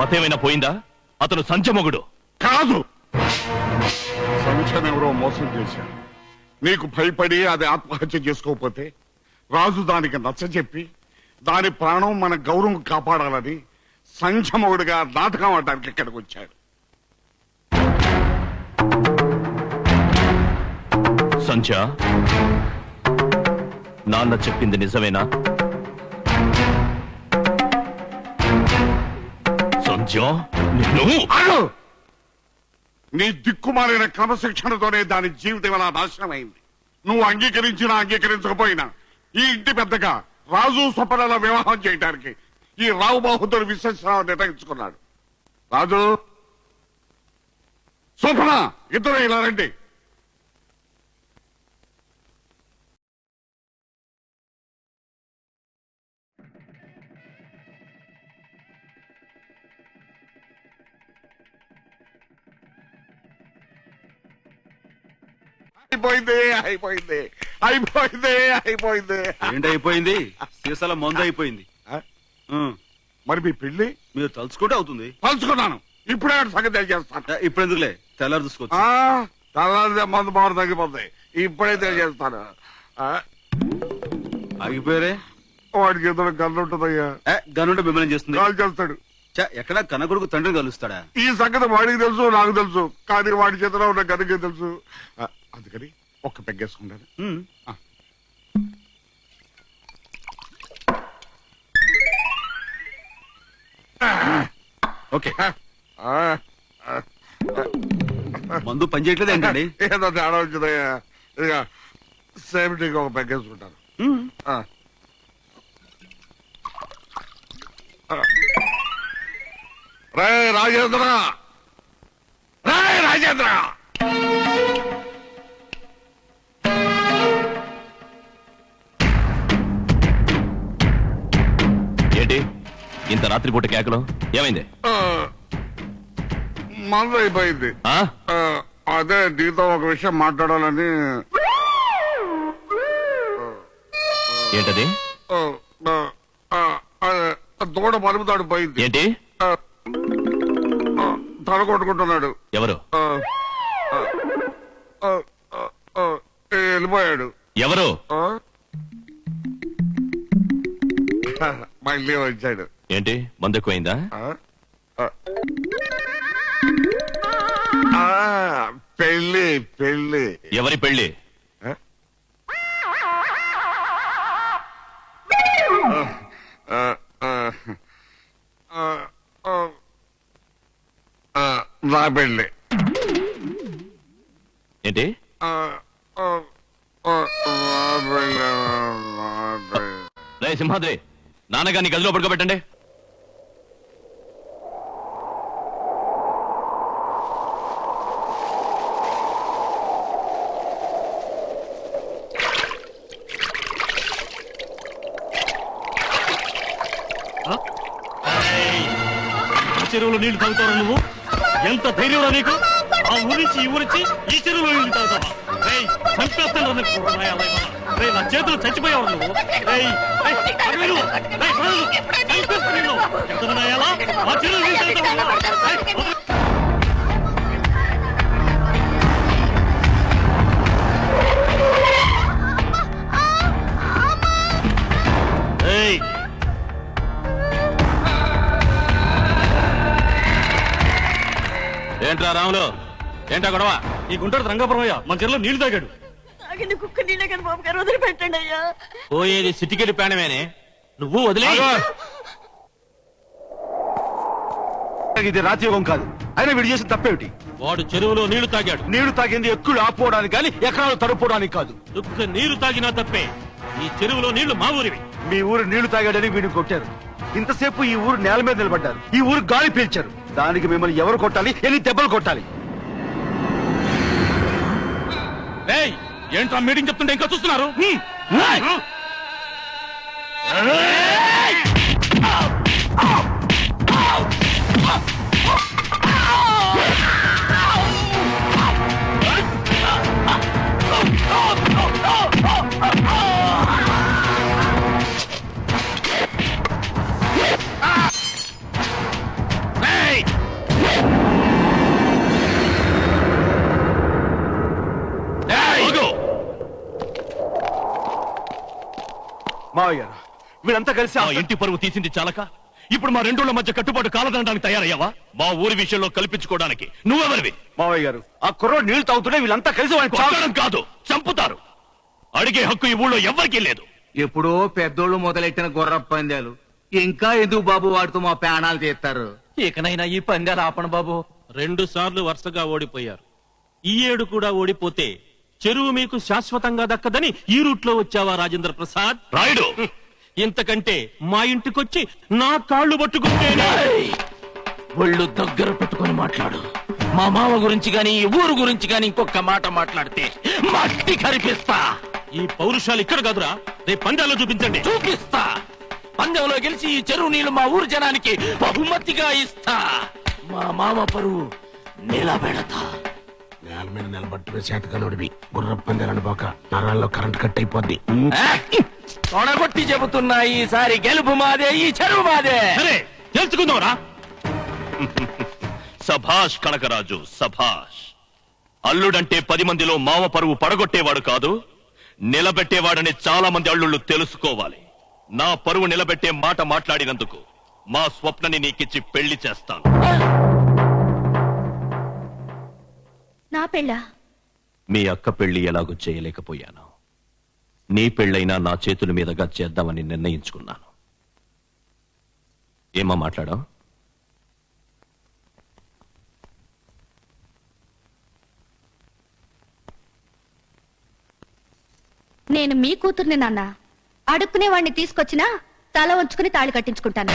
Speaker 3: మతేమైనా పోయిందా? అతను సంచమొగుడు
Speaker 11: కాదు. సంఖ్యనెవరో మోసం చేశాడు. నీకు భయపడి అది ఆత్మహత్య చేసుకోకపోతే రాజు దానికి నచ్చజెప్పి దాని ప్రాణం మన గౌరవం కాపాడాలని సంఖ్యమొగుడుగా నాటకం ఆడడానికి ఇక్కడికి వచ్చాడు.
Speaker 3: సంచ, నాన్న చెప్పింది నిజమేనా? సంచ,
Speaker 11: అడు! నీ దిక్కుమాలిన క్రమశిక్షణతోనే దాని జీవితం ఎలా నాశనమైంది. నువ్వు అంగీకరించినా అంగీకరించకపోయినా ఈ ఇంటి పెద్దగా రాజు స్వప్నల వివాహం చేయడానికి ఈ రావు బహదూర్ విశ్వేశ్వరరావు నిర్ణయించుకున్నాడు. రాజు, స్వప్న, ఇద్దరు ఇలా రండి. అయిపోయింది, అయిపోయింది, అయిపోయింది, అయిపోయింది.
Speaker 7: ఏంటి అయిపోయింది? సీసాల మందు అయిపోయింది.
Speaker 11: మరి మీ పెళ్లి
Speaker 7: మీరు తలుచుకుంటే అవుతుంది.
Speaker 11: తలుచుకున్నాను. ఇప్పుడే సంగతి తెలియజేస్తాను.
Speaker 7: ఇప్పుడు ఎందుకులే, తెల్లారు చూసుకోవచ్చు.
Speaker 11: తెల్లారితే మందు బాగా తగ్గిపోతుంది. ఇప్పుడే తెలియజేస్తాను.
Speaker 7: ఆగిపోయారే?
Speaker 11: వాడికి ఏదో గన్ను ఉంటుందయ్యా.
Speaker 7: గన్నుంటే మిమ్మల్ని చేస్తుంది.
Speaker 11: కాల్ చేస్తాడు.
Speaker 7: ఎక్కడ కనకొడుకు తండ్రిని కలుస్తాడా?
Speaker 11: ఈ సంగతి వాడికి తెలుసు, నాకు తెలుసు. కానీ వాడి చేతిలో ఉన్న గనుకే తెలుసు. అందుకని ఒక్క పెగ్గేసుకుంటాను.
Speaker 7: ఓకే. మందు పని చేయట్లేదు ఏంటండి?
Speaker 11: ఏదో తేడా వచ్చిందయ్యా. ఇక సేఫ్టీగా ఒక పెగ్గేసుకుంటాను. రే రాజేంద్ర, రే రాజేంద్ర!
Speaker 3: ఏంటి ఇంత రాత్రిపూట కేకలు? ఏమైంది?
Speaker 11: మందు అయిపోయింది. అదే నీతో ఒక విషయం మాట్లాడాలని.
Speaker 3: ఏంటది?
Speaker 11: దూడ పలుపుతాడు పోయింది.
Speaker 3: ఏంటి?
Speaker 11: తల కొట్టుకుంటున్నాడు.
Speaker 3: ఎవరు?
Speaker 11: వెళ్ళిపోయాడు.
Speaker 3: ఎవరు?
Speaker 11: మళ్ళీ వచ్చాడు.
Speaker 3: ఏంటి మందు ఎక్కువైందా?
Speaker 11: పెళ్లి పెళ్లి.
Speaker 3: ఎవరి పెళ్లి?
Speaker 11: నా పెళ్లి.
Speaker 3: ఏంటి? రే సింహాద్రి, నాన్నగారిని గదిలో పడుకోబెట్టండి.
Speaker 9: చెరువులో నీళ్లు తాగుతావు నువ్వు? ఎంత ధైర్యంలో నీకు? ఆ ఊరించి ఈ ఊరించి ఈ చెరువులో నీళ్లు తాగుతావా? చంపేస్తాను. నా చేతులు చచ్చిపోయావు నువ్వు. ఆ చెరువు నీళ్లు తాగుతావా?
Speaker 3: ఏంట్రా రాములు, ఏంటా గొడవ? ఈ గుంటూరు రంగాపురమయ్య మన చెరువులో నీళ్లు తాగాడు.
Speaker 10: తాగింది కుక్క నీళ్ళే కదా బాబు గారు, వదిలిపెట్టండి అయ్యా.
Speaker 3: పోయేది సిటికెళ్ళి ప్రాణమేనే, నువ్వు వదిలే.
Speaker 7: ఇది రాజయోగం కాదు. అయినా వీడు చేసిన తప్పేమిటి?
Speaker 3: వాడు చెరువులో నీళ్లు తాగాడు.
Speaker 7: నీళ్లు తాగింది ఎక్కులు ఆపుకోవడానికి కానీ ఎకరాలు తడుపుకోవడానికి కాదు.
Speaker 3: దుఃఖ నీరు తాగినా తప్పే. ఈ చెరువులో నీళ్లు మా ఊరివి.
Speaker 7: మీ ఊరు నీళ్లు తాగాడని వీడిని కొట్టారు. ఇంతసేపు ఈ ఊరు నేల మీద నిలబడ్డారు. ఈ ఊరు గాలి పీల్చారు. దానికి మిమ్మల్ని ఎవరు కొట్టాలి? ఎన్ని దెబ్బలు కొట్టాలి?
Speaker 3: ఏంట్రా మీటింగ్ చెప్తుంటే ఇంకా చూస్తున్నారు?
Speaker 7: మావయ్య వీళ్ళంతా కలిసి
Speaker 3: ఆ ఇంటి పరువు తీసింది చాలక ఇప్పుడు మా రెండోళ్ల మధ్య కట్టుబాటు కాలదనడానికి తయారయ్యావా? మా ఊరి విషయంలో కల్పించుకోవడానికి నువ్వెవరివి?
Speaker 7: మావయ్య గారు, ఆ కుర్రోడు నీళ్లు తాగుతుంటే వీళ్ళంతా కలిసి
Speaker 3: కొట్టడం కాదు, చంపుతారు. అడిగే హక్కు ఈ ఊళ్ళో ఎవ్వరికీ లేదు.
Speaker 13: ఎప్పుడో పెద్దోళ్ళు మొదలెట్టిన గుర్ర పందాలు ఇంకా ఎందుకు బాబు వాడుతూ మా ప్రాణాలు తీస్తారు?
Speaker 3: ఇకనైనా ఈ పందాలు ఆపణ బాబు. 2 సార్లు వరుసగా ఓడిపోయారు. ఈ ఏడు కూడా ఓడిపోతే చెరువు మీకు శాశ్వతంగా దక్కదని ఈ రూట్లో వచ్చావా రాజేంద్ర ప్రసాద్? రాయుడు, ఇంతకంటే మా ఇంటికొచ్చి నా కాళ్ళు పట్టుకుంటేనే.
Speaker 14: ఒళ్ళు దగ్గర పెట్టుకుని మాట్లాడు. మా మామ గురించి గాని ఈ ఊరు గురించి గాని ఇంకొక మాట మాట్లాడితే మట్టి కరిపిస్తా.
Speaker 3: ఈ పౌరుషాలు ఇక్కడ కాదురా, రేపు పందాల్లో చూపించండి.
Speaker 14: చూపిస్తా. పందెంలో గెలిచి ఈ చెరువు నీళ్లు మా ఊరు జనానికి బహుమతిగా ఇస్తా. మా మామ పరువు నిలబెడతా.
Speaker 15: నేల మీద నిలబట్టి చేతకనుడివి గుర్ర పందాలని పోక నరాల్లో కరెంట్ కట్ అయిపోద్ది.
Speaker 14: తొడగొట్టి చెబుతున్నా, ఈసారి గెలుపు మాదే, ఈ చెరువు మాదే.
Speaker 3: సరే తెలుసుకుందాంరా. సభాష్ కనకరాజు, సభాష్. అల్లుడంటే 10 మందిలో మామ పరువు పడగొట్టేవాడు కాదు, నిలబెట్టేవాడని చాలా మంది అల్లుళ్ళు తెలుసుకోవాలి. నా పరువు నిలబెట్టే మాట మాట్లాడినందుకు మా స్వప్నని నీకిచ్చి పెళ్లి చేస్తాను.
Speaker 1: నా పెళ్ళా?
Speaker 3: మీ అక్క పెళ్లి ఎలాగో చేయలేకపోయాను. నీ పెళ్ళైనా నా చేతుల మీదుగా చేద్దామని నిర్ణయించుకున్నాను. ఏమా మాట్లాడా?
Speaker 1: నేను మీ కూతుర్ని నాన్న. అడుక్కునే వాడిని తీసుకొచ్చినా తల వంచుకుని తాళి కట్టించుకుంటాను.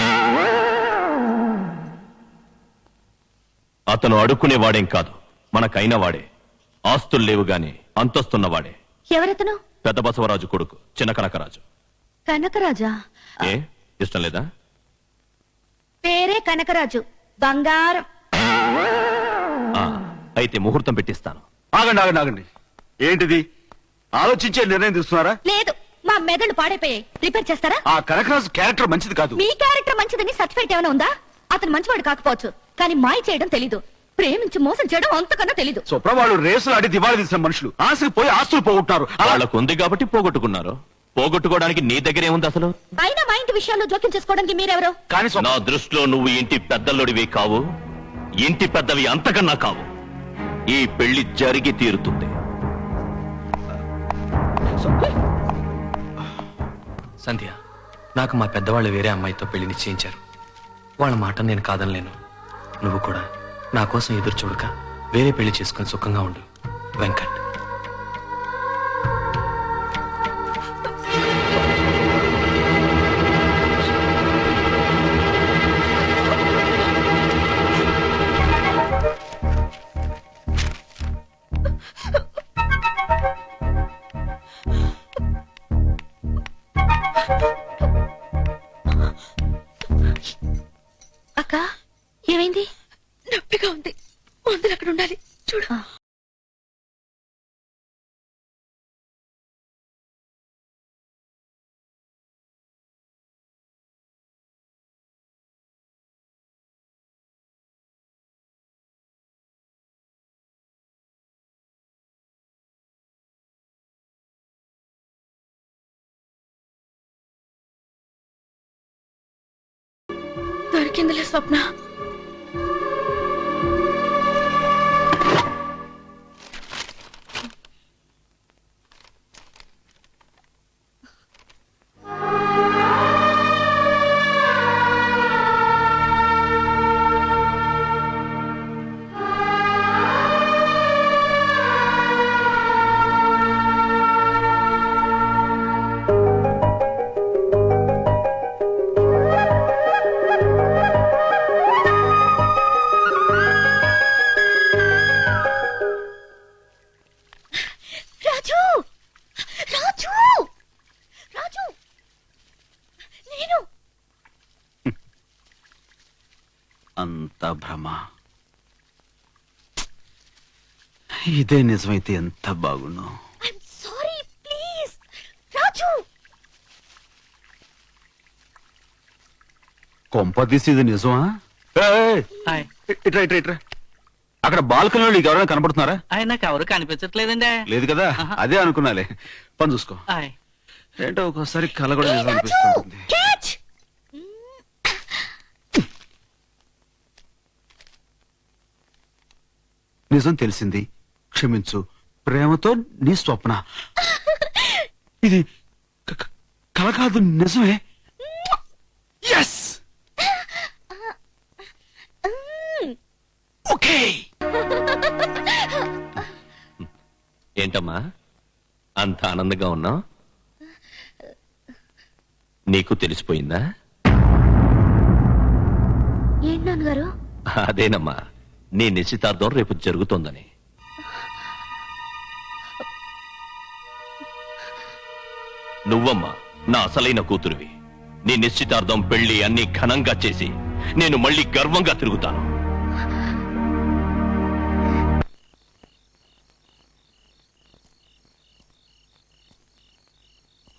Speaker 3: అతను అడుక్కునేవాడేం కాదు, మనకైన వాడే. ఆస్తులు లేవు గాని అంతస్తున్నవాడే.
Speaker 1: ఎవరతను?
Speaker 3: పెద్ద బసవరాజు కొడుకు, చిన్న కనకరాజు.
Speaker 1: కనకరాజా?
Speaker 3: ఏ ఇష్టం లేదా?
Speaker 1: పేరే కనకరాజు, బంగారం.
Speaker 3: అయితే ముహూర్తం పెట్టిస్తాను.
Speaker 7: ఆగండి ఆగండి ఆగండి. ఏంటిది? ఆలోచించే నిర్ణయం తీసుకున్నారా?
Speaker 1: లేదు, మా మెదడు పాడైపోయాయి. రిపేర్ చేస్తారా?
Speaker 7: ఆ కనకరాజు క్యారెక్టర్ మంచిది కాదు.
Speaker 1: మీ క్యారెక్టర్ మంచిదని సర్టిఫికేట్ ఏమైనా ఉందా? అతను మంచివాడు కాకపోవచ్చు, కానీ మాయ చేయడం తెలీదు, ప్రేమించి మోసం చేయడం అంతకన్నా తెలీదు.
Speaker 7: సుప్ర వాళ్ళు రేసులు ఆడి దివాళి తీసిన మనుషులు. ఆశకు పోయి ఆస్తులు పోగొట్టారు.
Speaker 3: వాళ్ళకు ఉంది కాబట్టి పోగొట్టుకున్నారు. పోగొట్టుకోవడానికి నీ దగ్గర ఏముంది అసలు?
Speaker 1: అయినా మా ఇంటి విషయాల్లో జోక్యం చేసుకోవడానికి మీరెవరు?
Speaker 3: నా దృష్టిలో నువ్వు ఇంటి పెద్దల్లుడివి కావు, ఇంటి పెద్దవి అంతకన్నా కావు. ఈ పెళ్లి జరిగి తీరుతుంది.
Speaker 16: సంధ్య, నాకు మా పెద్దవాళ్ళు వేరే అమ్మాయితో పెళ్లి నిశ్చయించారు. వాళ్ళ మాట నేను కాదనలేను. నువ్వు కూడా నా కోసం ఎదురు చూడక వేరే పెళ్లి చేసుకుని సుఖంగా ఉండు. వెంకట్.
Speaker 1: అక్క, ఏమైంది? నొప్పిగా ఉంది, మందులు అక్కడ ఉండాలి, చూడు. దొరికిందిలే స్వప్న.
Speaker 7: అంత భ్రమ. ఇదే నిజమైతే ఎంత బాగుండు.
Speaker 12: సారీ ప్లీజ్ రాజు.
Speaker 7: కొంపదీసి ఇది నిజమా? ఇట్రా ఇట్రా ఇట్రా. అక్కడ బాల్కనీ వాళ్ళు ఎవరైనా కనబడుతున్నారా?
Speaker 6: నాకు ఎవరు కనిపించట్లేదండి.
Speaker 7: లేదు కదా, అదే అనుకున్నాలే. పని చూసుకో. ఏంటో ఒక్కోసారి కళ కూడా నిజం అనిపిస్తుంది. నిజం తెలిసింది, క్షమించు. ప్రేమతో నీ స్వప్న. ఇది కళ కాదు, నిజమే. ఎస్. ఓకే.
Speaker 14: ఏంటమ్మా అంత ఆనందంగా ఉన్నావు? నీకు తెలిసిపోయిందా?
Speaker 12: ఏంటి నాన్నగారు?
Speaker 14: అదేనమ్మా, నీ నిశ్చితార్థం రేపు జరుగుతోందని. నువ్వమ్మా నా అసలైన కూతురువి. నీ నిశ్చితార్థం, పెళ్లి అన్ని ఘనంగా చేసి నేను మళ్ళీ గర్వంగా తిరుగుతాను.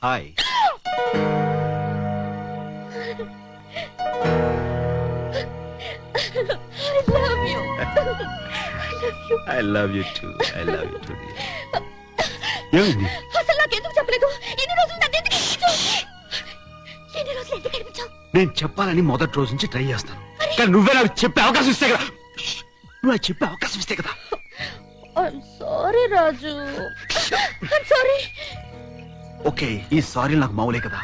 Speaker 7: Hi. I love you two. I love you two. ఏమైంది?
Speaker 12: అసలు నాకెందుకు చెప్పలేదు? ఎన్ని రోజులు నన్ను ఎందుకు ఏడిపించావు?
Speaker 7: నేను చెప్పాలని మొదటి రోజు నుంచి ట్రై చేస్తాను, కానీ నువ్వే నాకు చెప్పే అవకాశం ఇస్తే కదా. నువ్వు చెప్పే అవకాశం ఇస్తే కదా.
Speaker 12: సారీ రాజు. సారీ.
Speaker 7: ఓకే, ఈ సారీ నాకు మామూలే కదా.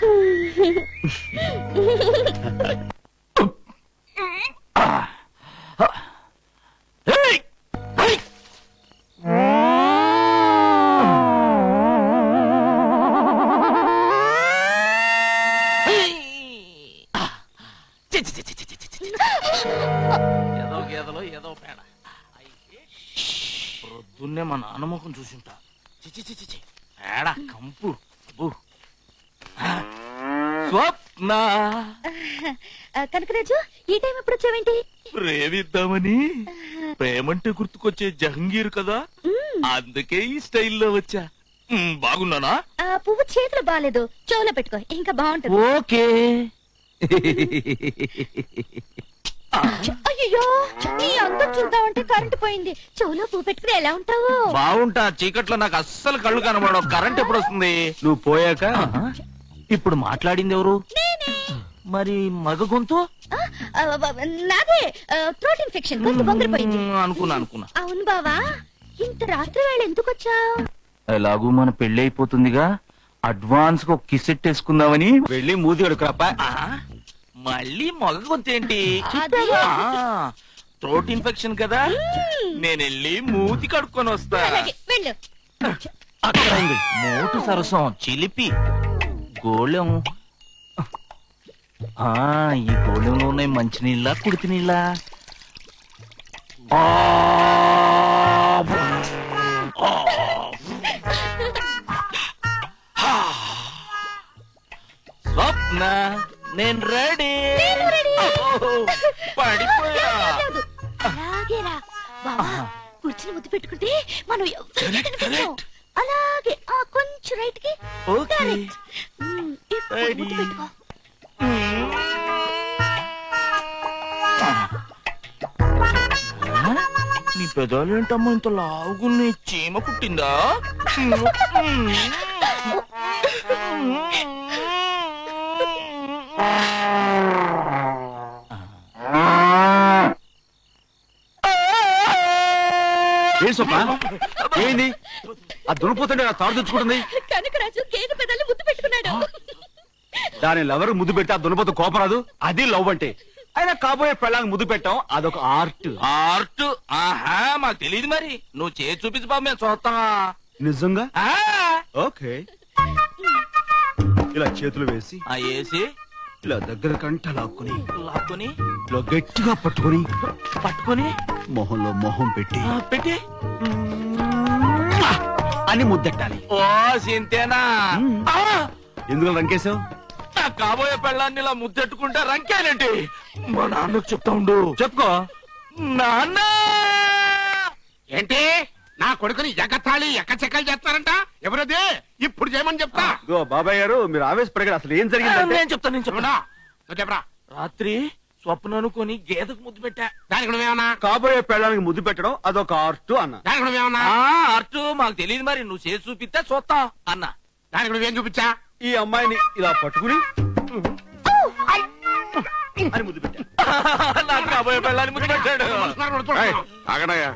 Speaker 13: ఏదో గేదలో ఏదో పేడ. పొద్దున్నే మా నాన్న ముఖం చూసింటా. చిచి పేడ కంపు. స్వప్న.
Speaker 12: కనకరాజు, ఈ టైం ఎప్పుడు వచ్చావేంటి?
Speaker 13: ప్రేమిద్దామని. ప్రేమంటే గుర్తుకొచ్చే జహంగీర్ కదా, అందుకే ఈ స్టైల్లో వచ్చా. బాగున్నానా?
Speaker 12: పువ్వు చేతులు బాగాలేదు, చెవులో పెట్టుకో, ఇంకా బాగుంటుంది.
Speaker 13: ఓకే.
Speaker 12: అయ్యో, నీ అందం చూద్దామంటే కరెంట్ పోయింది. చెవులో పువ్వు పెట్టుకుని ఎలా ఉంటావు?
Speaker 13: బాగుంటా. చీకట్లో నాకు అస్సలు కళ్ళు కనబడవు. కరెంట్ ఎప్పుడు వస్తుంది?
Speaker 7: నువ్వు పోయాక.
Speaker 13: ఇప్పుడు మాట్లాడింది ఎవరు? మరి మగ గొంతు?
Speaker 12: నాదే. థ్రోట్ ఇన్ఫెక్షన్, గొంతు బొంగిపోయింది.
Speaker 13: అనుకున్నా.
Speaker 12: అవును బావా, ఇంత రాత్రి వేళ ఎందుకు వచ్చావు?
Speaker 13: ఎలాగూ మన పెళ్లి అయిపోతుందిగా, అడ్వాన్స్ గా కిసెట్ వేసుకుందామని
Speaker 7: వెళ్ళి మూది కడుకురాప.
Speaker 13: మళ్ళీ మగ గొంతు ఏంటి? థ్రోట్ ఇన్ఫెక్షన్ కదా, నేను వెళ్ళి మూతి కడుక్కొని వస్తా.
Speaker 12: వెళ్ళు.
Speaker 13: అక్కడ ఉంది మోటు సరసం, చిలిపి గోళం. ఈ గోళంలో ఉన్నాయి మంచినీళ్ళ, కుడితి నీళ్ళ? స్వప్న, నేను రెడీ. పడిపోయా.
Speaker 12: అలాగేరా బావా, కూర్చుని ముద్దు పెట్టుకుంటే మనం ఎవరికి కనిపించాం. అలాగే కొంచెం రైట్ కి. ముద్దు పెట్టుకో.
Speaker 13: నీ పెదాలు ఏంటమ్మా ఇంత లావుగున్నాయి? చీమ కుట్టిందా?
Speaker 7: ఏ స్వప్న, ఏంది? ఆ దున్నపోతుంటే నా తాడు తెచ్చుకుంటుంది.
Speaker 12: కనకరాజు గేదె పెదాలు ముద్దు పెట్టుకున్నాడు.
Speaker 7: దాని లవర్ ముద్దు పెట్టి ఆ దున్నపోతు కోపరాదు. అది లవ్ అంటే. అయినా కాబోయే పెళ్ళానికి ముద్దు పెట్టాం, అదొక ఆర్ట్.
Speaker 13: ఆర్ట్? ఆహా, మాకు తెలియదు. మరి నువ్వు చేసి చూపించు బాబు, మేము చూస్తాం.
Speaker 7: నిజంగా? ఓకే. ఇలా చేతులు వేసి ఇలా దగ్గర కంట లాక్కుని ఇలా గట్టిగా పట్టుకొని మొహంలో మొహం పెట్టి అని ముద్దెట్టాలి.
Speaker 13: ఓ సింతేనా?
Speaker 7: ఎందుకు రంకేశావు?
Speaker 13: కాబోయే పెళ్ళాన్ని ఇలా ముద్దెట్టుకుంటే రంకేనండి.
Speaker 15: మా నాన్నకు చెప్తా ఉండు.
Speaker 7: చెప్పుకో.
Speaker 15: నాన్న ఏంటి నా కొడుకుని ఎగతాళి ఎక్కచెక్కలు చేస్తారంట? ఎవరది? ఇప్పుడు చేయమని చెప్తా.
Speaker 7: ఇదిగో బాబాయ్ గారు మీరు ఆవేశపడగారు. అసలు ఏం జరిగింది?
Speaker 14: నేను చెప్తాను
Speaker 15: నువ్వు చెప్పరా.
Speaker 14: రాత్రి స్వప్న అనుకొని గేదెకు ముద్దు పెట్టా.
Speaker 15: దానికి నువ్వేమన్నా?
Speaker 7: కాబోయే పెళ్ళానికి ముద్దు పెట్టడం అదొక ఆర్ట్ అన్న.
Speaker 15: దానికి నువ్వేమన్నా?
Speaker 14: అర్టు మాకు తెలియదు మరి, నువ్వు చేసి చూపిస్తే చూస్తాం అన్న.
Speaker 15: దానికి నువ్వేం చూపించా?
Speaker 7: ఈ అమ్మాయిని ఇలా పట్టుకుని అని ముద్దు పెట్టా.
Speaker 14: నాకు కాబోయే పెళ్ళాన్ని ముద్దు పెట్టాడు.
Speaker 11: ఆగడాయా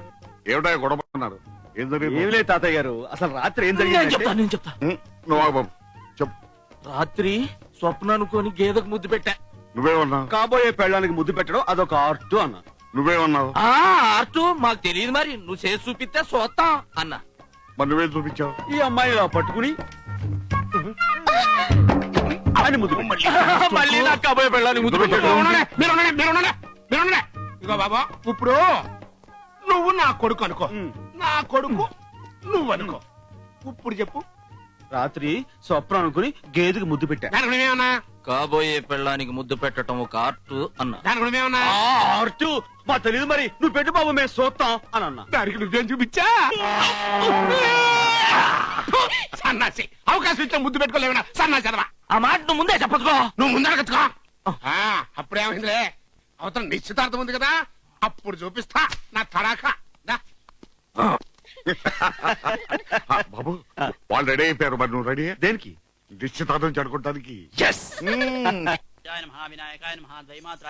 Speaker 11: ఏమిటా గొడవ అన్నారు? ఏం జరిగింది?
Speaker 7: ఏం లేదు తాతయ్య గారు, అసలు రాత్రి ఏం
Speaker 14: నేను
Speaker 7: జరిగింది?
Speaker 14: చెప్తా
Speaker 11: నువ్వు ఆగు బాబు, చెప్పు.
Speaker 14: రాత్రి స్వప్న అనుకొని గేదెకు ముద్దు పెట్టా.
Speaker 11: నువ్వేమన్నావు?
Speaker 7: కాబోయే పెళ్ళానికి ముద్దు పెట్టడం అదొక ఆర్ట్ అన్న.
Speaker 11: నువ్వేమన్నావు?
Speaker 14: అర్టు మాకు తెలియదు మరి, నువ్వు చేసి చూపిస్తే చూస్తాం అన్న.
Speaker 11: మరి నువ్వేం చూపించావు?
Speaker 7: ఈ అమ్మాయిని ఇలా పట్టుకుని అని ముద్దు పెట్టా.
Speaker 14: మళ్ళీ నాకు కాబోయే పెళ్ళాన్ని ముద్దు పెట్టాడు.
Speaker 15: ఇగో బాబా, ఇప్పుడు నువ్వు నా కొడుకు అనుకో, నా కొడుకు నువ్వు అనుకో. ఇప్పుడు చెప్పు.
Speaker 7: రాత్రి స్వప్న అనుకుని గేదెకి ముద్దు పెట్టా.
Speaker 15: దానికి నువ్వేమన్నా?
Speaker 14: కాబోయే పెళ్ళానికి ముద్దు పెట్టడం ఒక ఆర్ట్ అన్న.
Speaker 15: దానికి నువ్వేమన్నా?
Speaker 7: ఆర్ట్ మా తెలియదు మరి, నువ్వు పెట్టు బాబు మేము చూస్తాం అని అన్నా.
Speaker 15: దానికి నువ్వేం చూపించా? సన్నాసి, అవకాశం ఇచ్చా ముద్దు పెట్టుకోలేవనా? సన్నాసి చదవా.
Speaker 14: ఆ మాట నువ్వు ముందే చెప్పచ్చుకో.
Speaker 15: నువ్వు ముందర కచ్చుకో. అప్పుడేమైందిలే, అవతల నిశ్చితార్థం ఉంది కదా, అప్పుడు చూపిస్తా నా తడాకా.
Speaker 11: బాబు వాళ్ళు రెడీ అయిపోయారు, మరి నువ్వు రెడీ?
Speaker 7: దేనికి?
Speaker 11: నిశ్చితార్థం జరుపుకోవడానికి.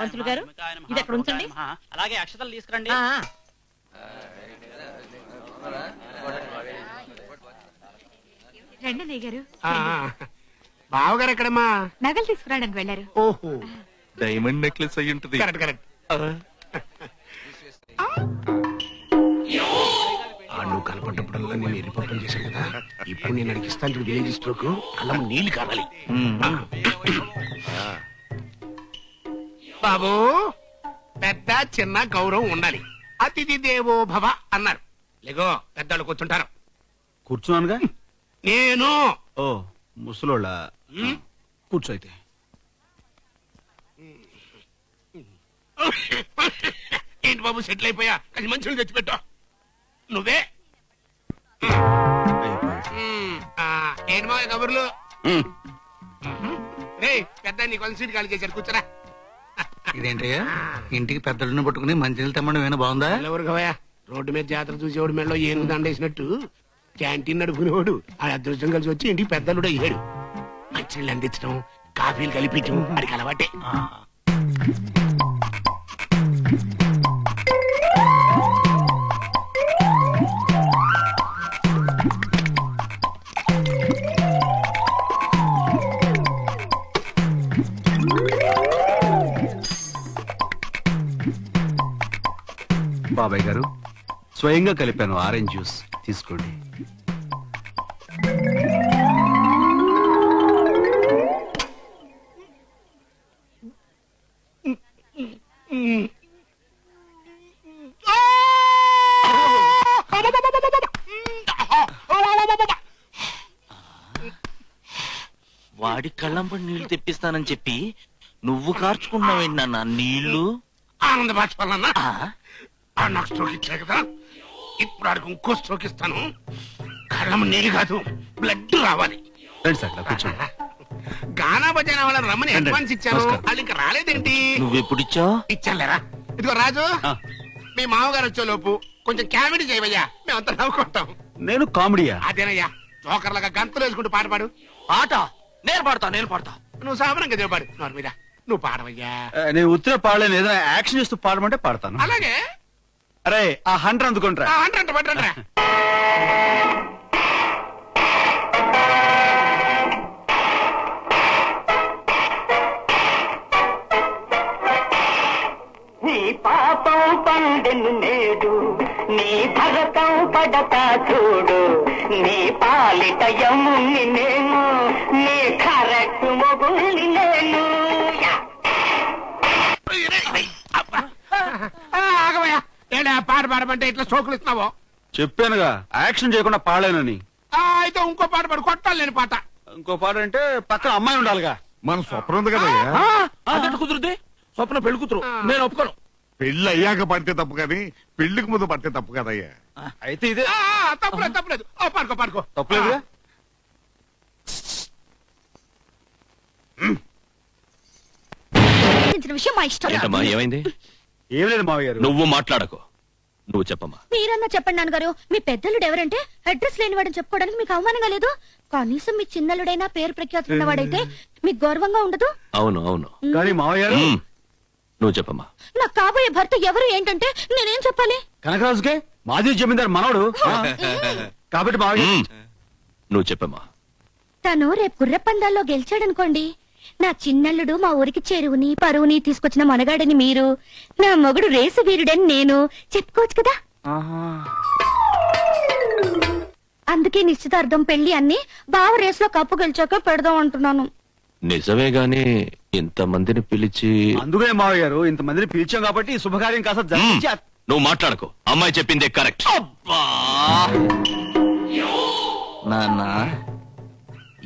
Speaker 4: పంతులు గారు, ఇది అక్కడ ఉంచండి.
Speaker 6: అలాగే అక్షతలు తీసుకురండి.
Speaker 1: రండి అన్నయ్య గారు.
Speaker 15: బావగారు ఎక్కడమ్మా?
Speaker 1: నగలు తీసుకురావడానికి వెళ్ళారు.
Speaker 15: ఓహో,
Speaker 14: డైమండ్ నెక్లెస్ అయ్యి ఉంటుంది.
Speaker 15: Correct correct. నువ్వు కనపడ్డప్పుడల్లా నేను ఎరిపప్పం చేశాను కదా, ఇప్పుడు నేను అడిగిస్తాను చూడు విలేజ్ స్ట్రోక్, అలా నీళ్లు కావాలి. బాబు, పెద్ద చిన్న గౌరవం ఉండాలి. అతిథి దేవో భవ అన్నారు. లేగో పెద్దవాళ్ళు కూర్చుంటారు.
Speaker 7: కూర్చున్నానుగా.
Speaker 15: నేను
Speaker 7: ఓ ముసలోళ్ళ కూర్చో అయితే.
Speaker 15: ఏంటి బాబు సెటిల్ అయిపోయా? అది మంచులు తెచ్చిపెట్టా. నువ్వే ఏంటి మా కబుర్లు? రే పెద్ద నీ కొంచెం సీట్ ఖాళీ చేశారు, కూర్చోరా.
Speaker 13: ఇదేంటయ్యా, ఇంటికి పెద్దలను పట్టుకుని మంచినీళ్ళు తెమ్మడం ఏమైనా బాగుందా?
Speaker 15: ఎవరు కవయా, రోడ్డు మీద జాతర చూసేవాడు మెడలో ఏనుగు దండేసినట్టు క్యాంటీన్ నడుపుకునేవాడు ఆ అదృష్టం కలిసి వచ్చి ఇంటికి పెద్దలుడు అయ్యాడు. మంచినీళ్ళు అందించడం, కాఫీలు కలిపించడం అడికి అలవాటే.
Speaker 7: బాబాయ్ గారు, స్వయంగా కలిపాను ఆరెంజ్ జ్యూస్, తీసుకోండి.
Speaker 14: వాడి కళ్ళంపడి నీళ్లు తెప్పిస్తానని చెప్పి నువ్వు కార్చుకున్నావేంటి నాన్న నీళ్లు?
Speaker 15: ఆనంద బాష్పాలన్నా నాకు స్ట్రోక్ ఇచ్చా కదా, ఇప్పుడు ఆడికి ఇంకో స్ట్రోక్ ఇస్తాను. కళ్ళము నీళ్ళు కాదు, బ్లడ్ రావాలి.
Speaker 7: కూర్చోండి.
Speaker 15: గానా బజానా వాళ్ళని రమ్మని అడ్వాన్స్ ఇచ్చాను, వాళ్ళు ఇంకా రాలేదేంటి?
Speaker 14: నువ్వెప్పుడిచ్చావు?
Speaker 15: ఇచ్చానులేరా. ఇదిగో రాజు, మీ మామగారు వచ్చే లోపు కొంచెం కామెడీ చేయవయ్యా, మేమంతా నవ్వుకుంటాం.
Speaker 7: నేను కామెడీయా?
Speaker 15: అదేనయ్యా, జోకర్లాగా గంతులు వేసుకుంటూ పాట పాడు.
Speaker 14: పాట నేను పాడతా.
Speaker 15: నువ్వు సాబరంగా చెప్పాడు నోరు మీద. నువ్వు పాడవయ్యా.
Speaker 7: నేను ఉత్తర పాడలేను, ఏదైనా యాక్షన్ చేస్తూ పాడమంటే పాడతాను.
Speaker 15: అలాగే.
Speaker 7: అరే ఆ హంటర్ అందుకుంటారా?
Speaker 15: అంటే పట్టండి.
Speaker 6: నీ పాపం పండెను నేడు, నీ భరతం పడతా చూడు, నీ పాలిట యముని నేను, నీ కరెక్ట్ మొగుల్ని నేను.
Speaker 15: ఆగవయ్యా, ఏంటా పాట పాడమంటే ఇట్లా సోకులు ఇస్తున్నావో?
Speaker 7: చెప్పానుగా యాక్షన్ చేయకుండా పాడలేనని.
Speaker 15: అయితే ఇంకో పాట పాడు, కొట్టాలి లేని పాట.
Speaker 7: ఇంకో పాట అంటే పక్కన అమ్మాయి ఉండాలిగా.
Speaker 11: మన స్వప్నం ఉంది కదా.
Speaker 14: అదట్టు కుదురుద్ది.
Speaker 13: స్వప్న పెళ్లి కూతురు నేను ఒప్పుకోను.
Speaker 11: పెళ్లి అయ్యాక పడితే తప్పు కానీ పెళ్లికి ముందు పడితే తప్పు కదయ్యా.
Speaker 7: అయితే ఇదే
Speaker 15: తప్పులేదు తప్పులేదు. పాడుకో పాడుకో.
Speaker 7: తప్పులేదుగా.
Speaker 1: విషయం మా ఇష్టం.
Speaker 16: ఏంటమ్మా ఏమైంది?
Speaker 7: ఏం లేదు మావయ్య గారు.
Speaker 16: నువ్వు మాట్లాడకు, నువ్వు చెప్పమ్మా.
Speaker 1: మీరన్నా చెప్పండి నాన్నగారు. మీ పెద్దలుడు ఎవరంటే అడ్రస్ లేనివాడని చెప్పుకోవడానికి మీకు అవమానంగా లేదు? కనీసం మీ చిన్నలుడైనా పేరు ప్రఖ్యాతులు ఉన్నవాడైతే మీకు గౌరవంగా ఉండదు?
Speaker 16: అవును అవును.
Speaker 7: కానీ మావయ్య గారు
Speaker 16: నువ్వు చెప్పమ్మా.
Speaker 1: నాకు కాబోయే భర్త ఎవరు ఏంటంటే నేనేం చెప్పాలి?
Speaker 7: కనకరాజుకే మాజీ జమీందారు మనవడు కాబట్టి మావయ్య
Speaker 16: నువ్వు చెప్పమ్మా.
Speaker 1: తను రేపు గుర్ర పందాల్లో గెలిచాడనుకోండి, నా చిన్నల్లుడు మా ఊరికి చెరువుని పరువుని తీసుకొచ్చిన మనగాడని మీరు, నా మొగుడు రేసు వీరుడని నేను చెప్పుకోవచ్చు కదా. అందుకే నిశ్చితార్థం పెళ్లి అన్ని బావ రేసులో కప్పు గెలిచాక పెడదాం అంటున్నాను.
Speaker 16: నిజమే గాని ఇంతమందిని పిలిచి.
Speaker 7: అందుకే మావయ్య గారు ఇంతమందిని పిలిచాం కాబట్టి ఈ శుభకార్యం కాస్త జరిగించి.
Speaker 16: నువ్వు మాట్లాడకు, అమ్మాయి చెప్పిందే కరెక్ట్.
Speaker 14: నాన్న,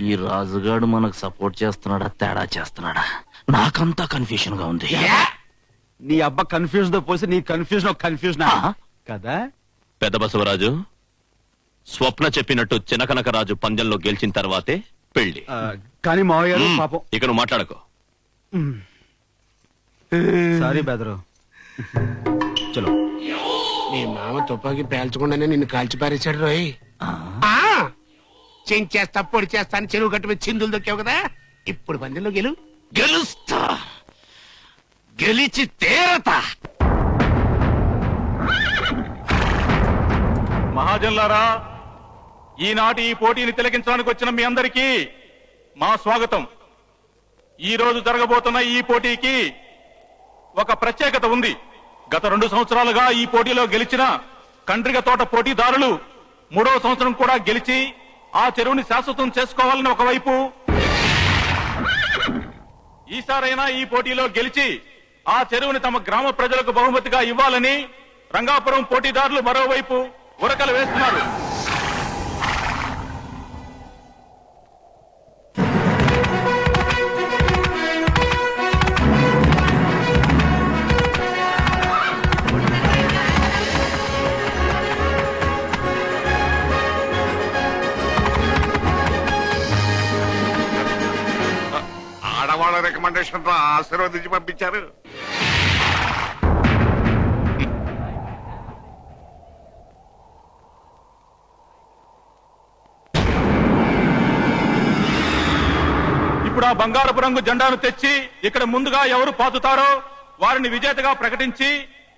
Speaker 14: ఈ రాజుగాడు మనకు సపోర్ట్ చేస్తున్నాడా తేడా చేస్తున్నాడా నాకంతా కన్ఫ్యూషన్ గా ఉంది.
Speaker 7: నీ అబ్బా కన్ఫ్యూజన్ తో పోసి నీ కన్ఫ్యూజన్ కదా.
Speaker 16: పెద్ద బసవరాజు, స్వప్న చెప్పినట్టు చినకనకరాజు పందెంలో గెలిచిన తర్వాతే పెళ్లి.
Speaker 7: కానీ మావయ్య గారు పాపం.
Speaker 16: ఇక నువ్వు మాట్లాడకు.
Speaker 7: సారీ బెదరు. చలో.
Speaker 15: నీ మామ తుపాకి పేల్చకుండానే నిన్ను కాల్చి పారేశాడు రోయ్. చెంచేస్తా పొడి చేస్తా అని చెరువు గట్టు మీద చిందులు దొక్కావు కదా. ఇప్పుడు పందెంలో
Speaker 14: గెలుస్తా, గెలిచి తేరతా.
Speaker 17: మహాజన్లారా, ఈనాటి ఈ పోటీని తిలకించడానికి వచ్చిన మీ అందరికీ మా స్వాగతం. ఈ రోజు జరగబోతున్న ఈ పోటీకి ఒక ప్రత్యేకత ఉంది. గత 2 సంవత్సరాలుగా ఈ పోటీలో గెలిచిన కండ్రిగ తోట పోటీదారులు 3వ సంవత్సరం కూడా గెలిచి ఆ చెరువుని శాశ్వతం చేసుకోవాలని ఒకవైపు, ఈసారైనా ఈ పోటీలో గెలిచి ఆ చెరువుని తమ గ్రామ ప్రజలకు బహుమతిగా ఇవ్వాలని రంగాపురం పోటీదారులు మరోవైపు ఉరకలు వేస్తున్నారు.
Speaker 11: ఆడవాళ్ళ రికమెండేషన్ తో ఆశీర్వదించి పంపించారు.
Speaker 17: ఇప్పుడు ఆ బంగారపు రంగు జెండాను తెచ్చి ఇక్కడ ముందుగా ఎవరు పాతుతారో వారిని విజేతగా ప్రకటించి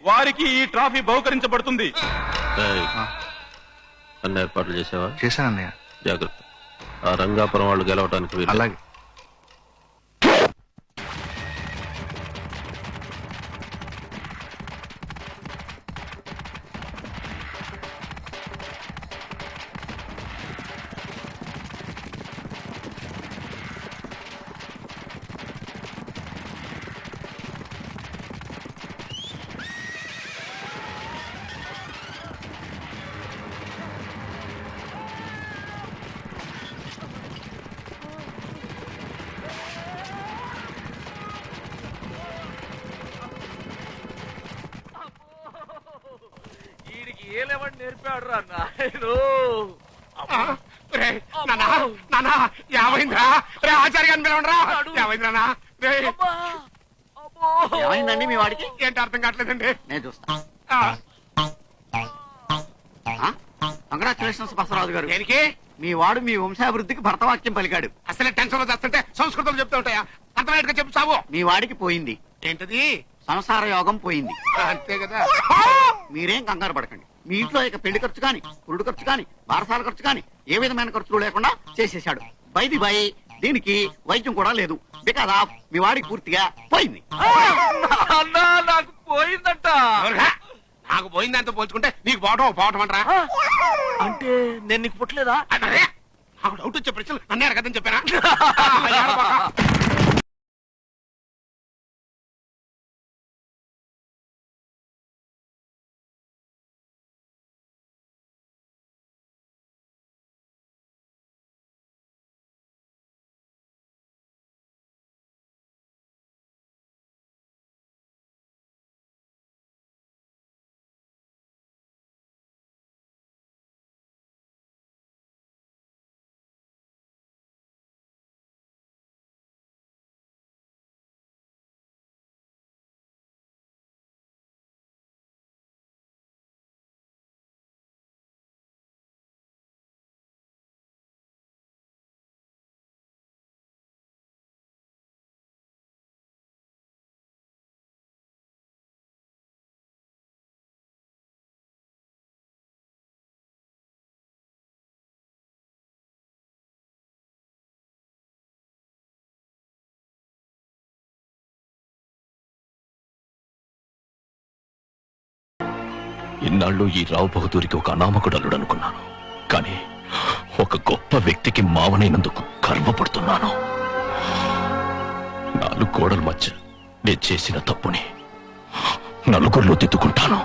Speaker 17: వారికి ఈ ట్రాఫీ బహుకరించబడుతుంది.
Speaker 16: అన్న ఏర్పాట్లు చేసావా?
Speaker 18: చేశానన్నయ్య.
Speaker 16: జాగ్రత్త, ఆ రంగాపురం వాళ్ళు గెలవడానికి వీలు.
Speaker 18: అలాగే.
Speaker 13: ఏలేమని నేర్పాడు రా నాయను.
Speaker 15: నానా ఏమైందిరా? రే ఆచార్య గారిని పిలవండిరా. ఏమైందిరా?
Speaker 19: ఏమైందండి మీ వాడికి?
Speaker 15: ఏంటి అర్థం కావట్లేదండి.
Speaker 19: నేను చూస్తా. కంగ్రాచులేషన్స్ బసవరాజు గారు.
Speaker 15: దేనికి?
Speaker 19: మీ వాడు మీ వంశాభివృద్ధికి భరతవాక్యం పలికాడు.
Speaker 15: అసలే టెన్షన్ లో చేస్తుంటే సంస్కృతం చెప్తూ ఉంటాయా? అర్థమయ్యేట్టుగా చెప్పు సాగు.
Speaker 19: మీ వాడికి పోయింది.
Speaker 15: ఏంటది?
Speaker 19: సంసార యోగం పోయింది.
Speaker 15: అంతే కదా.
Speaker 19: మీరేం కంగారు పడకండి. మీ ఇంట్లో ఇక పెళ్లి ఖర్చు కాని, పురుడు ఖర్చు కాని, బారసాల ఖర్చు కాని ఏ విధమైన ఖర్చులు లేకుండా చేసేశాడు. బైది బై దీనికి వైద్యం కూడా లేదు. బికాజ్ ఆఫ్ మీ వాడికి పూర్తిగా పోయింది.
Speaker 13: నాకు పోయిందంట.
Speaker 15: నాకు పోయిందంతా పోల్చుకుంటే నీకు పోవటం అంటారా?
Speaker 13: అంటే నేను నీకు పుట్టలేదా?
Speaker 15: నాకు డౌట్ వచ్చే ప్రశ్నలు నన్నే అడగదని చెప్పానా?
Speaker 14: ఇన్నాళ్ళు ఈ రావు బహదూరికి ఒక అనామకుడు అల్లుడు అనుకున్నాను, కానీ ఒక గొప్ప వ్యక్తికి మావనైనందుకు గర్వపడుతున్నాను. 4 గోడల మధ్య నేను చేసిన తప్పుని నలుగురిలో దిద్దుకుంటాను.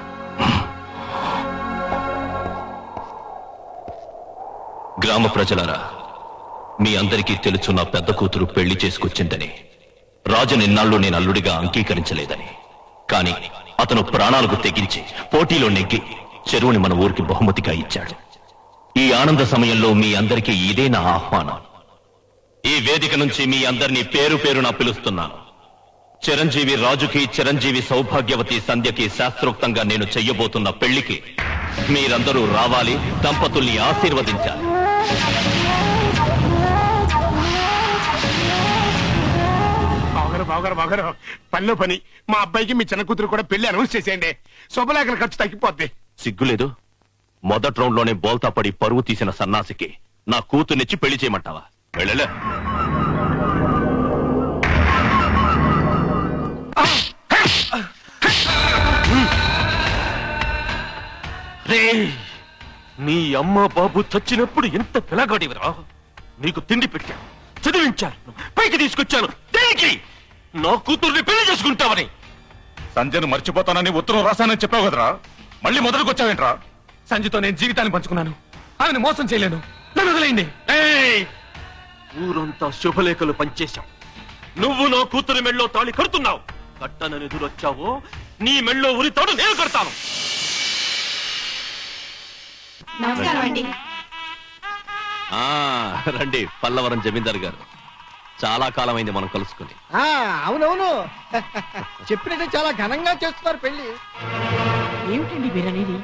Speaker 14: గ్రామ ప్రజలారా, మీ అందరికీ తెలుసు నా పెద్ద కూతురు పెళ్లి చేసుకొచ్చిందని. రాజు నిన్నాళ్ళు నేను అల్లుడిగా అంగీకరించలేదని, కానీ అతను ప్రాణాలకు తెగించి పోటీలో నెగ్గి చెరువుని మన ఊరికి బహుమతిగా ఇచ్చాడు. ఈ ఆనంద సమయంలో మీ అందరికీ ఇదే నా ఆహ్వానం. ఈ వేదిక నుంచి మీ అందరినీ పేరు పేరున పిలుస్తున్నాను. చిరంజీవి రాజుకి, చిరంజీవి సౌభాగ్యవతి సంధ్యకి శాస్త్రోక్తంగా నేను చెయ్యబోతున్న పెళ్లికి మీరందరూ రావాలి, దంపతుల్ని ఆశీర్వదించాలి.
Speaker 15: బాగారు పనిలో పని, మా అబ్బాయికి మీ చిన్న కూతురు కూడా పెళ్లి అనౌన్స్ చేసేయండి. శుభలేఖల ఖర్చు తగ్గిపోద్ది.
Speaker 14: సిగ్గులేదు? మొదటి రౌండ్ లోనే బోల్తా పడి పరువు తీసిన సన్నాసికి నా కూతుర్నిచ్చి పెళ్లి చేయమంటావా? వెళ్ళలే. నీ అమ్మ బాబు చచ్చినప్పుడు ఎంత పిలగాడివరా? నీకు తిండి పెట్టాను, చదివించాను, పైకి తీసుకొచ్చాను. దేనికి? నా కూతుర్ని పెళ్లి చేసుకుంటావని.
Speaker 17: సంజయ్ను మర్చిపోతానని ఉత్తరం రాశానని చెప్పావు కదరా, మళ్ళీ మొదలుకొచ్చావేంట్రా?
Speaker 16: సంజయ్తో నేను జీవితాన్ని పంచుకున్నాను, ఆమెను మోసం చేయలేను, నన్ను వదిలేయండి.
Speaker 14: ఊరంతా శుభలేఖలు పంచేశాం. నువ్వు నా కూతురి మెళ్ళో తాళి కడుతున్నావు. కట్టనని ఎదురొచ్చావో నీ మెళ్ళో ఉరి తాడు నేను కడతాను. రండి పల్లవరం జమీందారు గారు, చాలా కాలమైంది మనం కలుసుకుని.
Speaker 6: అవునవును, చెప్పినట్టే చాలా ఘనంగా చేస్తున్నారు పెళ్లి.
Speaker 4: ఏమిటండి మీరనేది?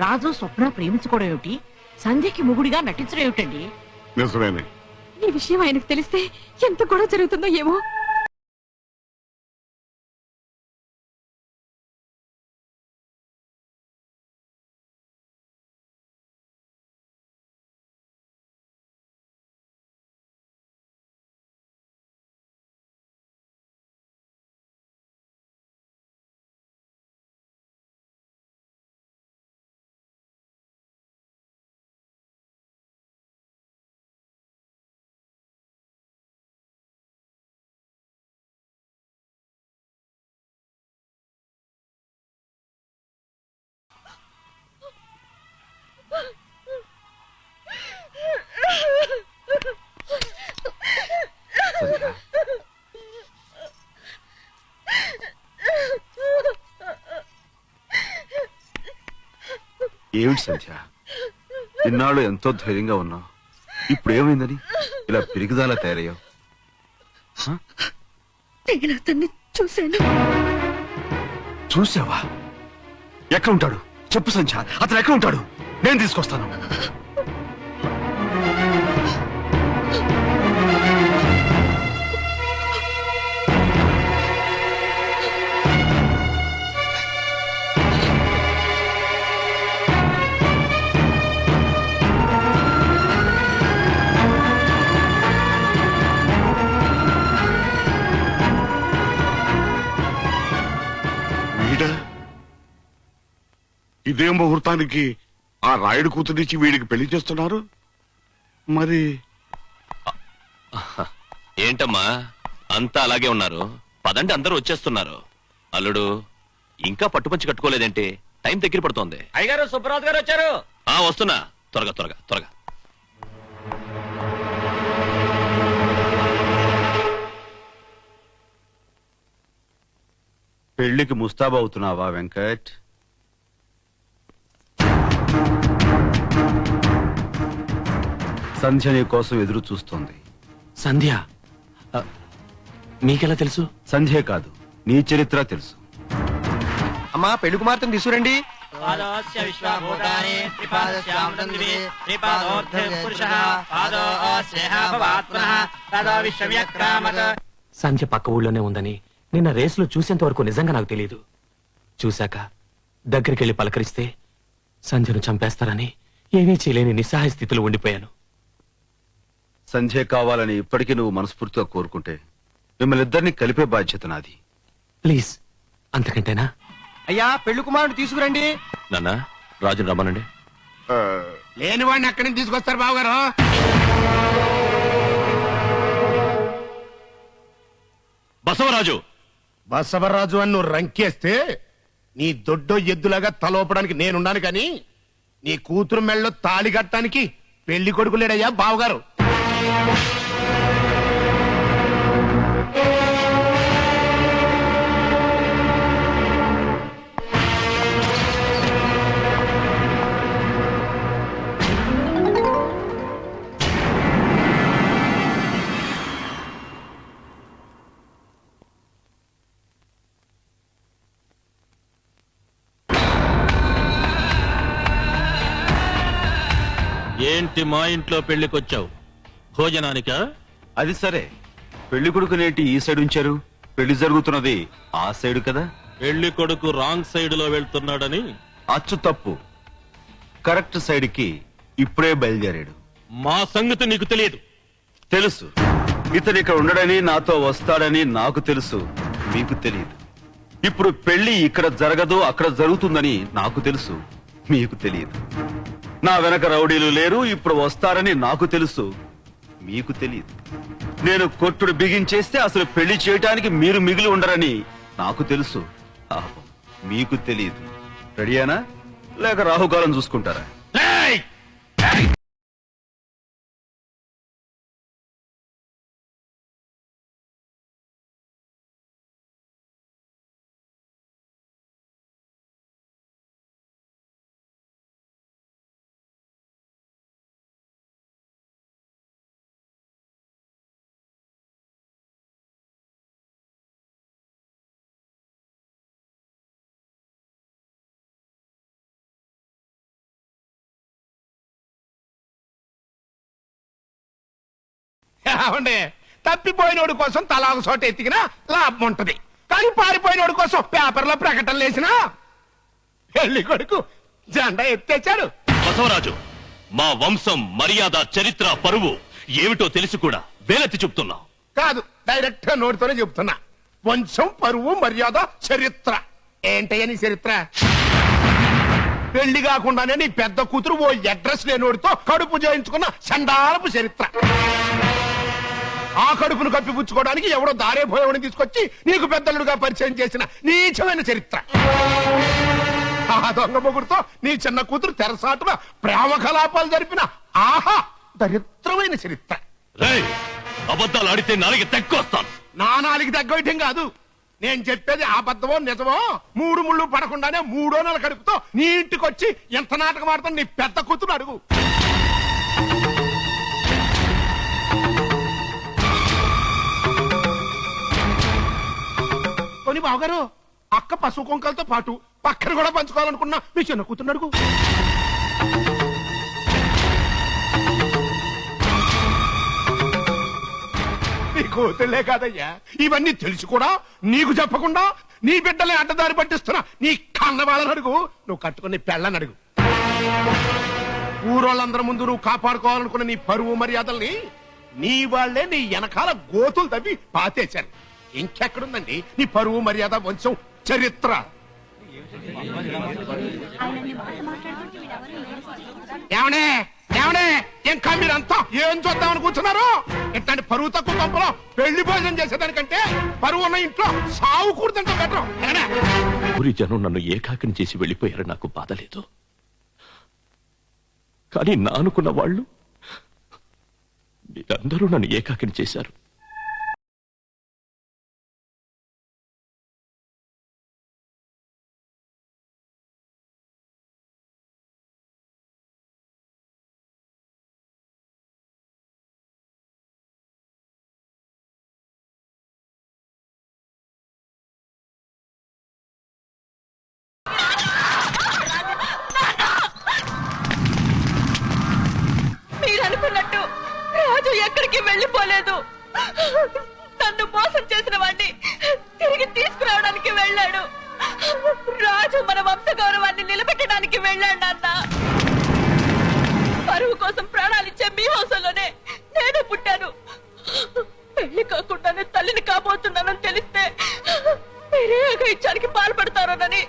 Speaker 4: రాజు స్వప్న ప్రేమించుకోవడం ఏమిటి? సంధ్యకి మొగుడిగా నటించడం ఏమిటండి?
Speaker 11: నిజమేనే.
Speaker 12: ఈ విషయం ఆయనకు తెలిస్తే ఎంత గొడవ జరుగుతుందో ఏమో.
Speaker 7: ఏమిటి సంధ్య, ఇన్నాళ్ళు ఎంతో ధైర్యంగా ఉన్నావు, ఇప్పుడు ఏమైందని ఇలా పిరిగిదాలా తయారయ్యావు?
Speaker 12: నేను అతన్ని చూశాను.
Speaker 7: చూసావా? ఎక్కడ ఉంటాడు చెప్పు సంధ్య, అతను ఎక్కడ ఉంటాడు? నేను తీసుకొస్తాను.
Speaker 11: ఇదే ముహూర్తానికి ఆ రాయుడు కూతురిచ్చి వీడికి పెళ్లి చేస్తున్నారు. మరి
Speaker 14: ఏంటమ్మా అంతా అలాగే ఉన్నారు? పదండి, అందరూ వచ్చేస్తున్నారు. అల్లుడు ఇంకా పట్టుపంచి కట్టుకోలేదేంటి? టైం దగ్గర పడుతోంది.
Speaker 2: అయ్యగారు, సుబ్బరాజు గారు వచ్చారు.
Speaker 14: వస్తున్నా, త్వరగా త్వరగా త్వరగా.
Speaker 7: పెళ్లికి ముస్తాబు అవుతున్నావా వెంకట్? సంధ్య నీ కోసం ఎదురు చూస్తోంది.
Speaker 16: సంధ్య? మీకెలా తెలుసు?
Speaker 7: సంధ్య కాదు, నీ చరిత్ర తెలుసు.
Speaker 6: అమ్మా, పెళ్లి కుమార్తెను తీసుకురండి.
Speaker 16: సంధ్య పక్క ఊళ్ళోనే ఉందని నిన్న రేసులో చూసేంత వరకు నిజంగా నాకు తెలియదు. చూశాక దగ్గరికెళ్లి పలకరిస్తే సంధ్యను చంపేస్తారని ఏమీ చేయలేని నిస్సహాయ స్థితిలో ఉండిపోయాను.
Speaker 7: సంధ్య కావాలని ఇప్పటికీ నువ్వు మనస్ఫూర్తిగా కోరుకుంటే మిమ్మల్ని ఇద్దరిని కలిపే బాధ్యత నాది.
Speaker 16: ప్లీజ్, అంతకంటేనా?
Speaker 6: అయ్యా, పెళ్లి కుమారుడు తీసుకురండి.
Speaker 14: నాన్న రాజుని రమ్మనండి.
Speaker 15: లేని వాడిని ఎక్కడి నుంచి తీసుకొస్తారు బావగారు?
Speaker 14: బసవరాజు
Speaker 15: బసవరాజు అని నువ్వు రంకేస్తే నీ దొడ్డో ఎద్దులాగా తలోపడానికి నేనున్నాను కానీ నీ కూతురు మెళ్ళలో తాళి కట్టడానికి పెళ్లి కొడుకు లేడయ్యా బావగారు.
Speaker 14: ఏంటి మా ఇంట్లో పెళ్లికొచ్చావు? భోజనానికా?
Speaker 7: అది సరే, పెళ్లి కొడుకునేటి ఈ సైడ్ ఉంచారు, పెళ్లి జరుగుతున్నది ఆ సైడ్ కదా.
Speaker 14: పెళ్లి కొడుకు రాంగ్ సైడ్ లో వెళ్తున్నాడని
Speaker 7: అచ్చు తప్పు. కరెక్ట్ సైడ్ కి ఇప్పుడే బయలుదేరాడు.
Speaker 14: మా సంగతి నీకు తెలియదు.
Speaker 7: తెలుసు, ఇతను ఇక్కడ ఉండడని నాతో వస్తాడని నాకు తెలుసు, మీకు తెలియదు. ఇప్పుడు పెళ్లి ఇక్కడ జరగదు అక్కడ జరుగుతుందని నాకు తెలుసు, మీకు తెలియదు. నా వెనక రౌడీలు లేరు, ఇప్పుడు వస్తారని నాకు తెలుసు, మీకు తెలియదు. నేను కొట్టుడు బిగించేస్తే అసలు పెళ్లి చేయటానికి మీరు మిగిలి ఉండరని నాకు తెలుసు, మీకు తెలియదు. రెడీయానా లేక రాహుకాలం చూసుకుంటారా?
Speaker 15: ఏమండి, తప్పిపోయినోడి కోసం తలా ఒక చోట ఎత్తికినా లాభం ఉంటది, కానీ పారిపోయినోడి కోసం పేపర్లో ప్రకటనలు వేసినా పెళ్లి కొడుకు జెండా ఎత్తేచాడు.
Speaker 14: బసవరాజు, మా వంశం మర్యాద చరిత్ర పరువు ఏమిటో తెలిసి కూడా వేలెత్తి చెప్తున్నావు.
Speaker 15: కాదు, డైరెక్ట్ గా నోటితోనే చెప్తున్నా. వంశం పరువు మర్యాద చరిత్ర ఏంటయ్యా నీ చరిత్ర? పెళ్లి కాకుండానే నీ పెద్ద కూతురు ఓ అడ్రస్ లేనోడితో కడుపు చేయించుకున్న చండాలపు చరిత్ర. ఆ కడుపును కప్పిపుచ్చుకోవడానికి ఎవడో దారే పోయేవాడిని తీసుకొచ్చి నీకు పెద్దలుగా పరిచయం చేసిన నీచమైన చరిత్ర. ఆ దొంగ మొగుడుతో నీ చిన్న కూతురు తెరసాటున ప్రేమ కలాపాలు జరిపిన ఆహా దరిద్రమైన చరిత్ర.
Speaker 14: అబద్ధాలు ఆడితే నాలుగు తెక్కొస్తాను.
Speaker 15: నా నాలుగు తగ్గటం కాదు, నేను చెప్పేది అబద్ధమో నిజమో 3 ముళ్ళు పడకుండానే 3వ నెల కడుపుతో నీ ఇంటికొచ్చి ఎంత నాటకం ఆడతాను నీ పెద్ద కూతురు అడుగు. కొని బావగారు, అక్క పశువు కుంకలతో పాటు పక్కన కూడా పంచుకోవాలనుకున్నా మీ చిన్న కూతురు అడుగు. నీ కూతుళ్లే కాదయ్యా, ఇవన్నీ తెలిసి కూడా నీకు చెప్పకుండా నీ బిడ్డల్ని అడ్డదారి పట్టిస్తున్నా నీ కన్న వాళ్ళని అడుగు. నువ్వు కట్టుకుని పెళ్ళని అడుగు. ఊరోళ్ళందరి ముందు నువ్వు కాపాడుకోవాలనుకున్న నీ పరువు మర్యాదల్ని నీ వాళ్లే నీ వెనకాల గోతులు తవ్వి పాతేశారు. ఇంకెక్కడుందండి నీ పరువు మర్యాద వంశం చరిత్ర? ఏమనే ఏమనే ఇంకా మీరంతా ఏం చూద్దామని కూర్చున్నారు? ఇట్లాంటి పరువు తక్కువ కంపలో పెళ్లి భోజనం చేసేదానికంటే పరువు ఉన్న ఇంట్లో సావు కూడుతుంటే బెటర్.
Speaker 14: ఊరి జనం నన్ను ఏకాకిని చేసి వెళ్ళిపోయారు, నాకు బాధ లేదు. కానీ నా అనుకున్న వాళ్ళు మీరందరూ నన్ను ఏకాకిని చేశారు.
Speaker 1: మీరు అనుకున్నట్టు రాజు ఎక్కడికి వెళ్ళిపోలేదు. నన్ను మోసం చేసిన వాడిని తిరిగి తీసుకురావడానికి వెళ్ళాడు. రాజు మన వంశ గౌరవాన్ని నిలబెట్టడానికి వెళ్ళాడు. నాన్న, పరువు కోసం ప్రాణాలిచ్చే మీ వంశంలోనే నేను పుట్టాను. పెళ్లి కాకుండానే తల్లిని కాబోతున్నానని తెలిస్తే మీరే అఘాయిత్యానికి పాల్పడతారోనని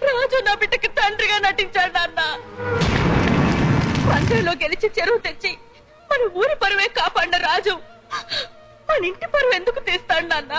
Speaker 1: రాజు నా బిడ్డకి తండ్రిగా
Speaker 4: లాటరీలో గెలిచి చెరువు తెచ్చి మన ఊరి పరువే కాపాడిన రాజు మన ఇంటి పరువు ఎందుకు తీస్తాడు నాన్న?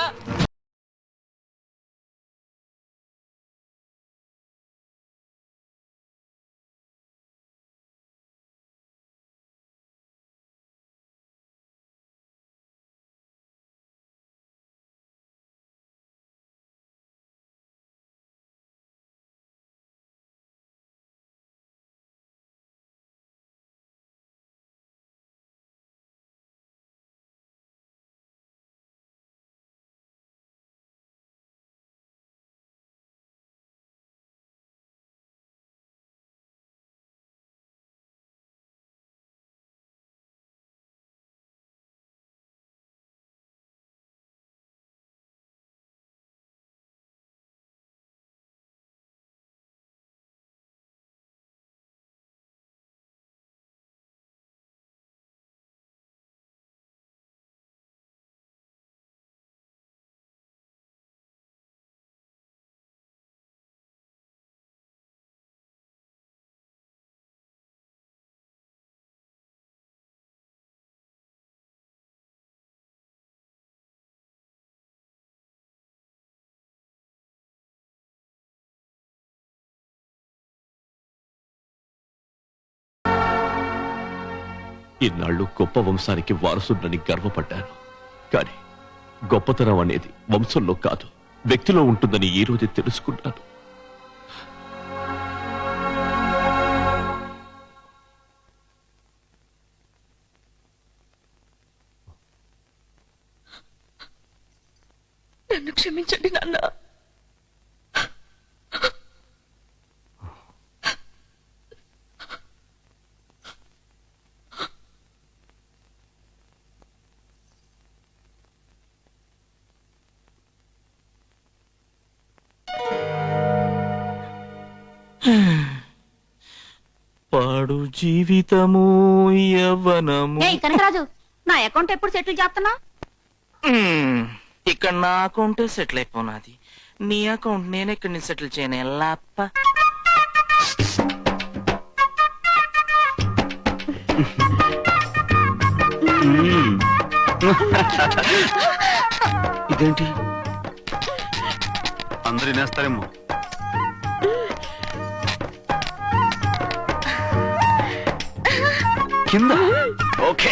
Speaker 14: ఇన్నాళ్ళు గొప్ప వంశానికి వారసుడని గర్వపడ్డాను. కానీ గొప్పతనం అనేది వంశంలో కాదు, వ్యక్తిలో ఉంటుందని ఈ రోజే తెలుసుకున్నాను.
Speaker 4: నన్ను క్షమించండి నాన్న.
Speaker 13: పాడు జీవితము యవ్వనము.
Speaker 10: కనకరాజు, నా అకౌంట్ ఎప్పుడు సెటిల్ చేస్తున్నా?
Speaker 13: ఇక్కడ నా అకౌంటే సెటిల్ అయిపోనాది. నీ అకౌంట్ నేను ఎక్కడి నుంచి సెటిల్ చేయను ఎల్లాప్ప.
Speaker 7: ఇదేంటి అందరు నేస్తారేమో. కింద ఓకే.